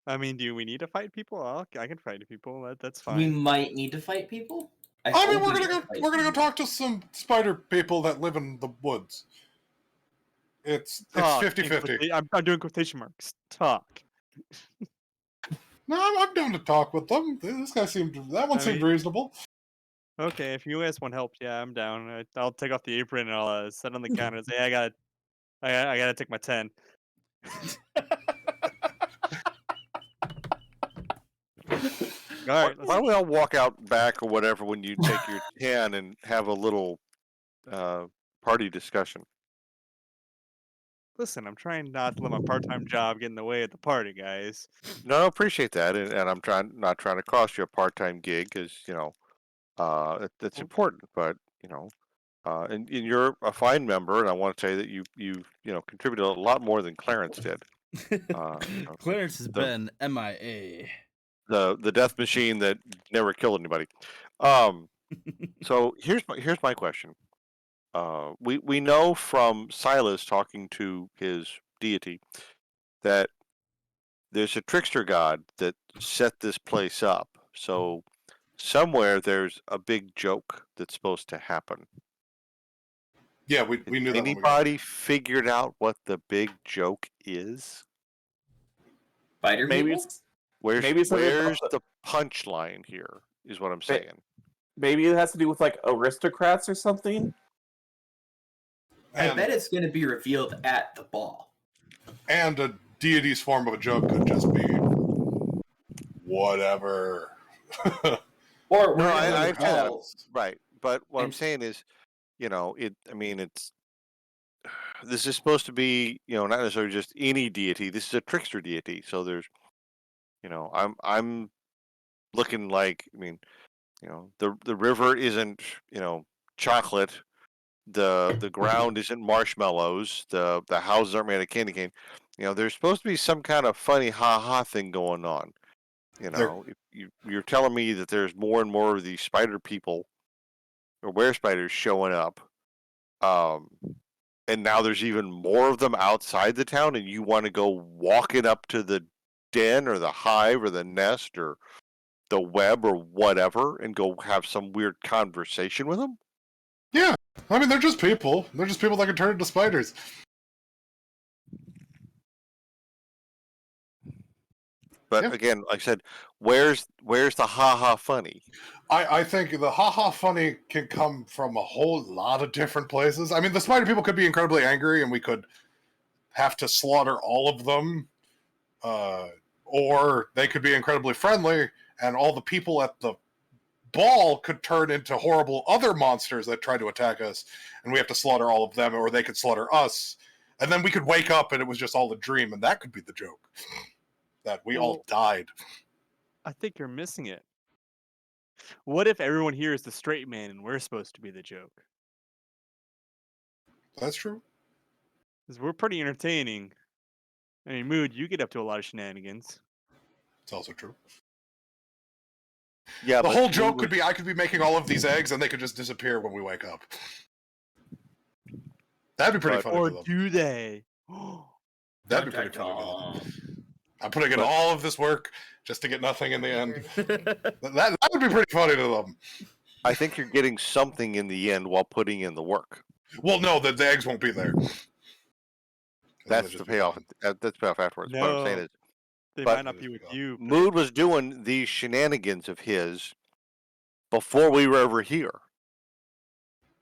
I mean, do we need to fight people? I can fight people. That's fine. We might need to fight people. I mean, we're gonna go talk to some spider people that live in the woods. It's 50-50. I'm doing quotation marks. Talk. No, I'm down to talk with them. This guy seemed reasonable. Okay, if you guys want help, yeah, I'm down. I'll take off the apron and I'll sit on the counter and say, I gotta take my 10. All right, why don't we all walk out back or whatever when you take your 10 and have a little party discussion? Listen, I'm trying not to let my part-time job get in the way of the party, guys. No, I appreciate that, and I'm not trying to cost you a part-time gig because that's important. But and you're a fine member, and I want to say that you contributed a lot more than Clarence did. Clarence has been MIA. The death machine that never killed anybody. So here's my question. We know from Silas talking to his deity that there's a trickster god that set this place up. So somewhere there's a big joke that's supposed to happen. Yeah, we knew that. Anybody figured out what the big joke is? Spider people? Where's the punchline here, is what I'm saying. Maybe it has to do with aristocrats or something? I bet it's going to be revealed at the ball. And a deity's form of a joke could just be whatever. Or No, we're I in the understand that. hotels. Right. But what I'm And- saying is, it's this is supposed to be, not necessarily just any deity. This is a trickster deity. So there's, I'm looking like, the river isn't, chocolate. The ground isn't marshmallows. The houses aren't made of candy cane. There's supposed to be some kind of funny ha ha thing going on. If you're telling me that there's more and more of these spider people or were spiders showing up, and now there's even more of them outside the town, and you want to go walking up to the den or the hive or the nest or the web or whatever and go have some weird conversation with them? Yeah, I mean, they're just people. They're just people that can turn into spiders. But Yeah. again, like I said, where's the ha-ha funny? I think the ha-ha funny can come from a whole lot of different places. I mean, the spider people could be incredibly angry, and we could have to slaughter all of them. Or they could be incredibly friendly, and all the people at the ball could turn into horrible other monsters that try to attack us, and we have to slaughter all of them, or they could slaughter us. And then we could wake up, and it was just all a dream, and that could be the joke. That we all died. I think you're missing it. What if everyone here is the straight man and we're supposed to be the joke? That's true. Because we're pretty entertaining. I mean, Mood, you get up to a lot of shenanigans. It's also true. Yeah, the whole joke could be I could be making all of these eggs, and they could just disappear when we wake up. That'd be pretty funny. Or to them. do they? That'd be pretty funny. To them. I'm putting in all of this work just to get nothing in the end. that would be pretty funny to them. I think you're getting something in the end while putting in the work. Well, no, the eggs won't be there. That's the payoff. That's the payoff afterwards. No, what I'm saying is, they might not be with you. Mood was doing these shenanigans of his before we were ever here.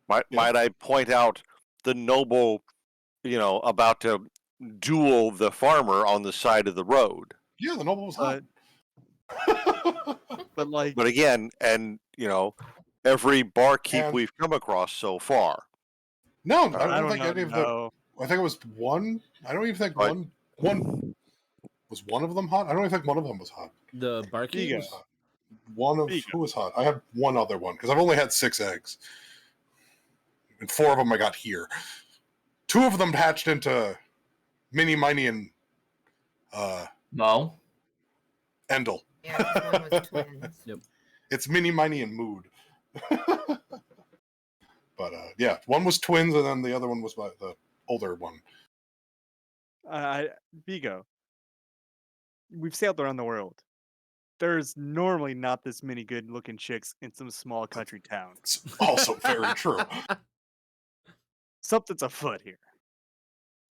Might I point out the noble, about to duel the farmer on the side of the road? Yeah, the noble was hot. But again, and every barkeep we've come across so far. No, I don't think any of them. I think it was one. I don't even think one was one of them hot. I don't even think one of them was hot. The barkeep was hot. One of who was hot? I had one other one because I've only had 6 eggs, and 4 of them I got here. 2 of them hatched into Mini, Miney, and Mo. Yeah, Endel. 'cause one was twins. Yep. It's Mini, Miney, and Mood. But yeah, one was twins, and then the other one was the older one. Vigo, we've sailed around the world. There's normally not this many good-looking chicks in some small country town. It's also very true. Something's afoot here.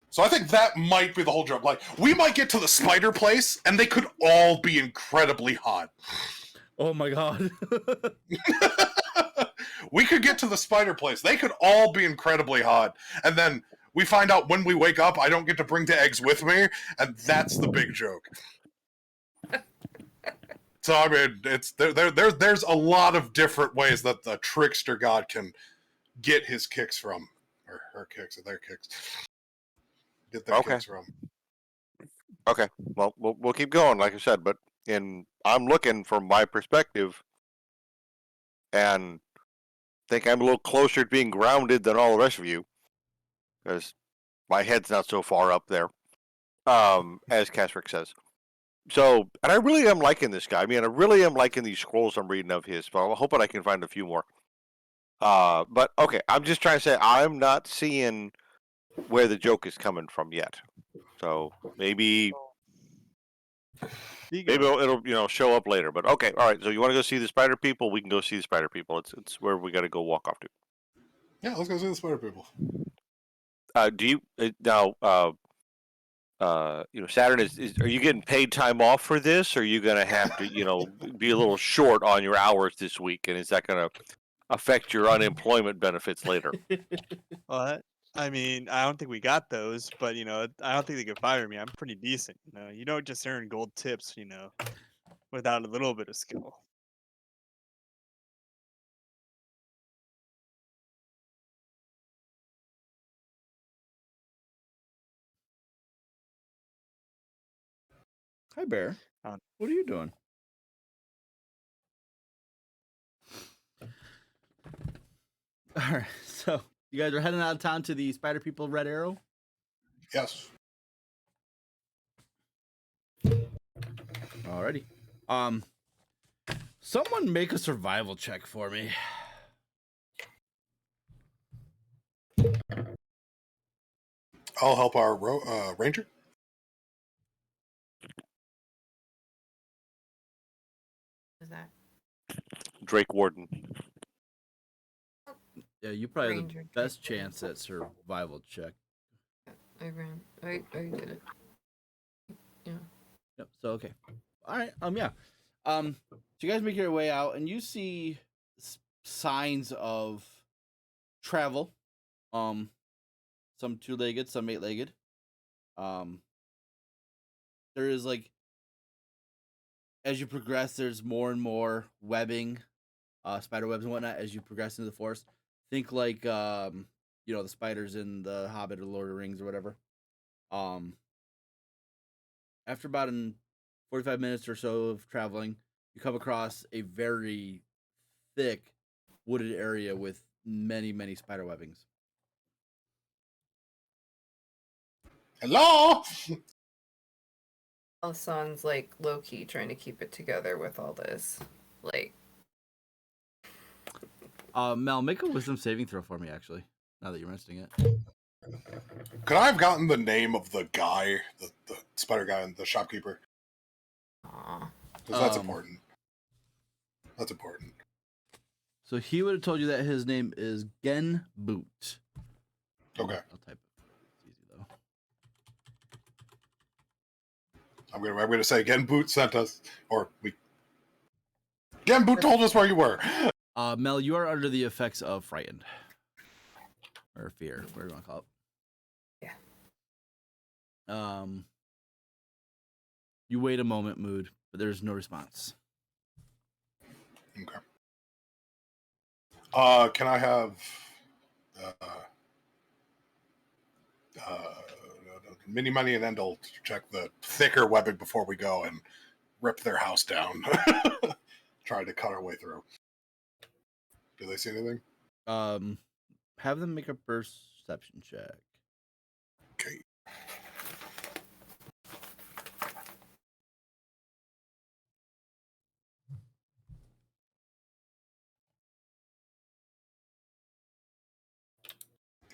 So I think that might be the whole joke. Like, we might get to the spider place, and they could all be incredibly hot. Oh my god. We could get to the spider place. They could all be incredibly hot. And then we find out when we wake up, I don't get to bring the eggs with me, and that's the big joke. So, I mean, there's a lot of different ways that the trickster god can get his kicks from. Or her kicks, or their kicks. Get their kicks from. Okay, well, we'll keep going, like I said, but I'm looking from my perspective, and think I'm a little closer to being grounded than all the rest of you, because my head's not so far up there, as Kasric says. So, and I really am liking this guy. I mean, I really am liking these scrolls I'm reading of his, but I'm hoping I can find a few more. But okay, I'm just trying to say I'm not seeing where the joke is coming from yet. So maybe it'll show up later. But okay, all right. So you want to go see the spider people? We can go see the spider people. It's where we got to go walk off to. Yeah, let's go see the spider people. Do you now? Saturn is. Are you getting paid time off for this? Or are you going to have to, be a little short on your hours this week? And is that going to affect your unemployment benefits later? I mean, I don't think we got those, but I don't think they could fire me. I'm pretty decent. You don't just earn gold tips. without a little bit of skill. Hi, Bear. Um, What are you doing? All right, so you guys are heading out of town to the Spider People Red Arrow. Yes. Alrighty. Someone make a survival check for me. I'll help our ranger. Is that Drake Warden. Yeah, you probably have Ranger the best check. chance at survival check. I ran. I did it. Yeah. Yep. So okay. All right. Yeah. So you guys make your way out, and you see signs of travel. Some 2-legged, some 8-legged. There is like, as you progress, there's more and more webbing, spider webs and whatnot as you progress into the forest. Think like the spiders in the Hobbit or Lord of the Rings or whatever. After about 45 minutes or so of traveling, you come across a very thick wooded area with many, many spider webbings. Hello. Alessand's like low key trying to keep it together with all this. Like, Mel, make a wisdom saving throw for me, actually, now that you're mentioning it. Could I have gotten the name of the guy, the spider guy and the shopkeeper? aw. Because that's important. That's important. So he would have told you that his name is Gen Boot. Okay. I'll type it. It's easy though. I'm gonna say Gen Boot sent us, or we. Gen Boot told us where you were. Mel, you are under the effects of frightened or fear, whatever you want to call it. Yeah. You wait a moment, Mood, but there's no response. Okay. Can I have Mini Money and Endel to check the thicker webbing before we go and rip their house down? Try to cut our way through. Do they see anything? Have them make a perception check. Okay.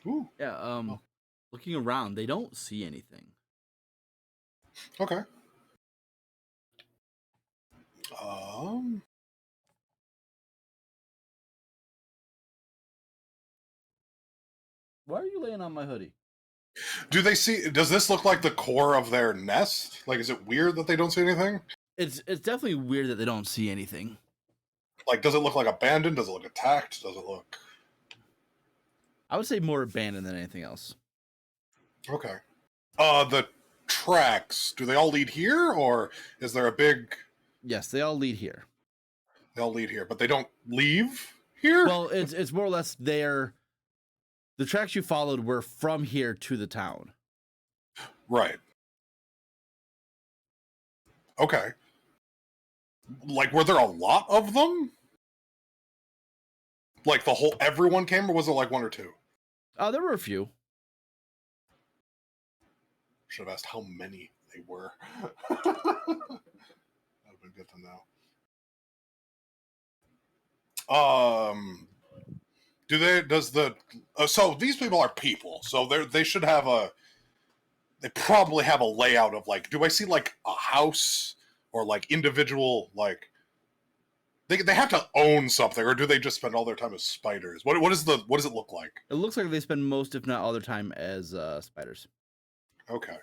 Ooh. Yeah, looking around, they don't see anything. Okay. Why are you laying on my hoodie? Do they see? Does this look like the core of their nest? Like, is it weird that they don't see anything? It's definitely weird that they don't see anything. Like, does it look like abandoned? Does it look attacked? Does it look? I would say more abandoned than anything else. Okay. The tracks, do they all lead here, or is there a big? Yes, they all lead here. They all lead here, but they don't leave here. Well, it's more or less the tracks you followed were from here to the town. Right. Okay. Like, were there a lot of them? Like everyone came, or was it like one or two? There were a few. Should have asked how many they were. That would have been good to know. So these people are people, so they should have they probably have a layout of like, do I see like a house or like individual, like they have to own something, or do they just spend all their time as spiders? What does it look like? It looks like they spend most, if not all, their time as spiders. Okay.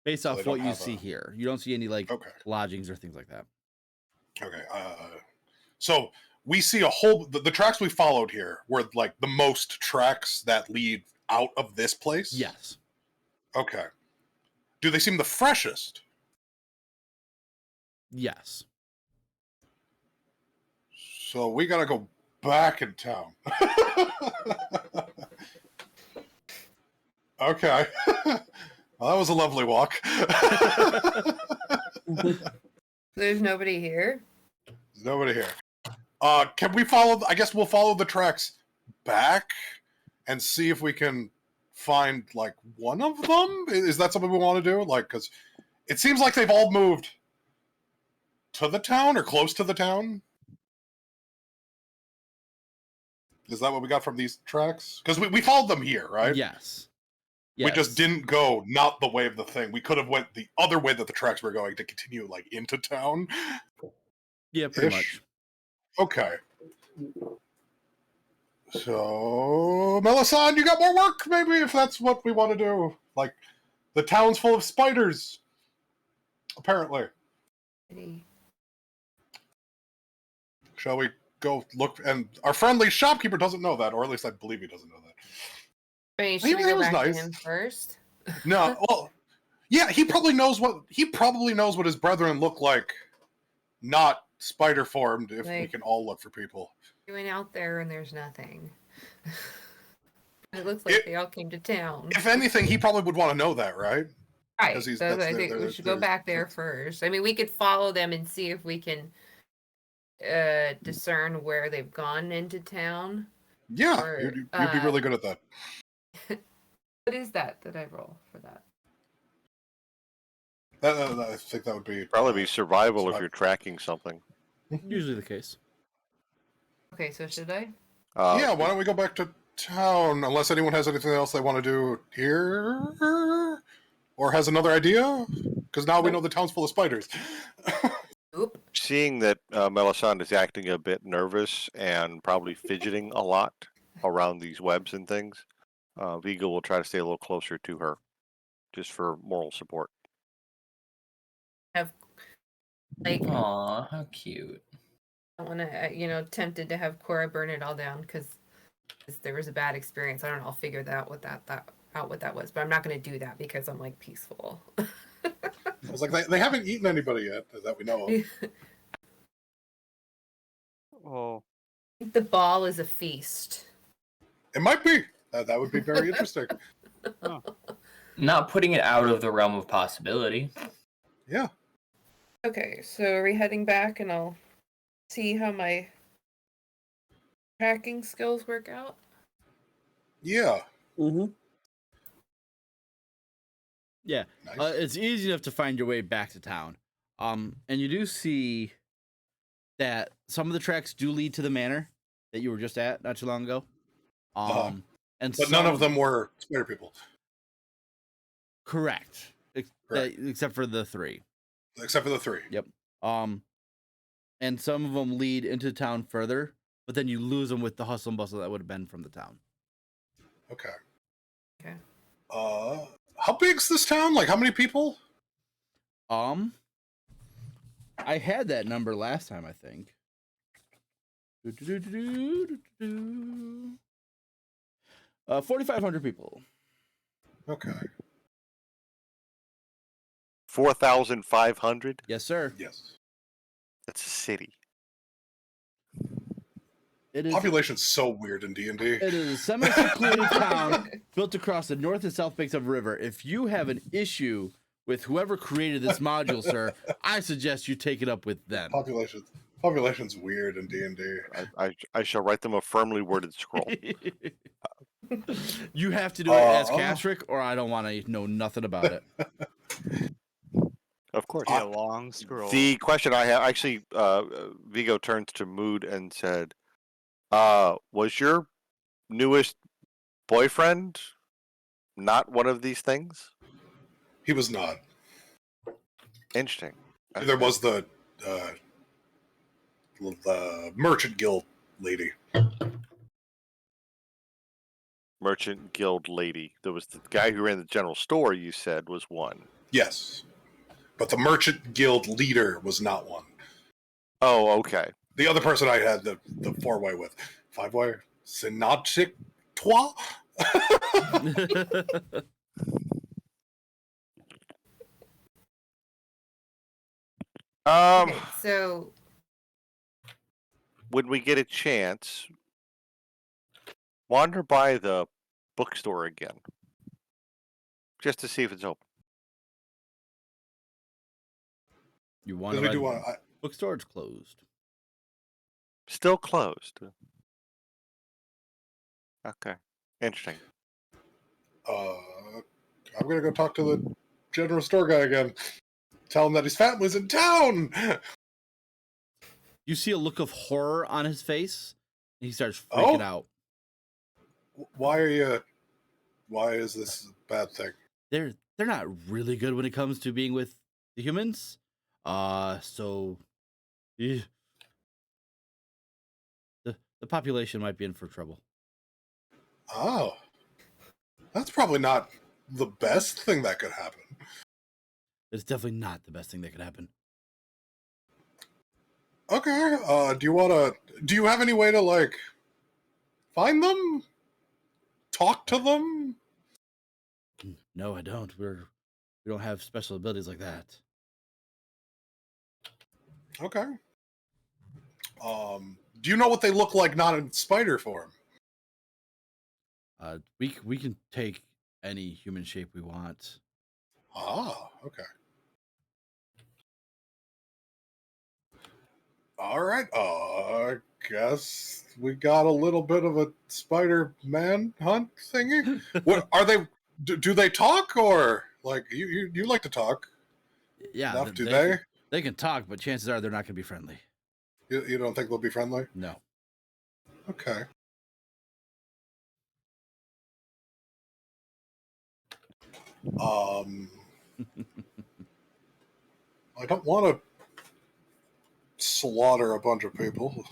Based So off they don't what you have see here, you don't see any like lodgings or things like that. Okay. So we see the tracks we followed here were like the most tracks that lead out of this place. Yes. Okay. Do they seem the freshest? Yes. So we gotta go back in town. Okay. Well, that was a lovely walk. There's nobody here. There's nobody here. Can we follow? I guess we'll follow the tracks back and see if we can find like one of them. Is that something we want to do? Like, because it seems like they've all moved to the town or close to the town. Is that what we got from these tracks? Because we followed them here, right? Yes. We just didn't go not the way of the thing. We could have went the other way that the tracks were going to continue like into town. Yeah, pretty much. Okay. So, Melisande, you got more work, maybe, if that's what we want to do. Like, the town's full of spiders. Apparently. Shall we go look? And our friendly shopkeeper doesn't know that, or at least I believe he doesn't know that. I mean, should we He go was back nice. to him first? No, well, yeah, he probably knows what his brethren look like, not spider formed. If we Like- can all look for people. We went out there and there's nothing. It looks like they all came to town. If anything, he probably would want to know that, right? Right. 'Cause he's- So that's I their- think we their- should go their- back there first. I mean, we could follow them and see if we can discern where they've gone into town. Yeah, Or, you'd be really good at that. What is that I roll for that? I think that would be Probably be survival if survival. you're tracking something. Usually the case. Okay, so should I? Yeah, why don't we go back to town? Unless anyone has anything else they want to do here, or has another idea, because now we know the town's full of spiders. Oop. Seeing that Melisande is acting a bit nervous and probably fidgeting a lot around these webs and things, Vigo will try to stay a little closer to her, just for moral support. Have like Aw, how cute. I want to, tempted to have Cora burn it all down because there was a bad experience. I don't know. I'll figure that out what that was, but I'm not going to do that because I'm like peaceful. I was like, they haven't eaten anybody yet that we know of. Oh, The ball is a feast. It might be. That would be very interesting. Not putting it out of the realm of possibility. Yeah. Okay, so are we heading back and I'll see how my tracking skills work out? Yeah. Mm-hmm. Yeah. Nice. It's easy enough to find your way back to town. And you do see that some of the tracks do lead to the manor that you were just at not too long ago. And But none of them were spider people. correct. Correct. Except for the 3. Except for the 3. Yep. And some of them lead into town further, but then you lose them with the hustle and bustle that would have been from the town. Okay. Okay. How big's this town? Like, how many people? I had that number last time, I think. 4,500 people. Okay. 4,500? Yes, sir. Yes. That's a city. It is. Population's so weird in D&D. It is a semi-secluded town built across the north and south banks of a river. If you have an issue with whoever created this module, sir, I suggest you take it up with them. Population's weird in D&D. I shall write them a firmly worded scroll. You have to do it as Castric, or I don't want to know nothing about it. Of course. be a long scroll. The question I have, actually, Vigo turned to Mood and said, was your newest boyfriend not one of these things? He was not. Interesting. There was the merchant guild lady. Merchant Guild lady. There was the guy who ran the general store, you said, was one. Yes. But the merchant guild leader was not one. Oh, okay. The other person I had the 4-way with. 5-way? Synoptic toi? Okay, so when we get a chance, wander by the bookstore again, just to see if it's open. You want Because to we do want. bookstore? It's closed. Still closed. Okay, interesting. I'm gonna go talk to the general store guy again. Tell him that his family's in town. You see a look of horror on his face, and he starts freaking out. Why are you? Why is this a bad thing? They're not really good when it comes to being with the humans. So the population might be in for trouble. Oh, that's probably not the best thing that could happen. It's definitely not the best thing that could happen. Okay. Do you have any way to like find them? Talk to them? No, I don't. We don't have special abilities like that. Okay. Do you know what they look like not in spider form? We can take any human shape we want. Ah, okay. All right. I guess we got a little bit of a Spider-Man hunt thingy. What are they? Do they talk or like you like to talk? Yeah, Enough, do they? They can talk, but chances are they're not going to be friendly. You don't think they'll be friendly? No. Okay. I don't want to slaughter a bunch of people.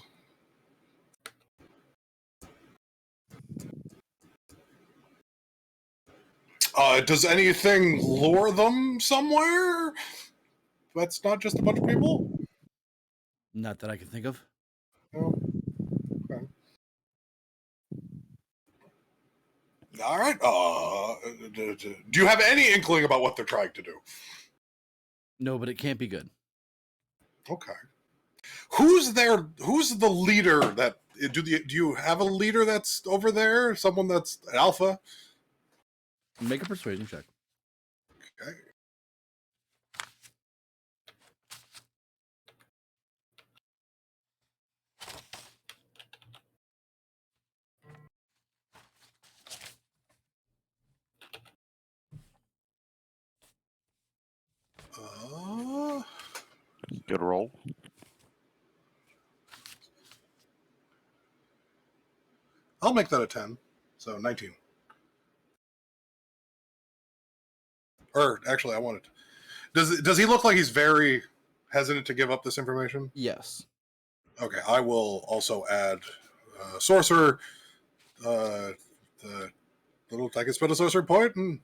Does anything lure them somewhere? That's not just a bunch of people? Not that I can think of. No. Okay. All right. Do you have any inkling about what they're trying to do? No, but it can't be good. Okay. Who's the leader that do you have a leader that's over there? Someone that's alpha? Make a persuasion check. Okay. Good roll. I'll make that a 10. So 19. Or actually, I want it. Does he look like he's very hesitant to give up this information? Yes. Okay, I will also add sorcerer. The little I can spend a sorcerer point and.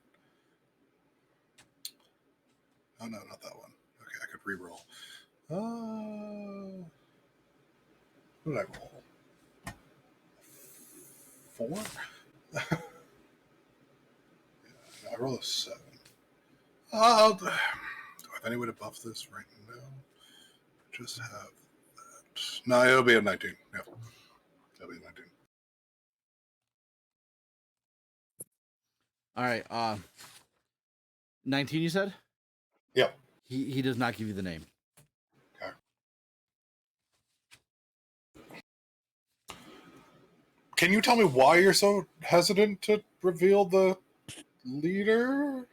Oh no, not that one. Okay, I could re-roll. What did I roll? 4? I roll a 7. Do I have any way to buff this right now? Just have that. No, it'll be a 19. Yeah. It'll be a 19. All right. 19, you said? Yeah. He does not give you the name. Okay. Can you tell me why you're so hesitant to reveal the leader?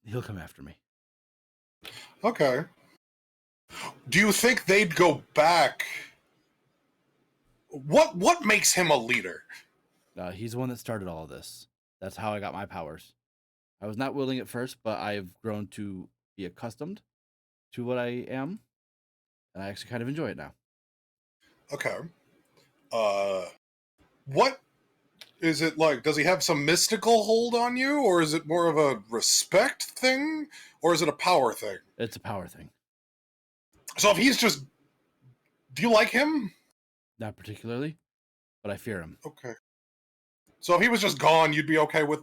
He'll come after me. Okay. Do you think they'd go back? What makes him a leader? He's the one that started all of this. That's how I got my powers. I was not willing at first, but I've grown to be accustomed to what I am, and I actually kind of enjoy it now. Okay. What is it like? Does he have some mystical hold on you, or is it more of a respect thing, or is it a power thing? It's a power thing. So if he's just... Do you like him? Not particularly, but I fear him. Okay. So if he was just gone, you'd be okay with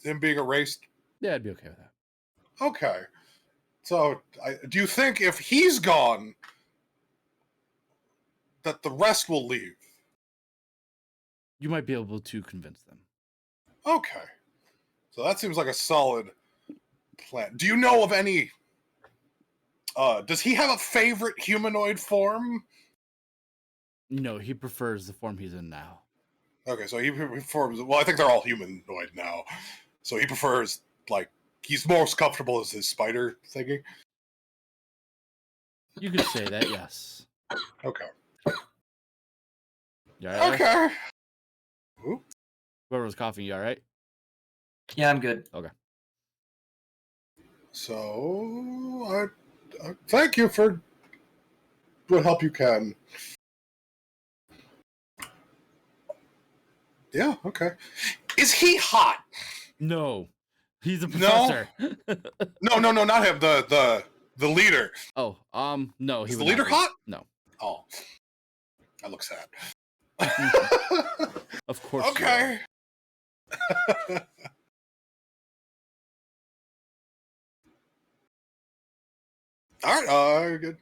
him being erased? Yeah, I'd be okay with that. Okay. So do you think if he's gone, that the rest will leave. You might be able to convince them. Okay. So that seems like a solid plan. Do you know of any... does he have a favorite humanoid form? No, he prefers the form he's in now. Okay, so he prefers... Well, I think they're all humanoid now. So he prefers, like, he's most comfortable as his spider thingy. You could say that, yes. Okay. You all right? Okay. Ooh. Whoever was coughing, you all right? Yeah, I'm good. Okay. So, I thank you for what help you can. Yeah, okay. Is he hot? No. He's a No? professor. No, not him. The leader. Oh, no. He Is the would not leader be. hot? No. Oh, that looks sad. Of course. Okay. All right. Good.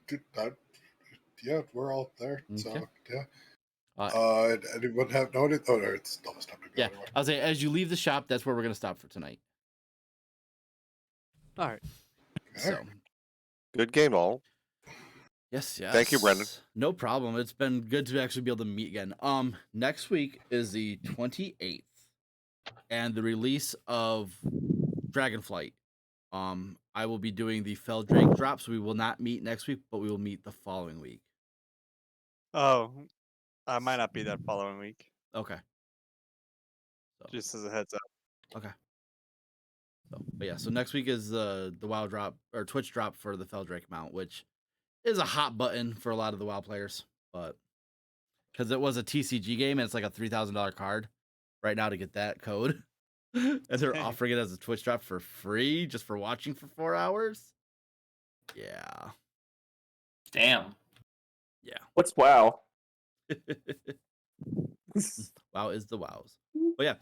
Yeah, we're all there. So Okay. yeah. Anyone have noted? Oh, no, it's almost time to go. Yeah, Anyway. I'll say as you leave the shop, that's where we're gonna stop for tonight. All right. So, Good game, all. yes. Thank you, Brendan. No problem. It's been good to actually be able to meet again. Next week is the 28th, and the release of Dragonflight. I will be doing the Fell Drake drop, so we will not meet next week, but we will meet the following week. Oh, I might not be that following week. Okay. So, Just as a heads up. okay. So, but yeah, so next week is the WoW drop or Twitch drop for the Fell Drake mount, which is a hot button for a lot of the WoW players, but because it was a TCG game and it's like a $3,000 card right now to get that code, and they're offering it as a Twitch drop for free just for watching for 4 hours. Yeah. Damn. Yeah. What's WoW? WoW is the wows. But yeah,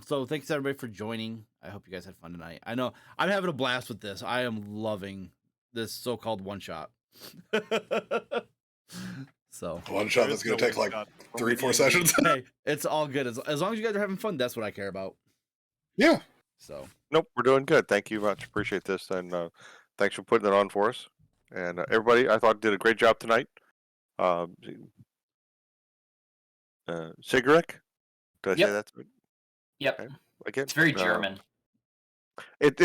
so thanks everybody for joining. I hope you guys had fun tonight. I know I'm having a blast with this. I am loving this so-called one shot. So One shot that's going to take like 3-4 sessions. hey, it's all good as long as you guys are having fun. That's what I care about. Yeah. So Nope, we're doing good. Thank you much. Appreciate this, and thanks for putting it on for us. And everybody, I thought did a great job tonight. Sigurek, did I Yep. say that? Yep. Again, It's very German. It